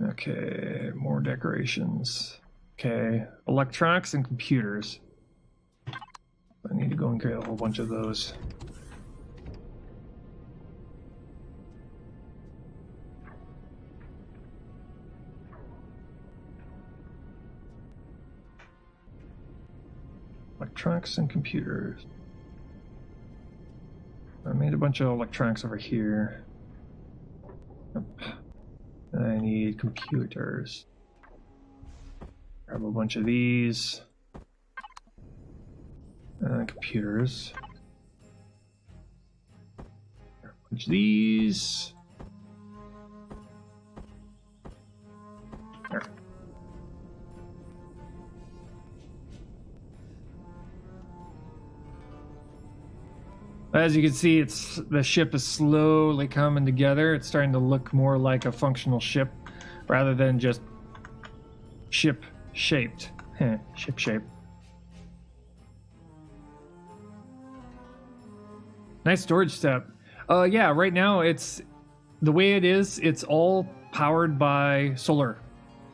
Okay, more decorations. Okay, electronics and computers. I need to go and get a whole bunch of those. Electronics and computers. I made a bunch of electronics over here. Yep. And I need computers. Grab a bunch of these. Computers. Grab a bunch of these. There. As you can see, the ship is slowly coming together. It's starting to look more like a functional ship rather than just ship-shaped. Ship-shape. Nice storage step. Yeah, right now it's the way it is. It's all powered by solar,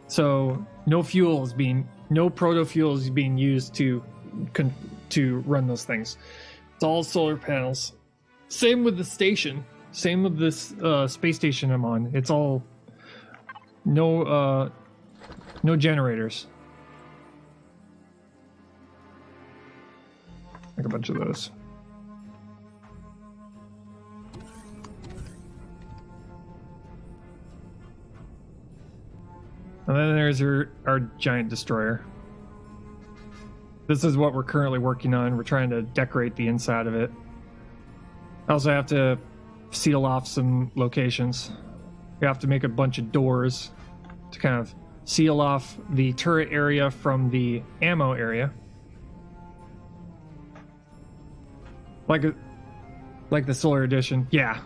so no proto fuel is being used to run those things. It's all solar panels. Same with the station. Same with this space station I'm on. It's all no generators. Like a bunch of those. And then there's our giant destroyer. This is what we're currently working on. We're trying to decorate the inside of it. I also have to seal off some locations. We have to make a bunch of doors to kind of seal off the turret area from the ammo area. Like the Solar Edition. Yeah.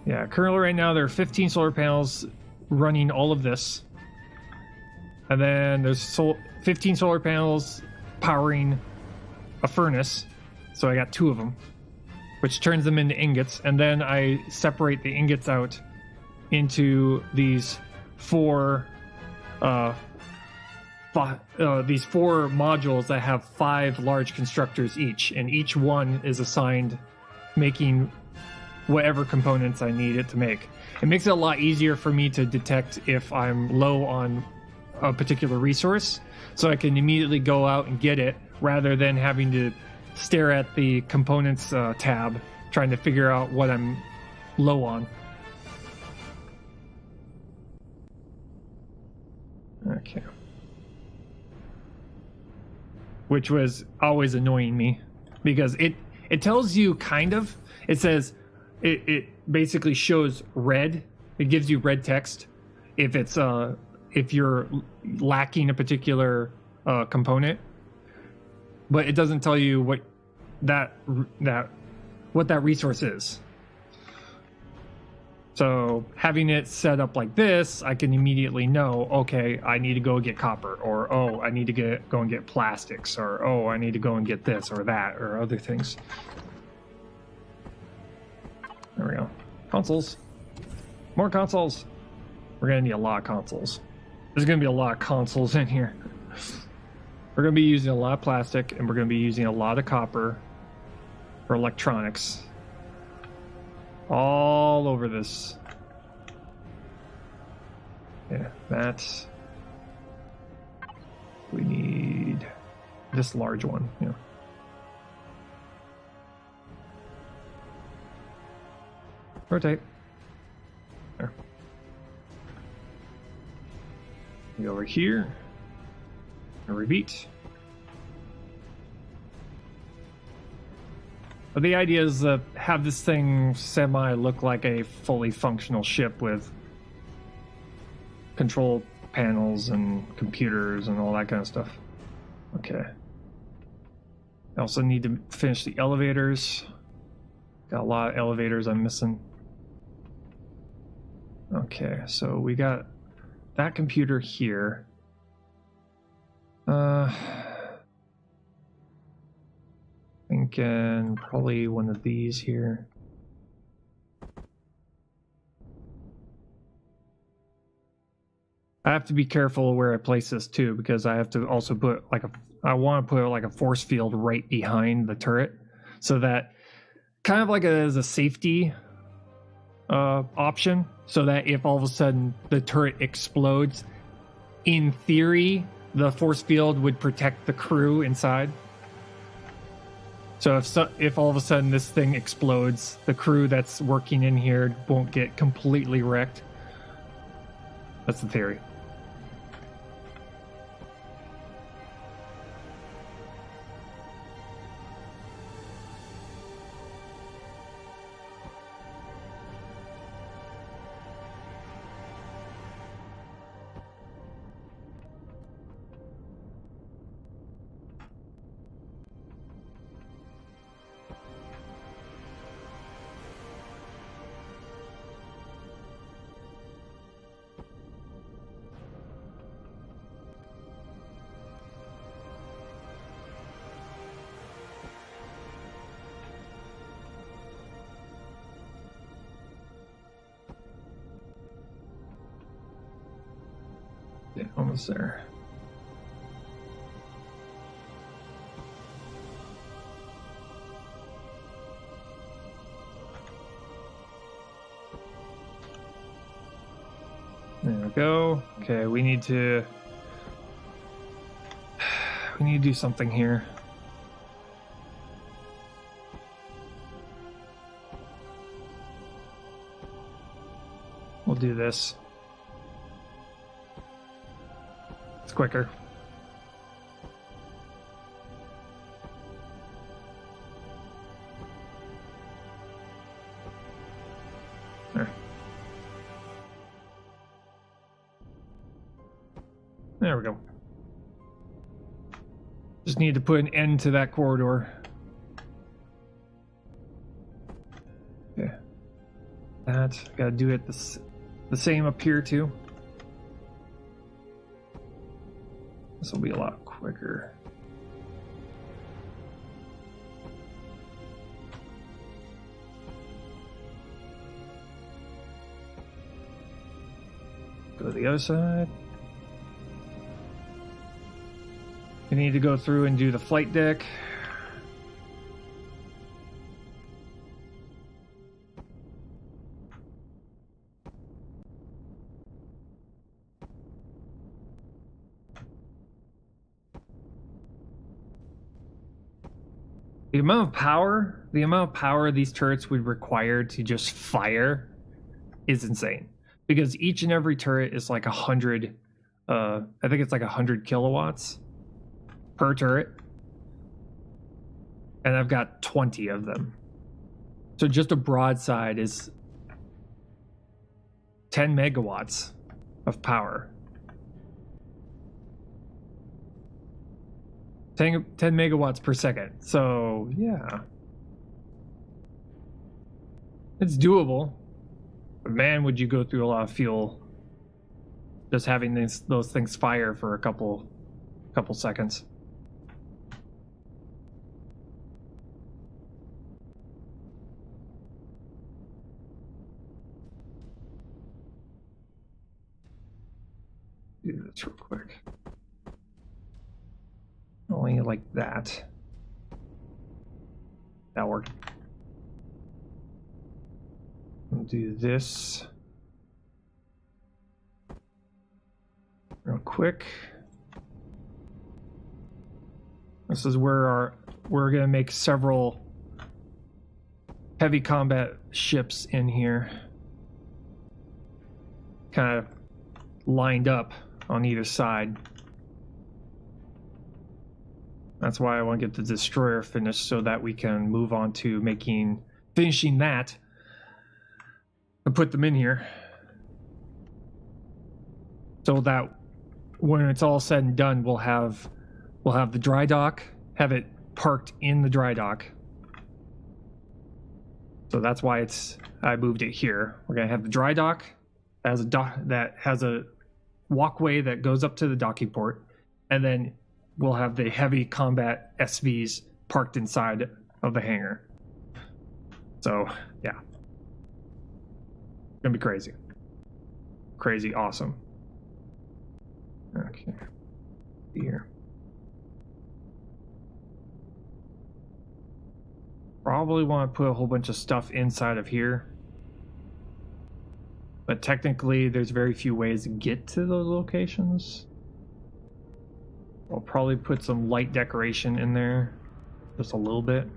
Yeah, currently right now there are 15 solar panels running all of this. And then there's 15 solar panels powering a furnace. So I got 2 of them, which turns them into ingots. And then I separate the ingots out into these 4 modules that have 5 large constructors each. And each one is assigned making whatever components I need it to make. It makes it a lot easier for me to detect if I'm low on a particular resource, so I can immediately go out and get it rather than having to stare at the components tab trying to figure out what I'm low on. Okay. Which was always annoying me because it tells you kind of, it says it basically shows red. It gives you red text if you're lacking a particular component, but it doesn't tell you what that resource is. So having it set up like this, I can immediately know, okay, I need to go get copper, or oh, I need to go and get plastics, or oh, I need to go and get this or that or other things. There we go. Consoles. More consoles. We're gonna need a lot of consoles. There's gonna be a lot of consoles in here. We're gonna be using a lot of plastic, and we're gonna be using a lot of copper for electronics. All over this. Yeah, that. We need this large one. Yeah. Rotate. There. Go over here. And repeat. But the idea is to have this thing semi look like a fully functional ship with control panels and computers and all that kind of stuff. Okay. I also need to finish the elevators. Got a lot of elevators I'm missing. Okay, so we got that computer here. Thinking probably one of these here. I have to be careful where I place this too, because I have to also put like I want to put like a force field right behind the turret, so that kind of like as a safety option, so that if all of a sudden the turret explodes, in theory, the force field would protect the crew inside. So if all of a sudden this thing explodes, the crew that's working in here won't get completely wrecked. That's the theory. Yeah, almost there. There we go. Okay, we need to do something here. We'll do this. It's quicker. There we go. Just need to put an end to that corridor. Okay. Gotta do it the same up here too. This will be a lot quicker. Go to the other side. You need to go through and do the flight deck. The amount of power these turrets would require to just fire is insane. Because each and every turret is like 100, I think it's like 100 kilowatts per turret. And I've got 20 of them. So just a broadside is 10 megawatts of power. 10 megawatts per second. So, yeah. It's doable. But man, would you go through a lot of fuel just having those things fire for a couple seconds. Do this real quick. Only like that. That worked. We'll do this real quick. This is where we're gonna make several heavy combat ships in here, kind of lined up on either side. That's why I want to get the destroyer finished so that we can move on to finishing that and put them in here. So that when it's all said and done, we'll have the dry dock, have it parked in the dry dock. So that's why I moved it here. We're gonna have the dry dock that has a walkway that goes up to the docking port, and then we'll have the heavy combat SVs parked inside of the hangar. So yeah, it's gonna be crazy, awesome. Okay, here. Probably want to put a whole bunch of stuff inside of here. But technically, there's very few ways to get to those locations. I'll probably put some light decoration in there. Just a little bit.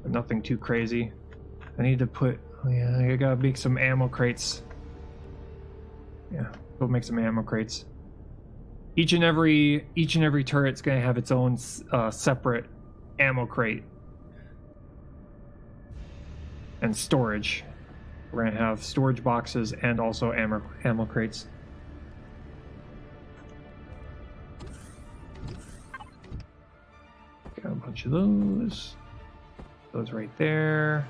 But nothing too crazy. I need to put... Oh yeah, I gotta make some ammo crates. Yeah, go make some ammo crates. Each and every turret's gonna have its own separate ammo crate. And storage. We're gonna have storage boxes and also ammo crates. Got a bunch of those. Those right there.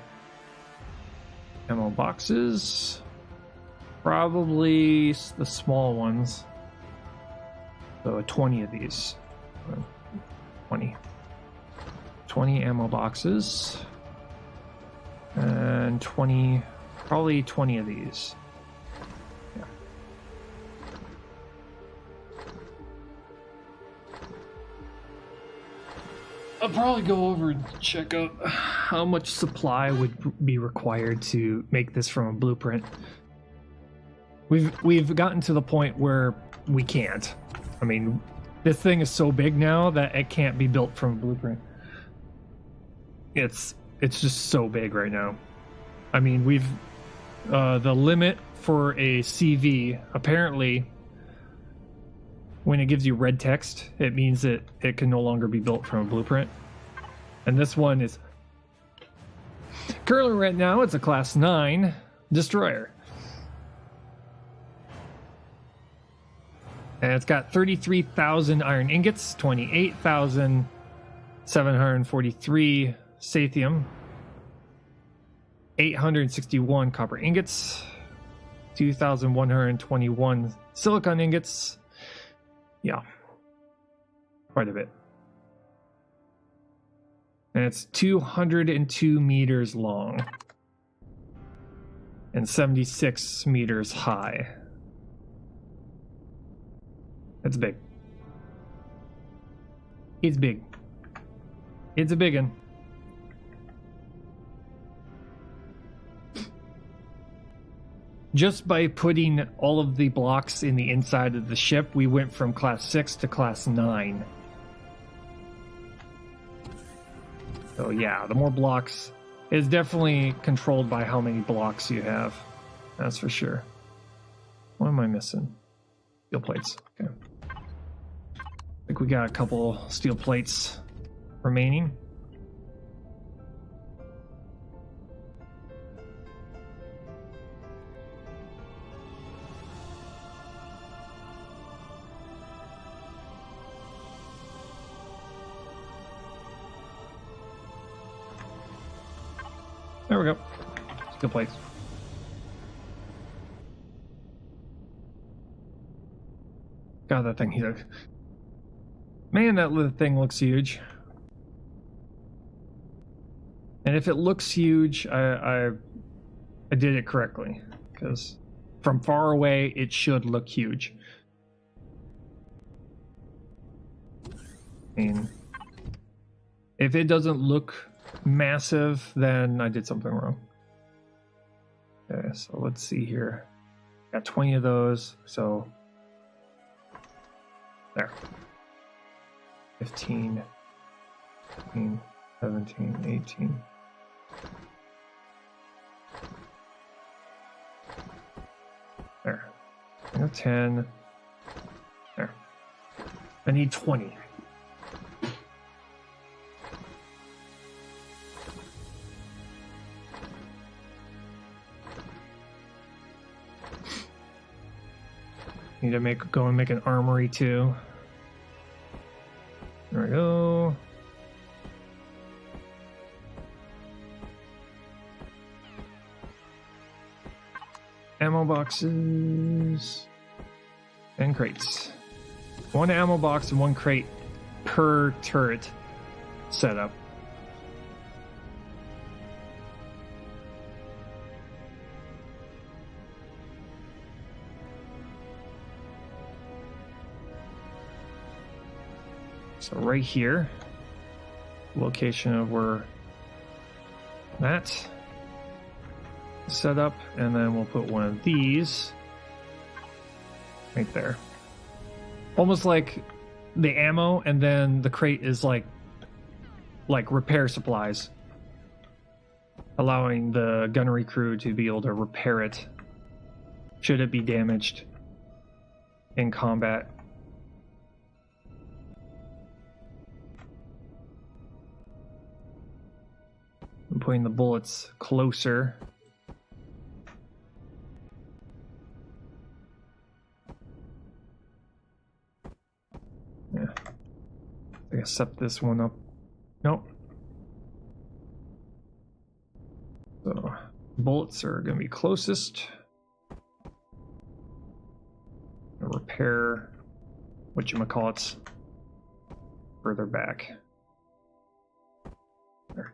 Ammo boxes. Probably the small ones. So 20 of these. 20 ammo boxes. And 20, probably 20 of these. Yeah. I'll probably go over and check out how much supply would be required to make this from a blueprint. We've gotten to the point where we can't. I mean, this thing is so big now that it can't be built from a blueprint. It's just so big right now. I mean, the limit for a CV, apparently, when it gives you red text, it means that it can no longer be built from a blueprint. And this one is, currently right now, it's a Class 9 destroyer. And it's got 33,000 iron ingots, 28,743 Sathium, 861 copper ingots, 2,121 silicon ingots. Yeah, quite a bit. And it's 202 meters long and 76 meters high. It's big. It's big. It's a big one. Just by putting all of the blocks in the inside of the ship, we went from Class 6 to Class 9. So yeah, the more blocks is definitely controlled by how many blocks you have. That's for sure. What am I missing? Steel plates. Okay. I think we got a couple steel plates remaining. There we go. Steel plates. God, that thing, man, that thing looks huge. And if it looks huge, I did it correctly, because from far away it should look huge. I mean, if it doesn't look massive, then I did something wrong. Okay, so let's see here. Got 20 of those, so there. 15, 16, 17, 18. There. I got 10. There. I need 20. Need to go and make an armory too. There we go. Ammo boxes and crates. One ammo box and one crate per turret setup. So right here, location of where that's set up, and then we'll put one of these right there. Almost like the ammo, and then the crate is like repair supplies, allowing the gunnery crew to be able to repair it should it be damaged in combat. I'm putting the bullets closer. Yeah. I guess set this one up. Nope. So bullets are going to be closest. Repair whatchamacallits further back. There.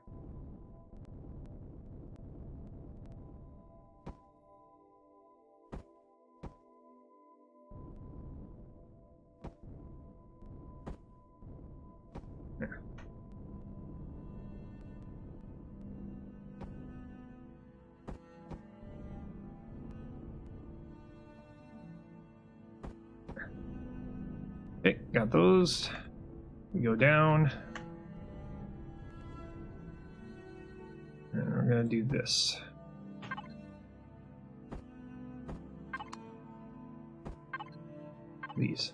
There. Okay, got those. We go down. And we're gonna do this. These.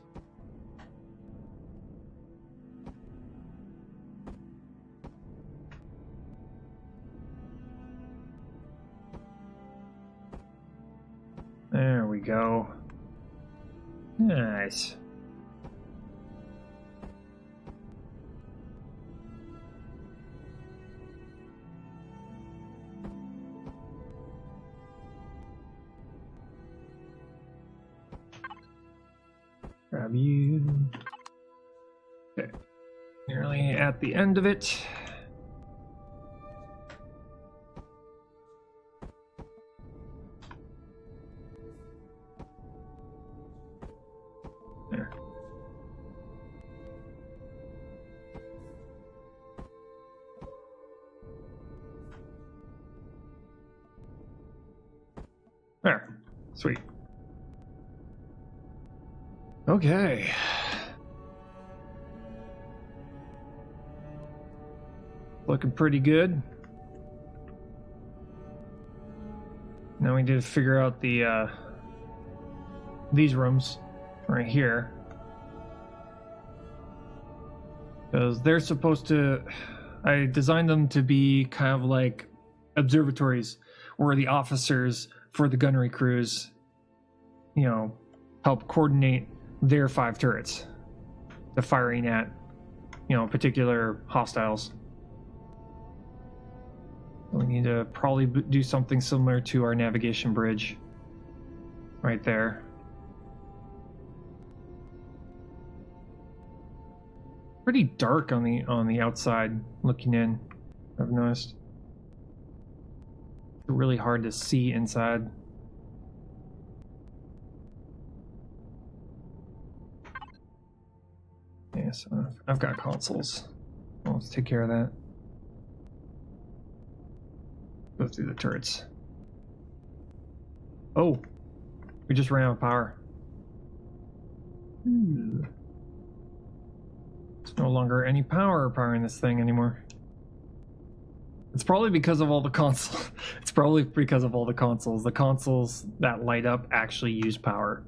There we go. Nice. Grab you. Okay. Nearly at the end of it. There. There. Sweet. Okay. Looking pretty good. Now we need to figure out the these rooms right here, because they're supposed to, I designed them to be kind of like observatories where the officers for the gunnery crews, you know, help coordinate their 5 turrets to firing at, you know, particular hostiles. We need to probably do something similar to our navigation bridge right there. pretty dark on the outside looking in. I've noticed. It's really hard to see inside. Yeah, so I've got consoles. Well, let's take care of that. Go through the turrets. Oh, we just ran out of power. There's no longer any power powering this thing anymore. It's probably because of all the consoles. It's probably because of all the consoles. The consoles that light up actually use power.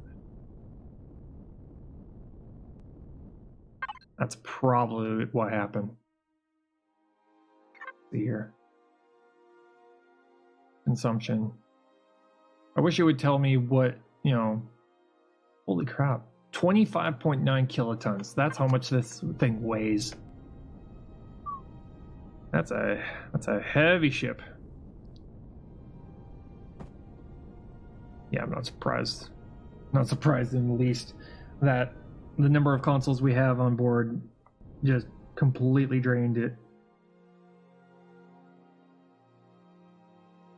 That's probably what happened. See here. Consumption. I wish it would tell me what, you know, holy crap. 25.9 kilotons. That's how much this thing weighs. That's a heavy ship. Yeah, I'm not surprised. Not surprised in the least that the number of consoles we have on board just completely drained it.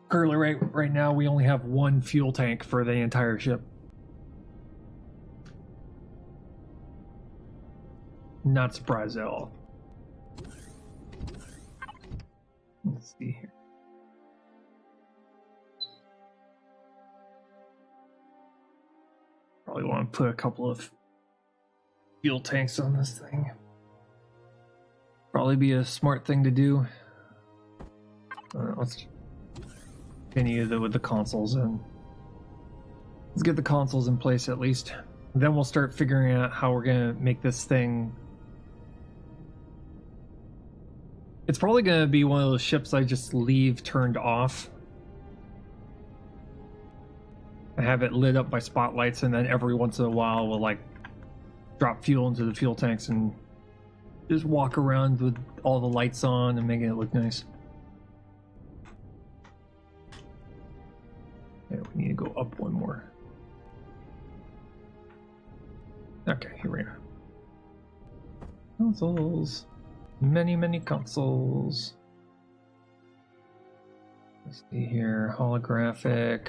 Currently, right now, we only have one fuel tank for the entire ship. Not surprised at all. Let's see here. Probably want to put a couple of fuel tanks on this thing. Probably be a smart thing to do. Let's continue with the consoles, and let's get the consoles in place at least. Then we'll start figuring out how we're gonna make this thing. It's probably gonna be one of those ships I just leave turned off. I have it lit up by spotlights, and then every once in a while we'll like drop fuel into the fuel tanks and just walk around with all the lights on and making it look nice. Yeah, we need to go up one more. Okay, here we are. Consoles. Many consoles. Let's see here. Holographic.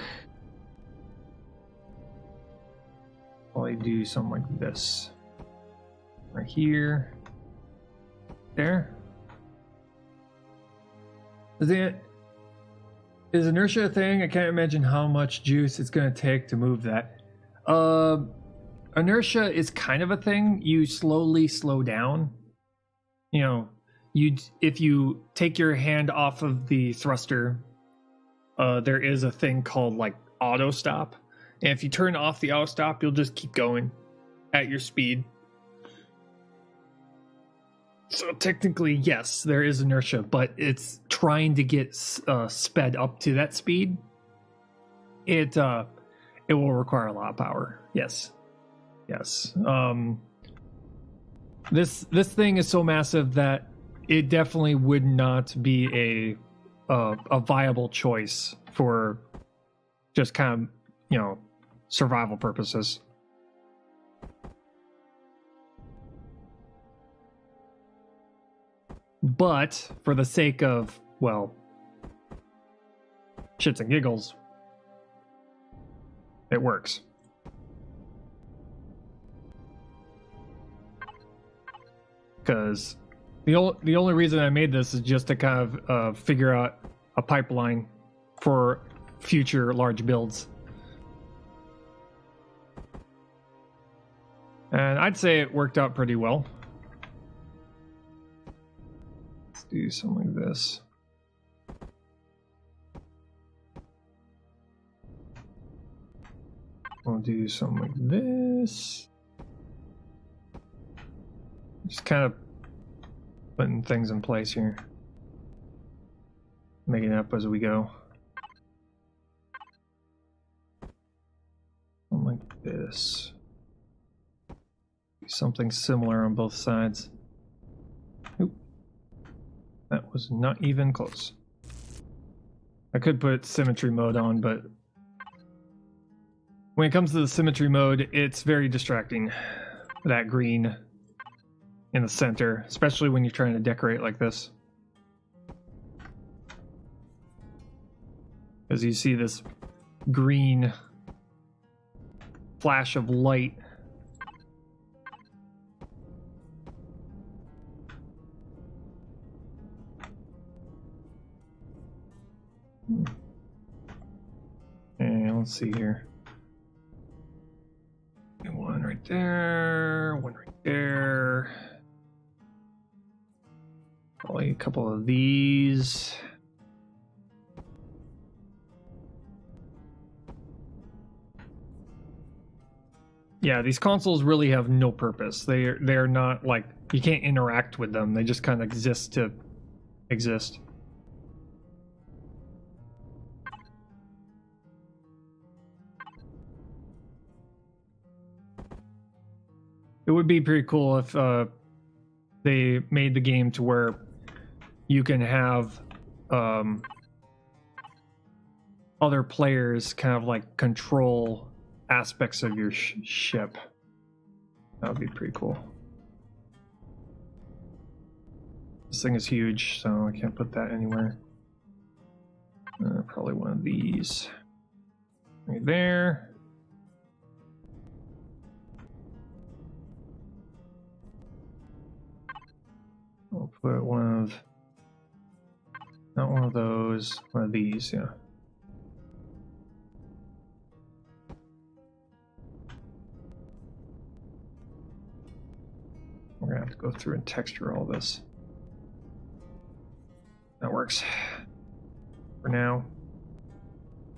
Probably do something like this. Right here. There. Is inertia a thing? I can't imagine how much juice it's going to take to move that. Inertia is kind of a thing. You slowly slow down. You know, if you take your hand off of the thruster, there is a thing called like auto stop. And if you turn off the auto stop, you'll just keep going at your speed. So technically, yes, there is inertia, but it's trying to get sped up to that speed. It will require a lot of power. Yes. This thing is so massive that it definitely would not be a viable choice for just kind of, you know, survival purposes. But for the sake of, well, shits and giggles, it works. Because the only reason I made this is just to kind of figure out a pipeline for future large builds. And I'd say it worked out pretty well. Let's do something like this. We'll do something like this. Just kind of putting things in place here. Making it up as we go. Something like this. Something similar on both sides. Oop. That was not even close. I could put symmetry mode on, but when it comes to the symmetry mode, it's very distracting. That green. in the center, especially when you're trying to decorate like this. As you see this green flash of light. And let's see here. One right there, one right there. Probably a couple of these. Yeah, these consoles really have no purpose. They're not like, you can't interact with them. They just kind of exist to exist. It would be pretty cool if they made the game to where you can have other players kind of like control aspects of your ship. That would be pretty cool. This thing is huge, so I can't put that anywhere. Probably one of these. Right there. I'll put one of... Not one of those, one of these, yeah. We're gonna have to go through and texture all this. That works. For now.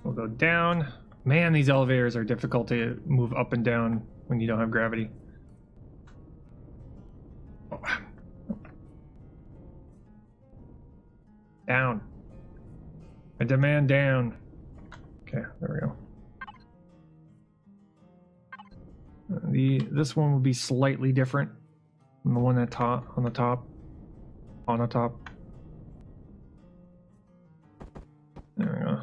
We'll go down. Man, these elevators are difficult to move up and down when you don't have gravity. Oh. Down. I demand down. Okay, there we go. This one will be slightly different from the one on the top. There we go.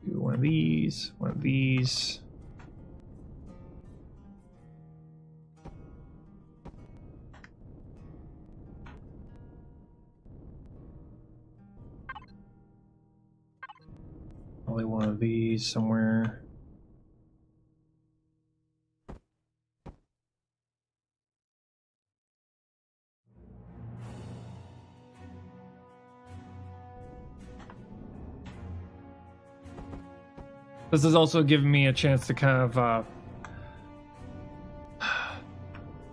Do one of these, one of these. Probably one of these somewhere. This has also given me a chance to kind of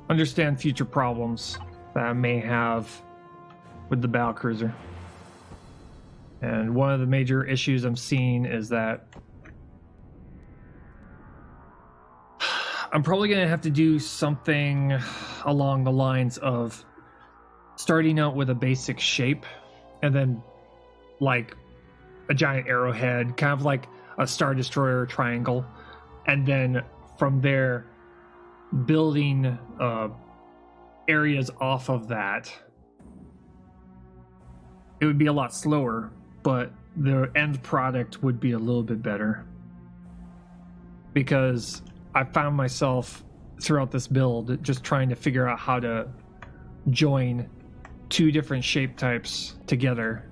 understand future problems that I may have with the battlecruiser. And one of the major issues I'm seeing is that I'm probably going to have to do something along the lines of starting out with a basic shape and then like a giant arrowhead, kind of like a Star Destroyer triangle, and then from there building areas off of that. It would be a lot slower, but the end product would be a little bit better, because I found myself throughout this build just trying to figure out how to join two different shape types together.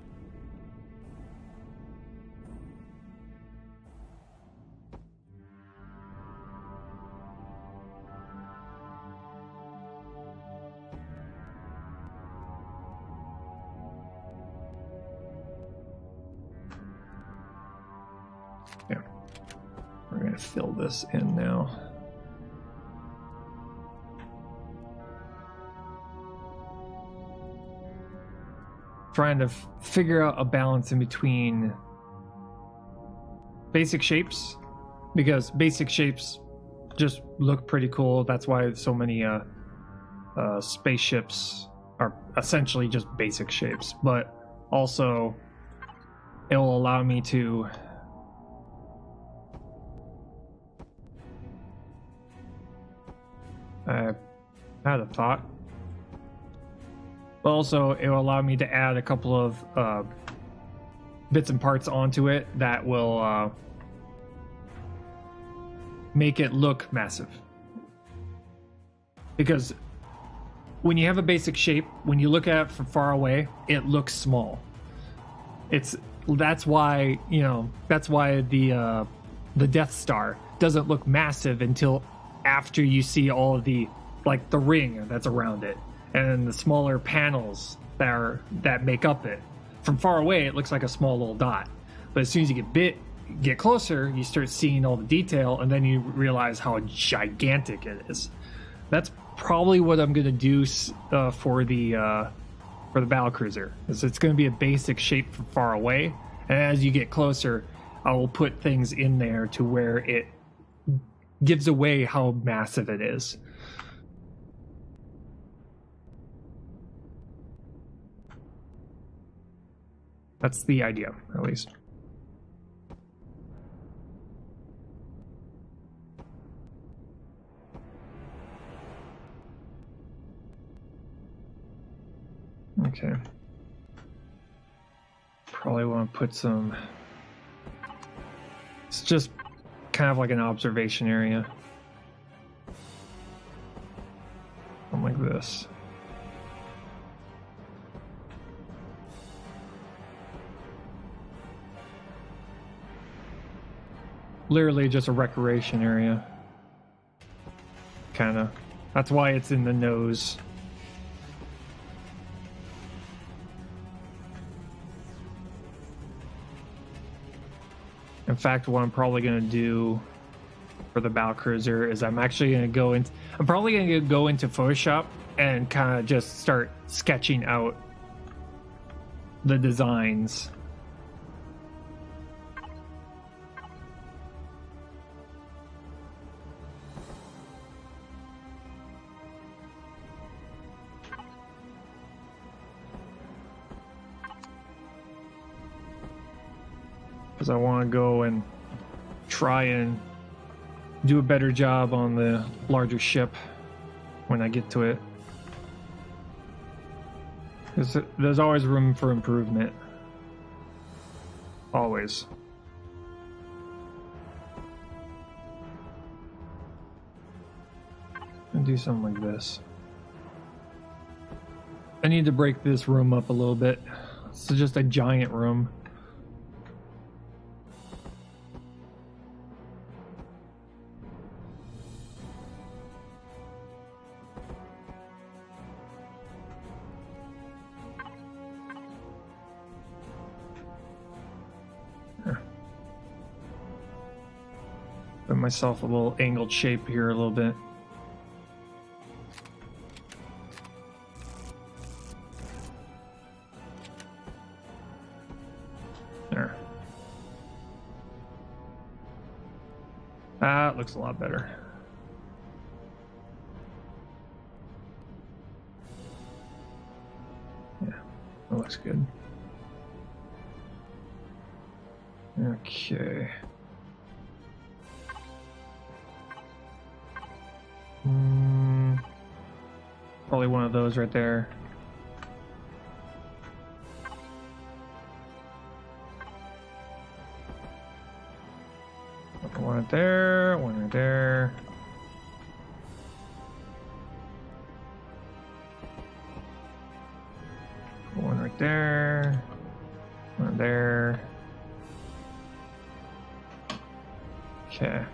Yeah, we're going to fill this in now. Trying to figure out a balance in between basic shapes, because basic shapes just look pretty cool. That's why so many spaceships are essentially just basic shapes, but also it will allow me to I had a thought. But also, it will allow me to add a couple of bits and parts onto it that will make it look massive. Because when you have a basic shape, when you look at it from far away, it looks small. That's why the Death Star doesn't look massive until after you see all of the ring that's around it and the smaller panels that make up it. From far away, it looks like a small little dot, but as soon as you get closer, you start seeing all the detail, and then you realize how gigantic it is. That's probably what I'm going to do for the battlecruiser. It's going to be a basic shape from far away, and as you get closer, I will put things in there to where it gives away how massive it is. That's the idea, at least. Okay. Probably want to put some... It's just kind of like an observation area. Something like this. Literally just a recreation area. Kinda. That's why it's in the nose. In fact, what I'm probably going to do for the battlecruiser is I'm probably going to go into Photoshop and kind of just start sketching out the designs. Because I want to go and try and do a better job on the larger ship when I get to it. There's always room for improvement. Always. And do something like this. I need to break this room up a little bit. It's just a giant room. Put myself a little angled shape here a little bit. There. That looks a lot better. Yeah, that looks good. Okay. Probably one of those right there. One right there, one right there. One right there. One there. Okay.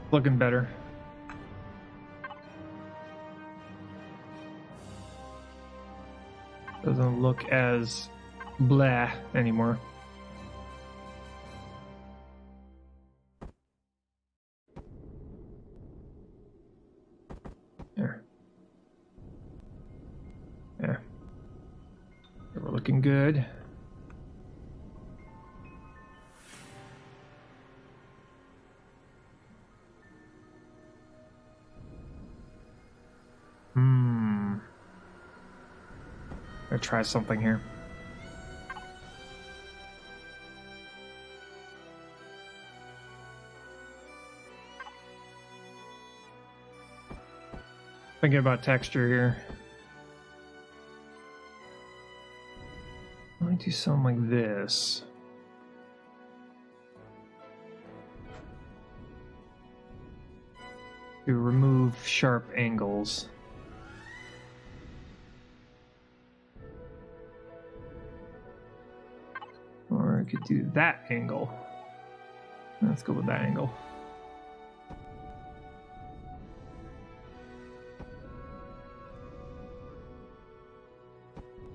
Looking better. Doesn't look as blah anymore. There. Yeah. We're looking good. I'll try something here. Thinking about texture here. Let me do something like this. to remove sharp angles. Or I could do that angle. Let's go with that angle.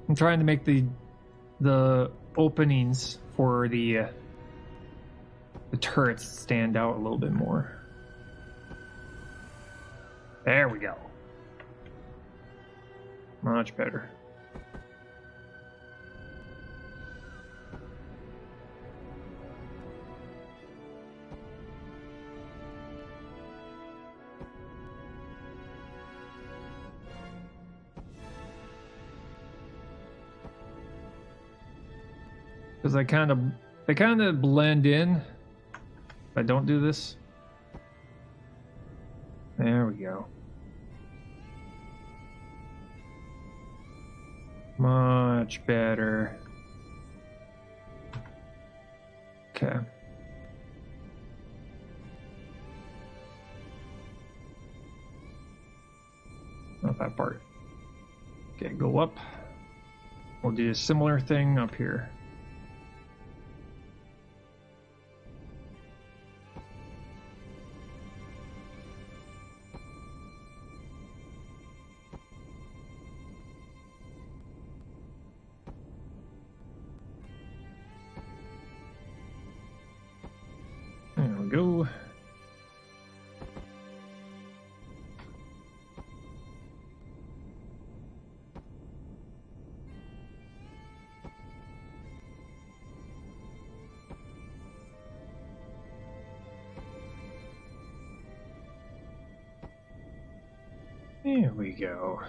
I'm trying to make the openings for the turrets stand out a little bit more. There we go. Much better. Because they kind of blend in if I don't do this. There we go. Much better. Okay. Not that part. Okay, go up. We'll do a similar thing up here. There we go. There we go.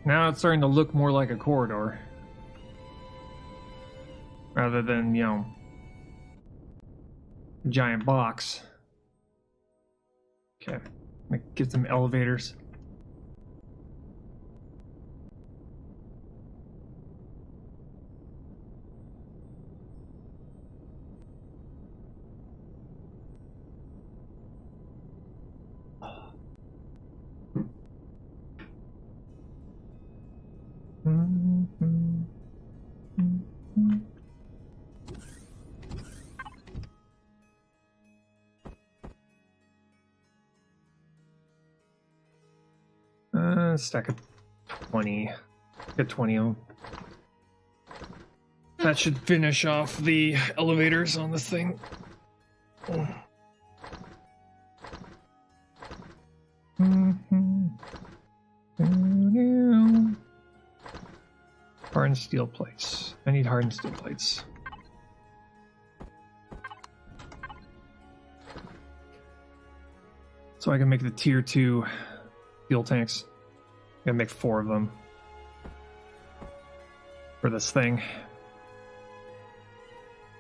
Now it's starting to look more like a corridor. Rather than, you know, a giant box. Okay, get some elevators. Stack of 20. Get 20 of them. That should finish off the elevators on this thing. Hardened steel plates. I need hardened steel plates. So I can make the tier 2 fuel tanks. I'm gonna make 4 of them for this thing.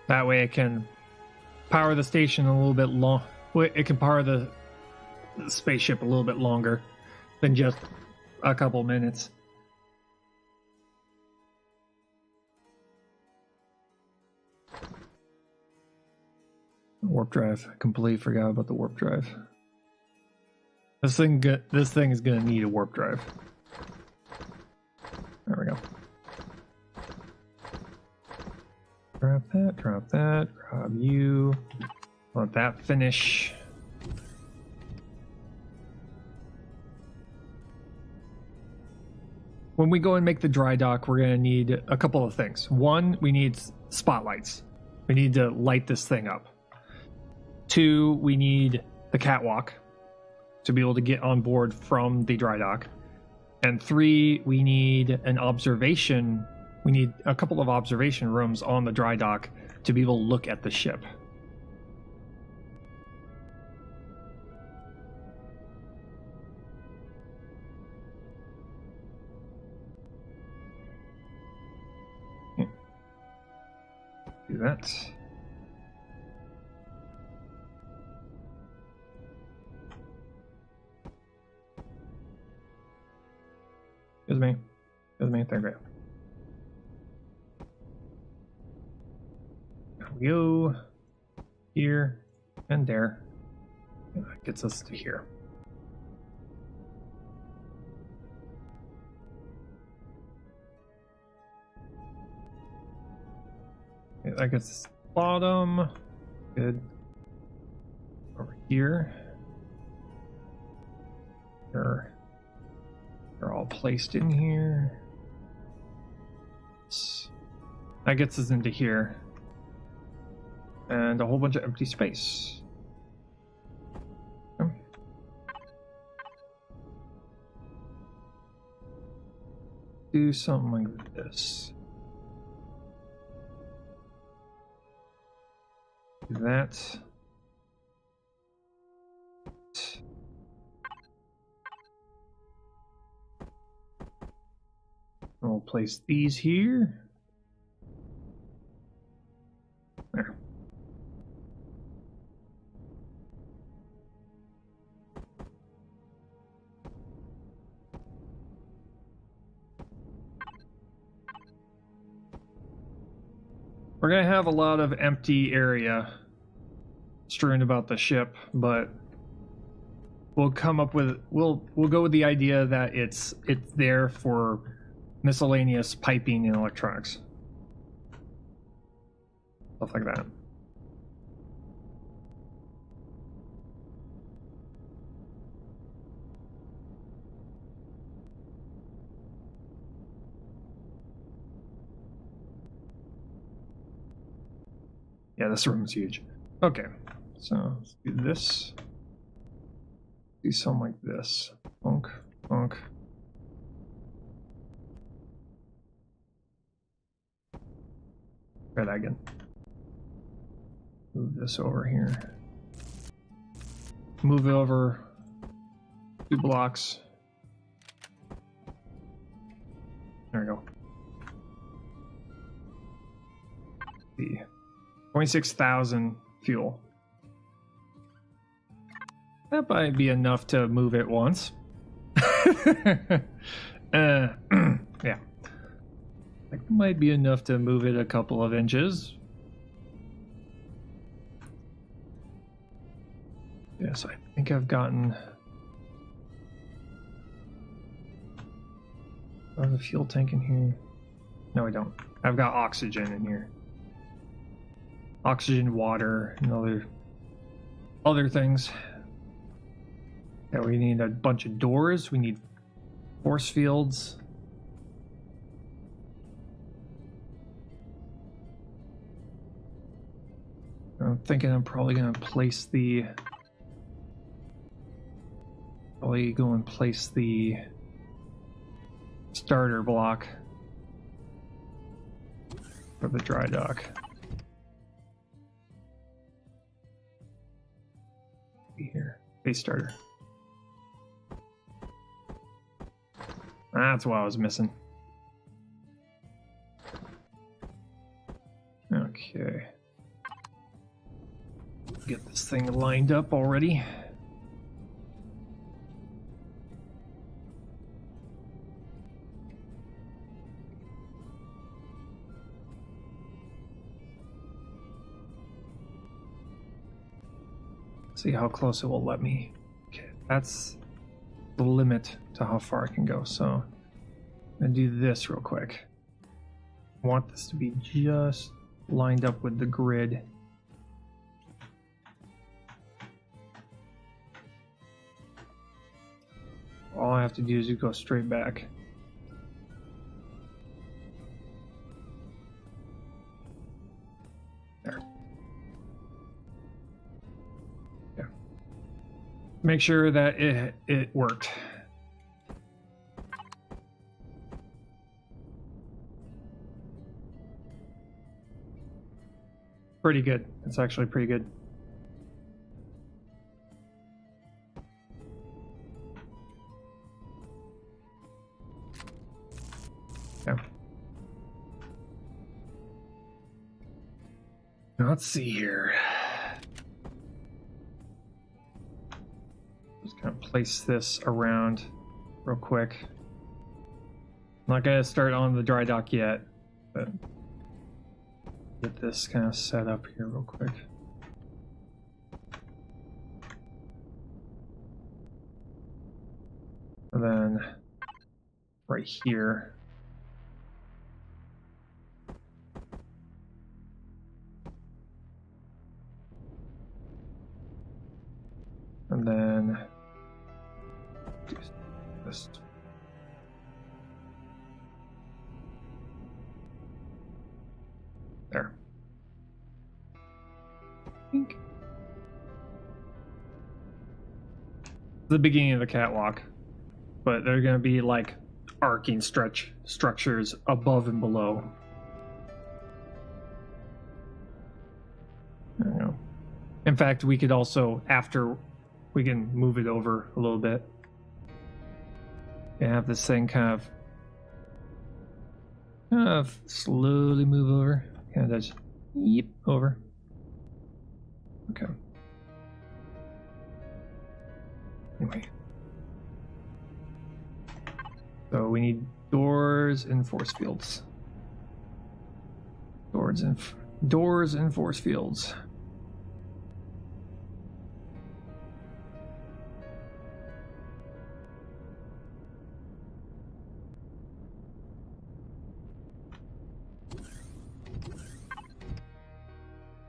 That way it can power the station a little bit long. It can power the spaceship a little bit longer than just a couple minutes. Warp drive. I completely forgot about the warp drive. This thing is gonna need a warp drive. There we go. Drop that, grab you. Let that finish. When we go and make the dry dock, we're gonna need a couple of things. One, we need spotlights. We need to light this thing up. 2, we need the catwalk to be able to get on board from the dry dock. And 3, we need an observation. We need a couple of observation rooms on the dry dock to be able to look at the ship. Do that. Excuse me. There we go. There we go. Here and there And that gets us to here. Okay, that gets us to the bottom. Good. Over here. They're all placed in here. That gets us into here. And a whole bunch of empty space. Okay. Do something like this. Do that. And we'll place these here. There. We're gonna have a lot of empty area strewn about the ship, but we'll come up with we'll go with the idea that it's there for miscellaneous piping and electronics. Stuff like that. Yeah, this room is huge. Okay, so let's do this. Do something like this. Bonk, bonk. Try that again. Move this over here. Move it over 2 blocks. There we go. The 26,000 fuel. That might be enough to move it once. Yeah. That might be enough to move it a couple of inches. Yes, I think I've gotten... Oh, the fuel tank in here. No, I don't. I've got oxygen in here. Oxygen, water, and other things. Yeah, we need a bunch of doors. We need force fields. I'm thinking I'm probably going to place the... Probably go and place the starter block for the dry dock. Here, base starter. That's what I was missing. Okay. Get this thing lined up already. See how close it will let me. Okay, that's the limit to how far I can go. So I'm gonna do this real quick. I want this to be just lined up with the grid. All I have to do is go straight back. There. Yeah. Make sure that it worked. Pretty good. It's actually pretty good. Yeah. Now let's see here. Just kind of place this around real quick. I'm not gonna start on the dry dock yet, but get this kind of set up here real quick. And then right here. And then do this. There. Think. The beginning of the catwalk, but they're going to be like arcing structures above and below. There you go. In fact, we could also, after we can move it over a little bit and have this thing kind of slowly move over. Kind of just yep over. Okay. Anyway. So we need doors and force fields. Doors and force fields.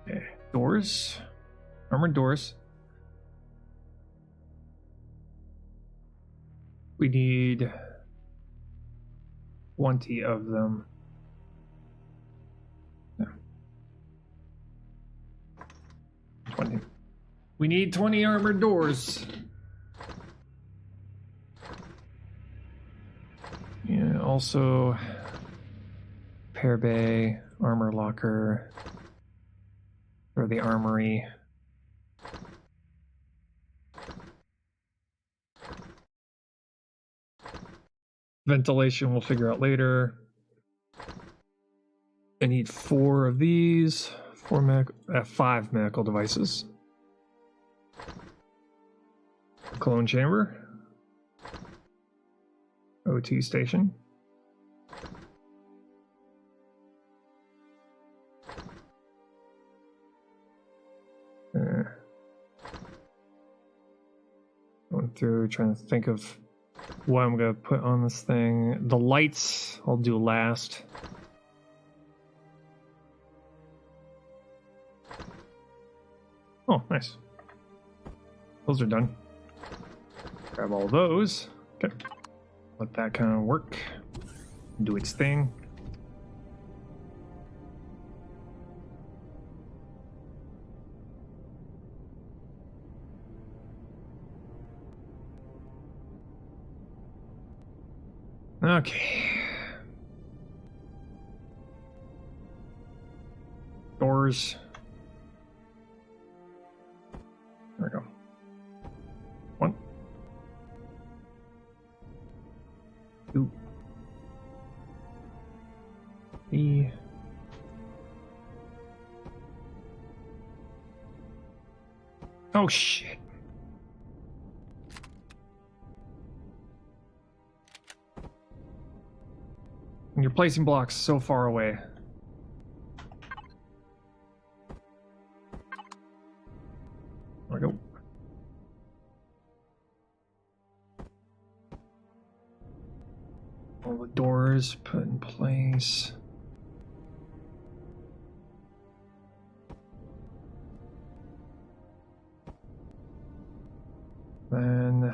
Okay. Doors. Armored doors. We need 20 of them. Yeah. 20. We need 20 armored doors. Yeah, also repair bay, armor locker, or the armory. Ventilation we'll figure out later. I need 4 of these, 5 medical devices. Clone chamber. OT station. Going through, trying to think of what I'm going to put on this thing. The lights I'll do last. Oh, nice. Those are done. Grab all those. Okay. Let that kind of work. Do its thing. Okay. Doors. There we go. 1. 2. 3. Oh shit. You're placing blocks so far away. There we go. All the doors put in place. Then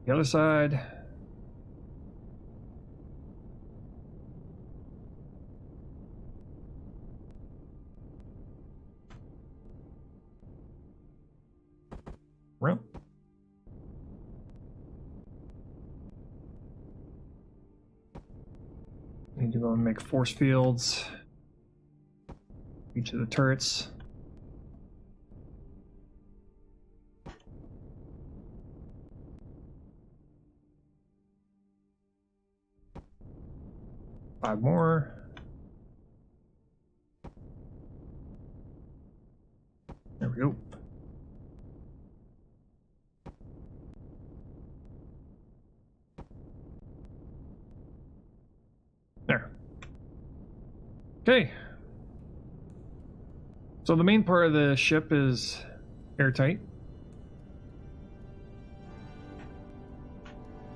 the other side. Well. Need to go and make force fields. Each of the turrets. Five more. There we go. There. Okay. So the main part of the ship is airtight.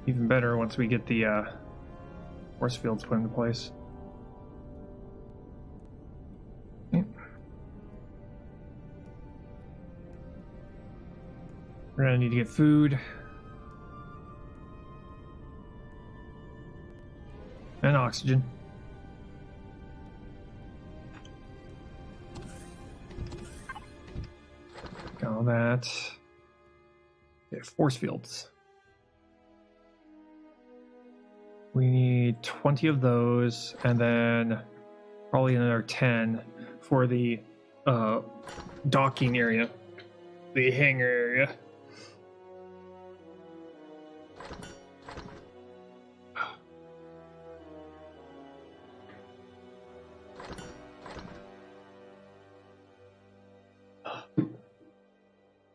Even better once we get the force fields put into place. Okay. We're gonna need to get food. And oxygen. Got all that. Okay, force fields. We need 20 of those, and then probably another 10 for the docking area, the hangar area.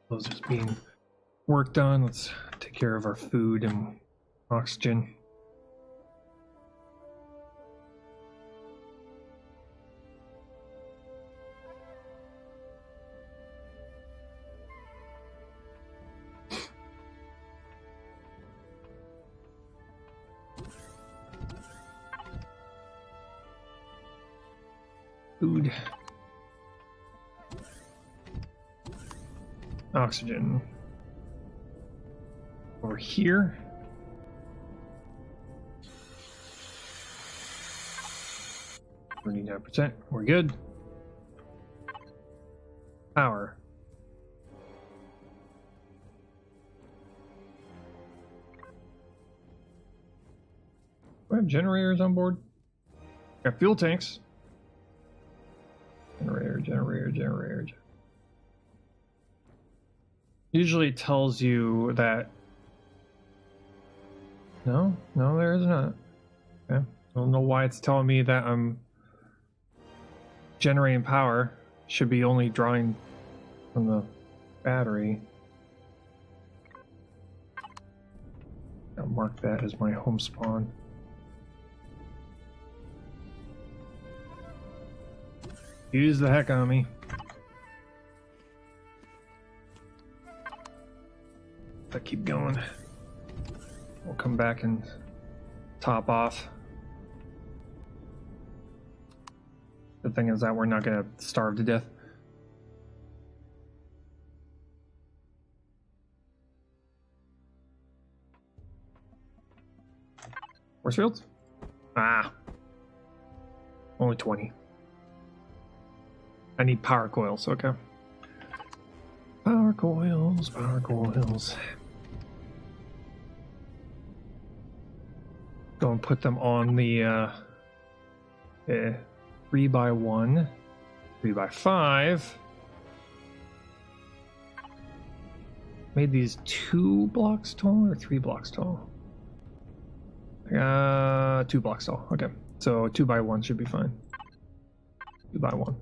Those just being worked on. Let's take care of our food and oxygen. Food. Oxygen. Over here. %. We're good. Power. Do I have generators on board? Got fuel tanks. Generator. Usually it tells you that. No, there is not. Okay. I don't know why it's telling me that I'm generating power. Should be only drawing from the battery. I'll mark that as my home spawn. Use the heck out of me. I keep going. We'll come back and top off. The thing is that we're not gonna starve to death. Force fields? Ah. Only 20. I need power coils, okay. Power coils. Go and put them on the 3x1, 3x5. Made these 2 blocks tall or 3 blocks tall? 2 blocks tall. Okay, so 2x1 should be fine. 2x1.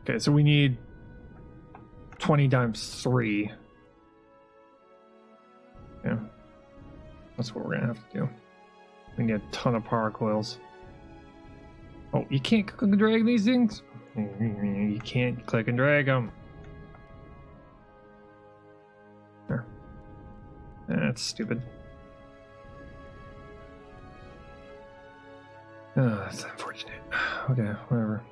Okay, so we need 20 times 3. Yeah, that's what we're gonna have to do. We need a ton of power coils. Oh, you can't click and drag these things? You can't click and drag them. There. That's stupid. Oh, that's unfortunate. Okay, whatever.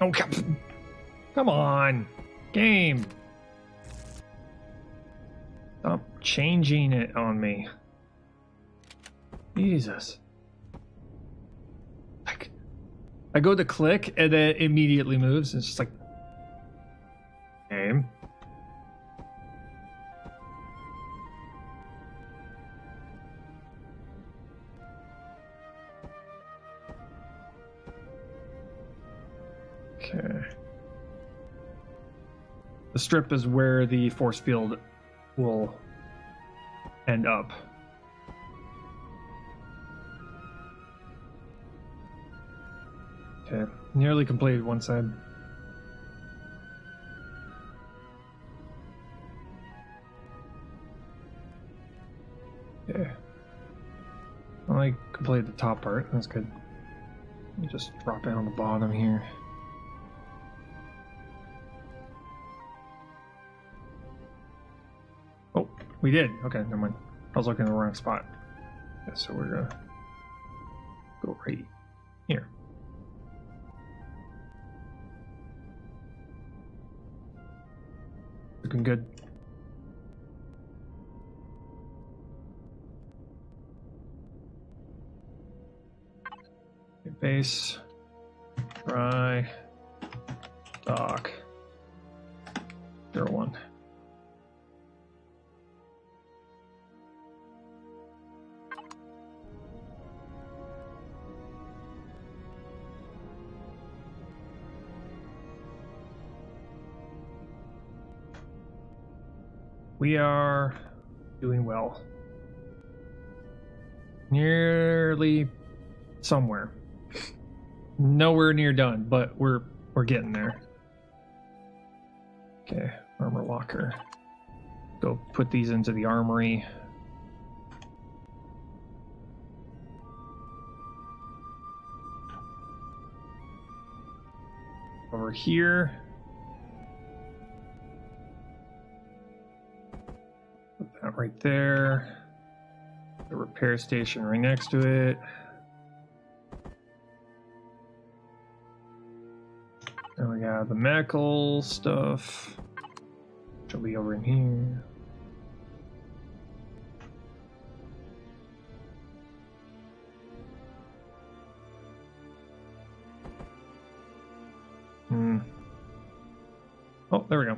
Oh, come on, game. Stop changing it on me. Jesus. Like, I go to click and then it immediately moves. It's just like, game. Okay. The strip is where the force field will end up. Okay, nearly completed one side. I completed the top part. That's good. Let me just drop it on the bottom here. Oh, we did. Okay, never mind. I was looking in the wrong spot. Yeah, so we're gonna go right here. Looking good. Okay, base. Dry. Dock. 01. We are doing well. Nearly somewhere. Nowhere near done, but we're getting there. Okay, armor locker. Go put these into the armory. Over here. Put that right there. The repair station right next to it. And we got the medical stuff, which will be over in here. Oh, there we go.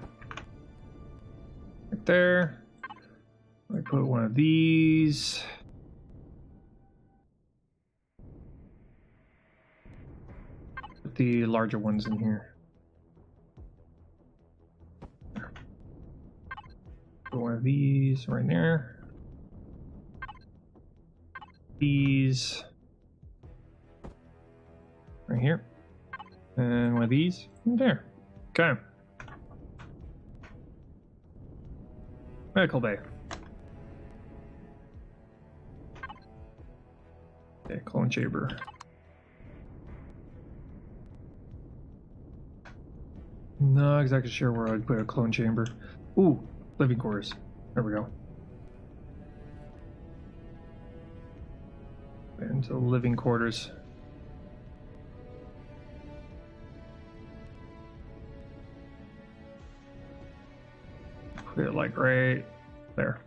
Right there. I put one of these. Put the larger ones in here. Put one of these right there. These right here. And one of these there. Okay. Medical bay. Okay, clone chamber. Not exactly sure where I'd put a clone chamber. Ooh, living quarters. There we go. Into the living quarters. Put it like right there.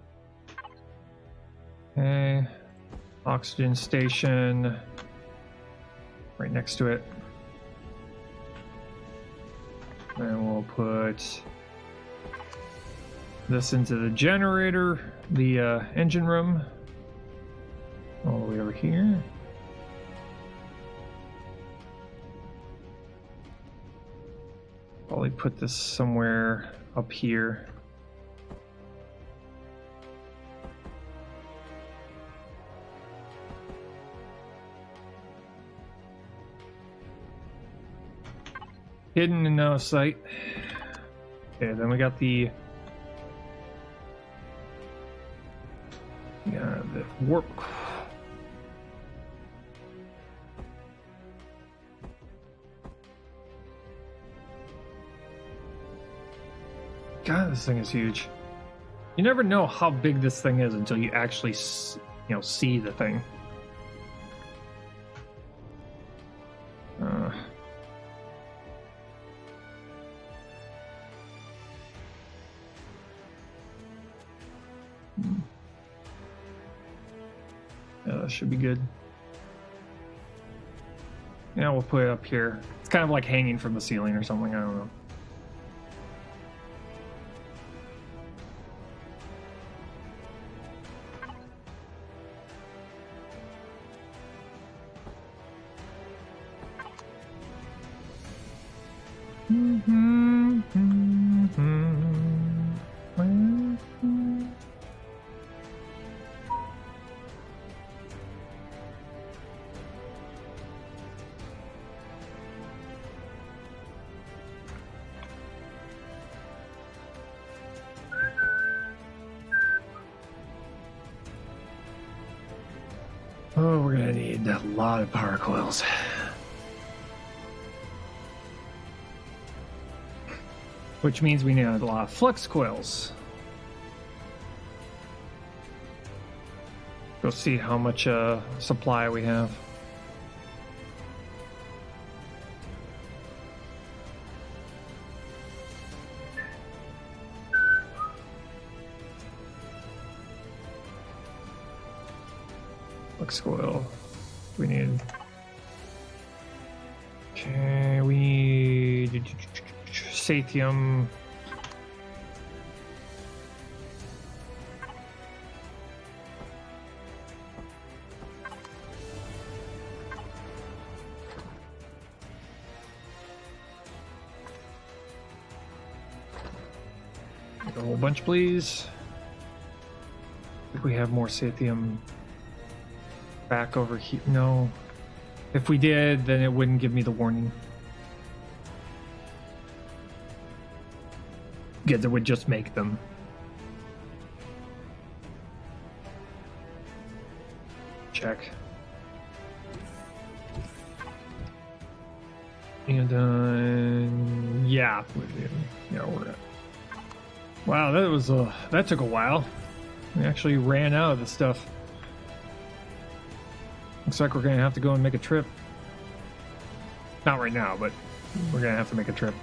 Okay. Oxygen station. Right next to it. And we'll put this into the generator, the engine room. All the way over here. Probably put this somewhere up here. Hidden and out of sight. Okay, then we got the warp. God, this thing is huge. You never know how big this thing is until you actually, see the thing. Should be good. Yeah, we'll put it up here. It's kind of like hanging from the ceiling or something. I don't know. Oh, we're gonna need a lot of power coils. Which means we need a lot of flux coils. Go see how much supply we have. Flux coil. We need. Okay, we need Sathium. A whole bunch, please. I think we have more Sathium back over here. No. If we did, then it wouldn't give me the warning. Because it would just make them. Check. And yeah, we're at. Wow, that took a while. We actually ran out of the stuff. Looks like we're gonna have to go and make a trip. Not right now, but we're gonna have to make a trip.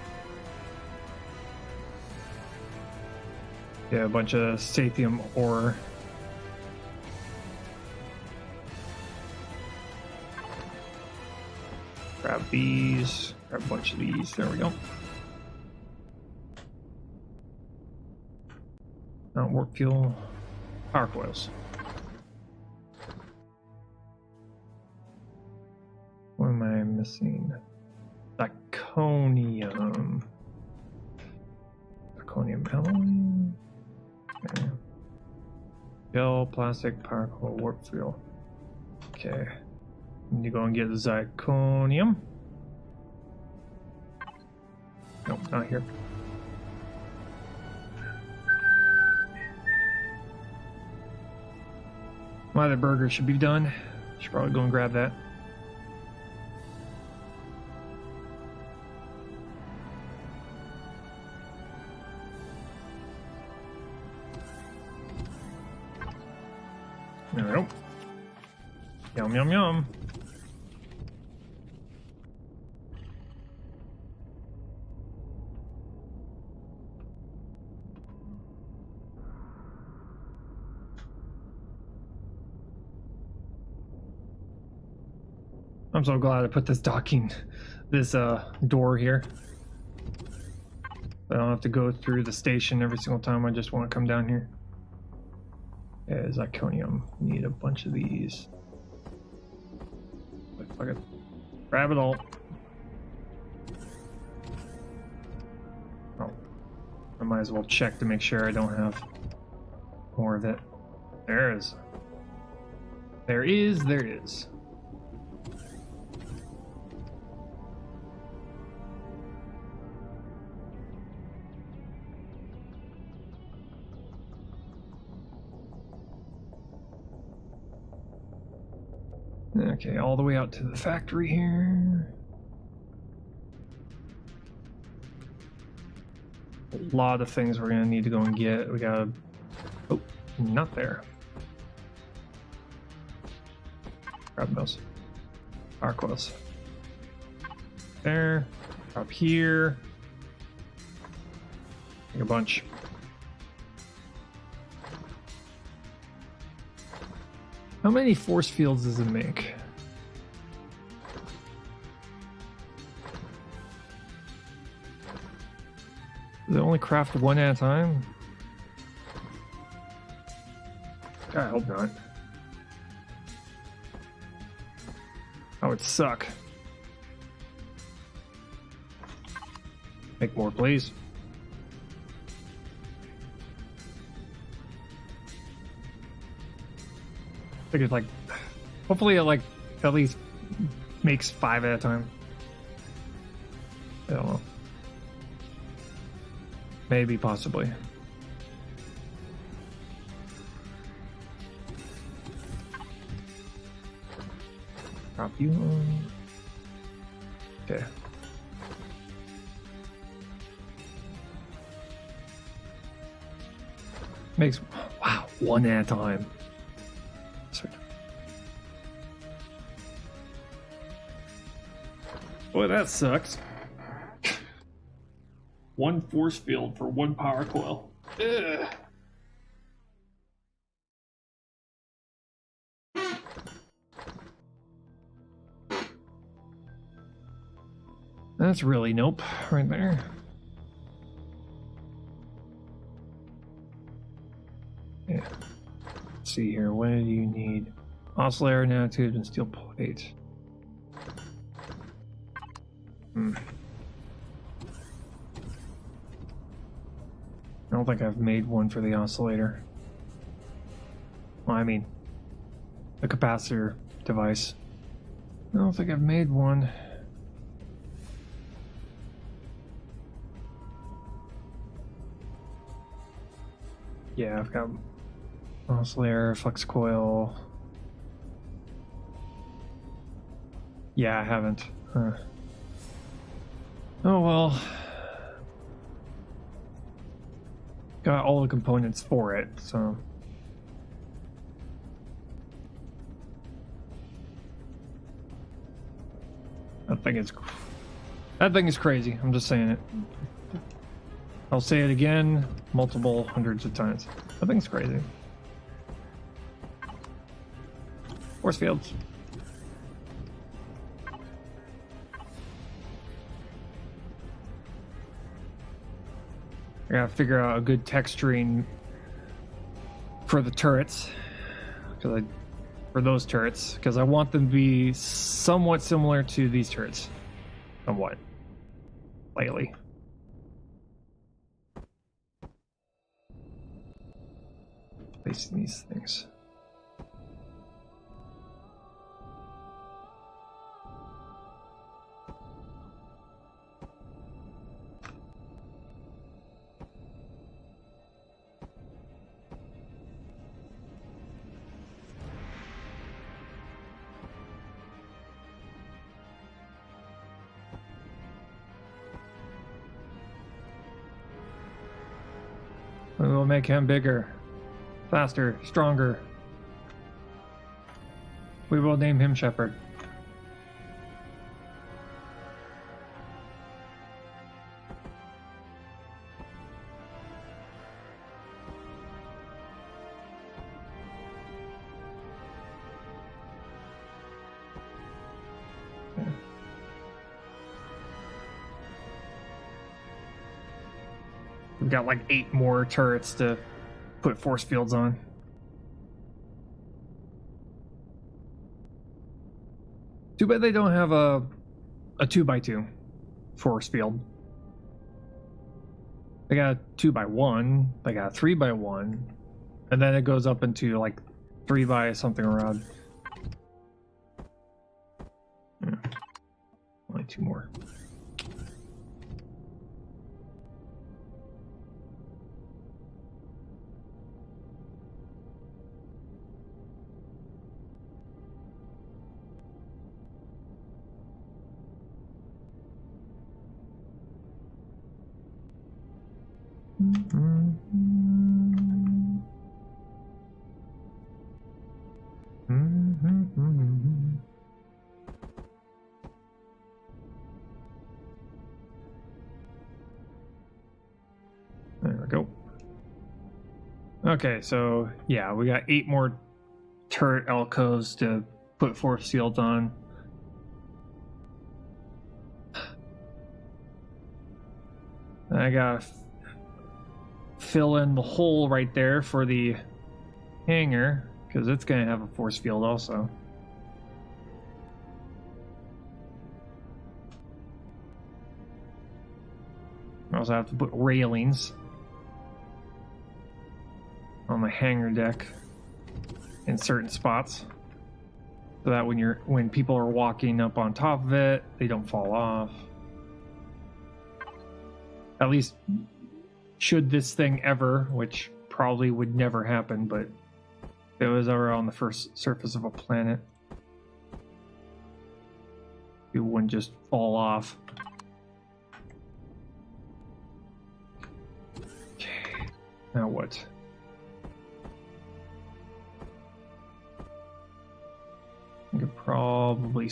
Yeah, a bunch of Sathium ore. Grab these. Grab a bunch of these. There we go. Not warp fuel. Power coils. What am I missing? Zirconium. Zirconium alloy. Okay. Gel, plastic, power coil, warp fuel. Okay. Need to go and get the zirconium. Nope, not here. My other burger should be done. Should probably go and grab that. There we go. Yum, yum, yum. I'm so glad I put this door here. I don't have to go through the station every single time I just want to come down here. Yeah, zirconium. Need a bunch of these. Fuck it. Grab it all. Oh. I might as well check to make sure I don't have more of it. There is. There is. Okay, all the way out to the factory here. A lot of things we're gonna need to go and get. We gotta... Oh, not there. Grab those. Power coils. There. Up here. Take a bunch. How many force fields does it make? Does it only craft one at a time? I hope not. That would suck. Make more, please. Figured like, hopefully it like at least makes 5 at a time. I don't know. Maybe, possibly. Drop you on. Okay. Makes, wow, one at a time. Boy, that sucks. One force field for one power coil. Ugh. That's really nope right there. Yeah. Let's see here. What do you need? Oscillator, nanotube, and steel plate. I don't think I've made one for the oscillator. Well, I mean, the capacitor device. I don't think I've made one. Yeah, I've got oscillator, flux coil. Yeah, I haven't. Huh. Oh well. Got all the components for it, so. That thing is crazy. I'm just saying it. I'll say it again, multiple hundreds of times. That thing's crazy. Force fields. I gotta figure out a good texturing for the turrets, for those turrets, because I want them to be somewhat similar to these turrets, somewhat, slightly. Placing these things. We will make him bigger, faster, stronger. We will name him Shepherd. We've got like 8 more turrets to put force fields on. Too bad they don't have a 2x2 force field. They got a 2x1, they got a 3x1, and then it goes up into like 3x something around. Only 2 more. There we go. Okay, so yeah, we got 8 more turret alcoves to put force fields on. I gotta fill in the hole right there for the hangar, because it's gonna have a force field also. I also have to put railings on the hangar deck in certain spots, so that when people are walking up on top of it, they don't fall off. At least, should this thing ever, which probably would never happen, but if it was ever on the first surface of a planet. It wouldn't just fall off. Okay, now what? I could probably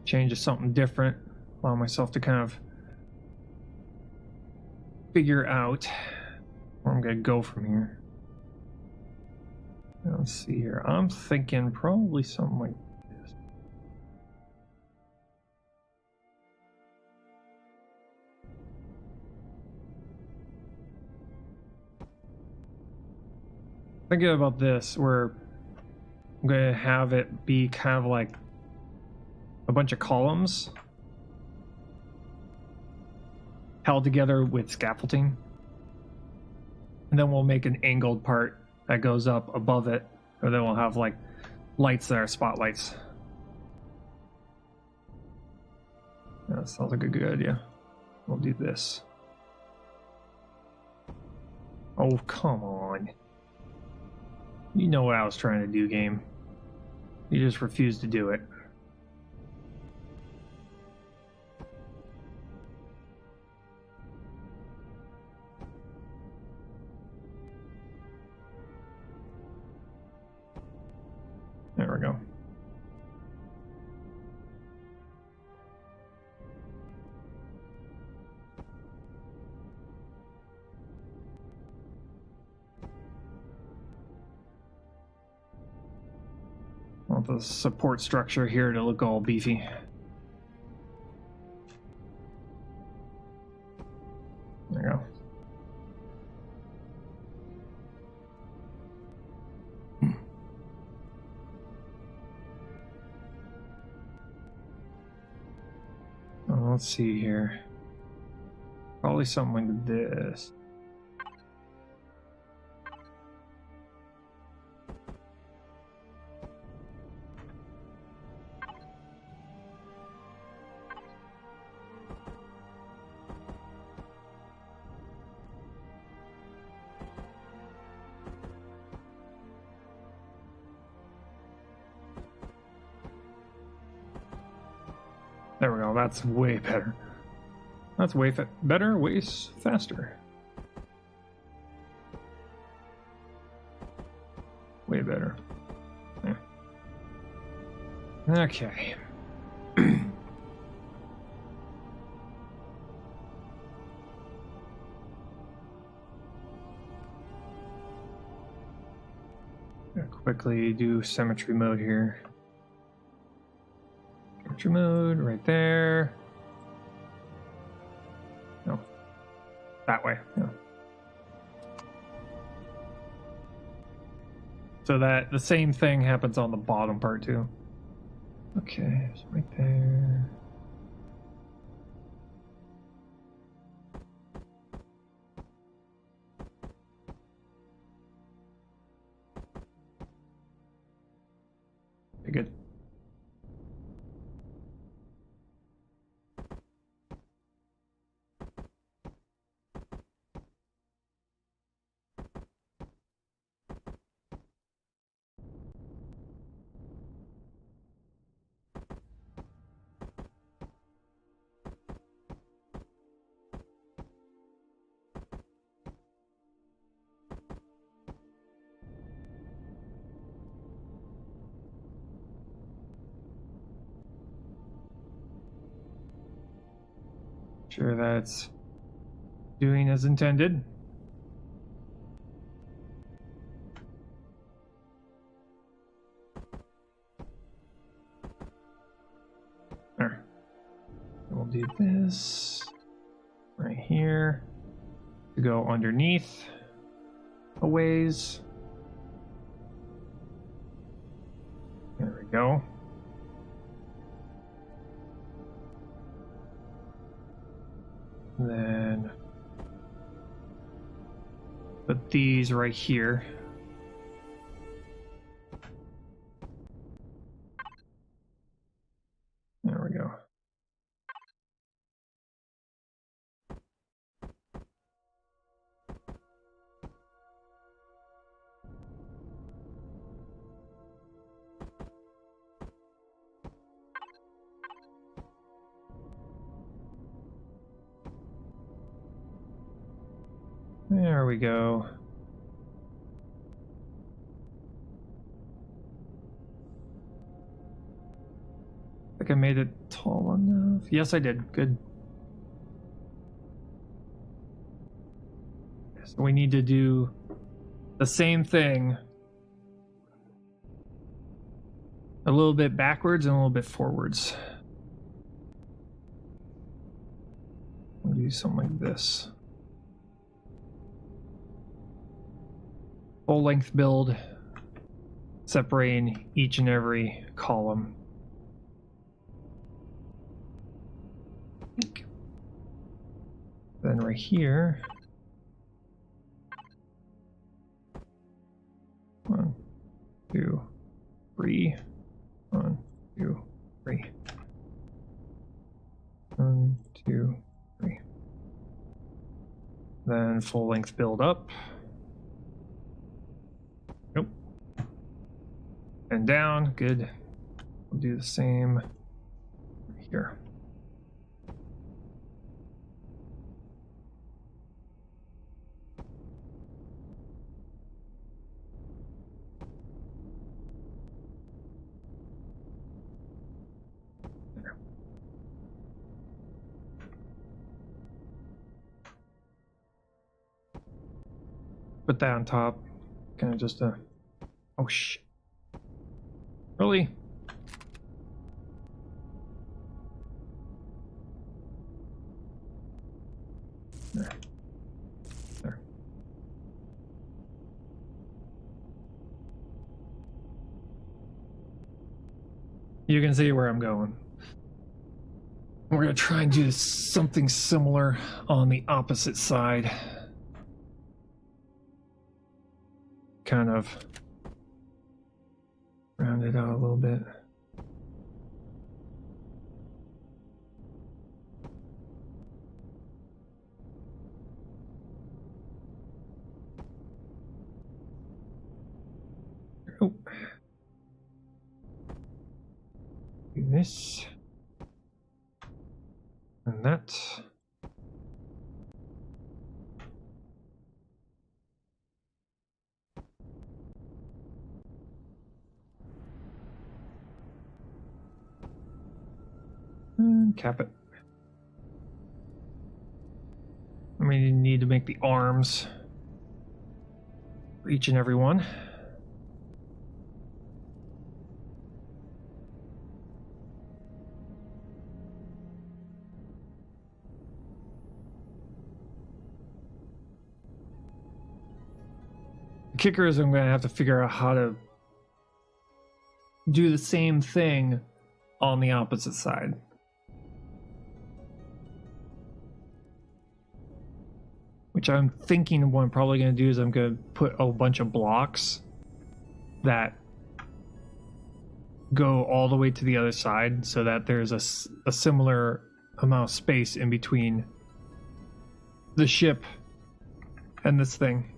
change to something different. Allow myself to kind of figure out where I'm gonna go from here. Let's see here. I'm thinking probably something like this. Thinking about this, where I'm gonna have it be kind of like a bunch of columns held together with scaffolding, and then we'll make an angled part that goes up above it, or then we'll have like lights that are spotlights. That sounds like a good idea. We'll do this. Oh, come on. You know what I was trying to do, game. You just refused to do it. There we go. I want the support structure here to look all beefy. There you go. Let's see here. Probably something like this. There we go. That's way better. That's way better, way faster. Way better. Yeah. Okay. Quickly do symmetry mode here. Symmetry mode right there. No. That way. Yeah. So that the same thing happens on the bottom part too. Okay, it's right there. Very good. Sure that's doing as intended. There. We'll do this right here to go underneath a ways. There we go. Then put these right here. There we go. There we go. I think I made it tall enough. Yes, I did. Good. So we need to do the same thing. A little bit backwards and a little bit forwards. We'll do something like this. Full length build, separating each and every column. Then right here, 1, 2, 3. 1, 2, 3. 1, 2, 3. Then full length build up. Nope. And down. Good. We'll do the same here. Put that on top. Kind of just a... Oh, shit. Really? There. There. You can see where I'm going. We're going to try and do something similar on the opposite side. Kind of round it out a little bit. Oh. Do this and that. And cap it. I mean, you need to make the arms for each and every one. The kicker is I'm going to have to figure out how to do the same thing on the opposite side. Which I'm thinking what I'm probably going to do is I'm going to put a bunch of blocks that go all the way to the other side so that there's a similar amount of space in between the ship and this thing.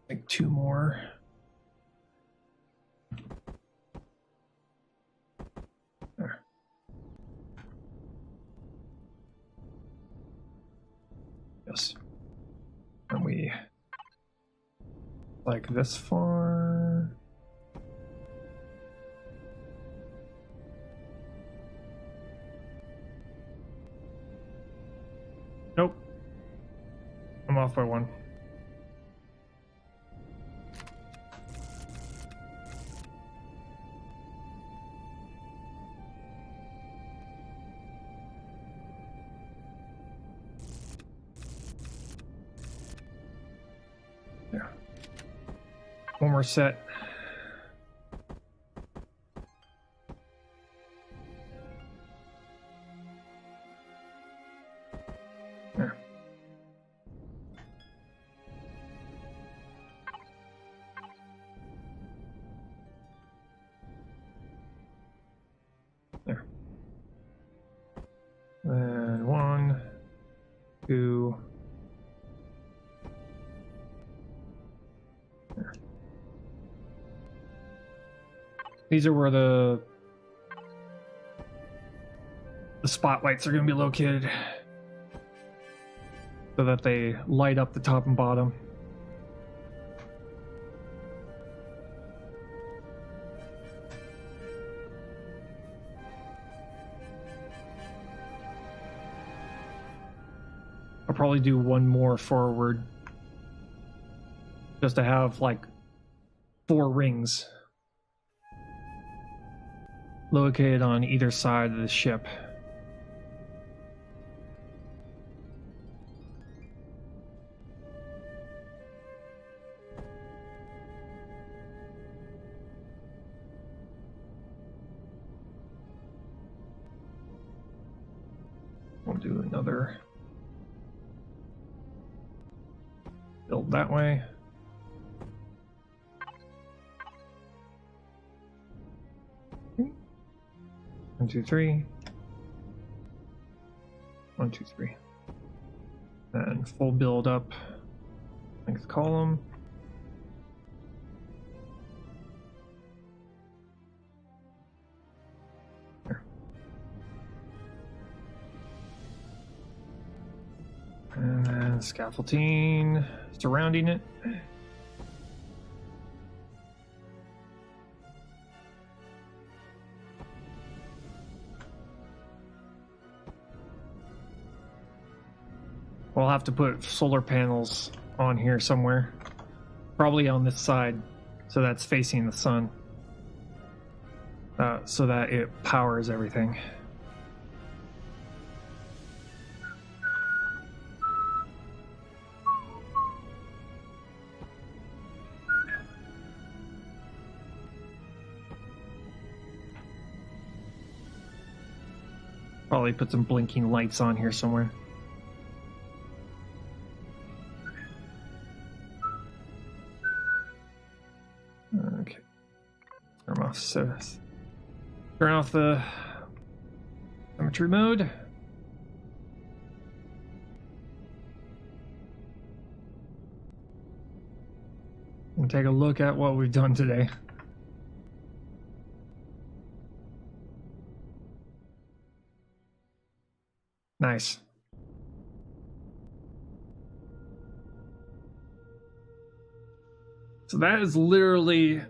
Like 2 more. There. Yes. And we like this far. Nope. I'm off by 1. One more set. There. There. And 1, 2. There. These are where the spotlights are going to be located, so that they light up the top and bottom. I'll probably do one more forward, just to have like 4 rings located on either side of the ship. We'll do another build that way. One, two, three. 1, 2, 3. And full build up length column. There. And then scaffolding surrounding it. We'll have to put solar panels on here somewhere. Probably on this side, so that's facing the sun. So that it powers everything. Probably put some blinking lights on here somewhere. Okay. Turn off the telemetry mode. And take a look at what we've done today. Nice. So that is literally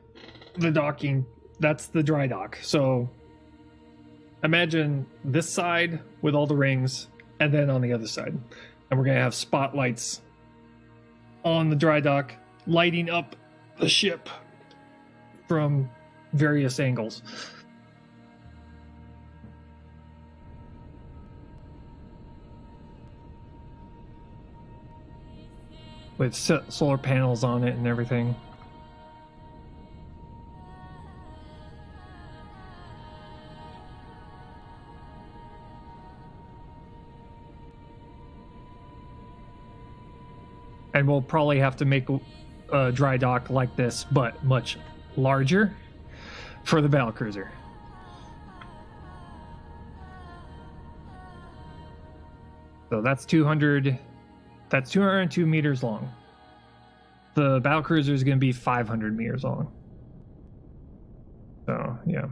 the docking. That's the dry dock. So imagine this side with all the rings, and then on the other side. And we're going to have spotlights on the dry dock, lighting up the ship from various angles. With solar panels on it and everything. And we'll probably have to make a dry dock like this, but much larger for the battlecruiser. So that's 200. That's 202 meters long. The battlecruiser is going to be 500 meters long. So, yeah.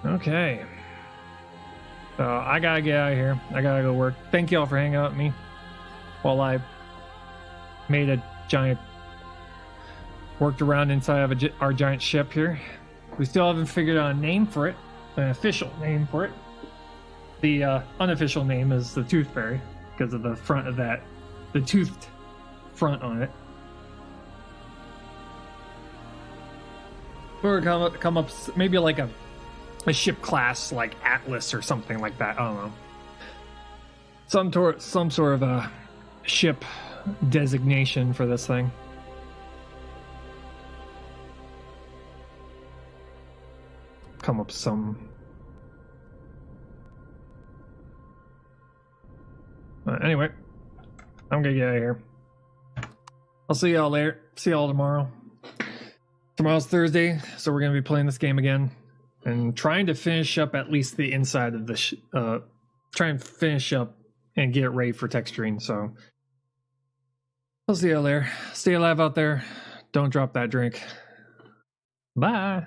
Okay. So, I gotta get out of here. I gotta go work. Thank y'all for hanging out with me while I made a giant... worked around inside of our giant ship here. We still haven't figured out a name for it. An official name for it. The unofficial name is the Tooth Fairy because of the front of that, the toothed front on it. Or come up maybe like a ship class like Atlas or something like that. I don't know. some sort of a ship designation for this thing. Come up with some. Anyway, I'm gonna get out of here. I'll see y'all later. See y'all tomorrow. Tomorrow's Thursday, so we're gonna be playing this game again and trying to finish up at least the inside of the. Try and finish up and get it ready for texturing. So I'll see y'all there. Stay alive out there. Don't drop that drink. Bye.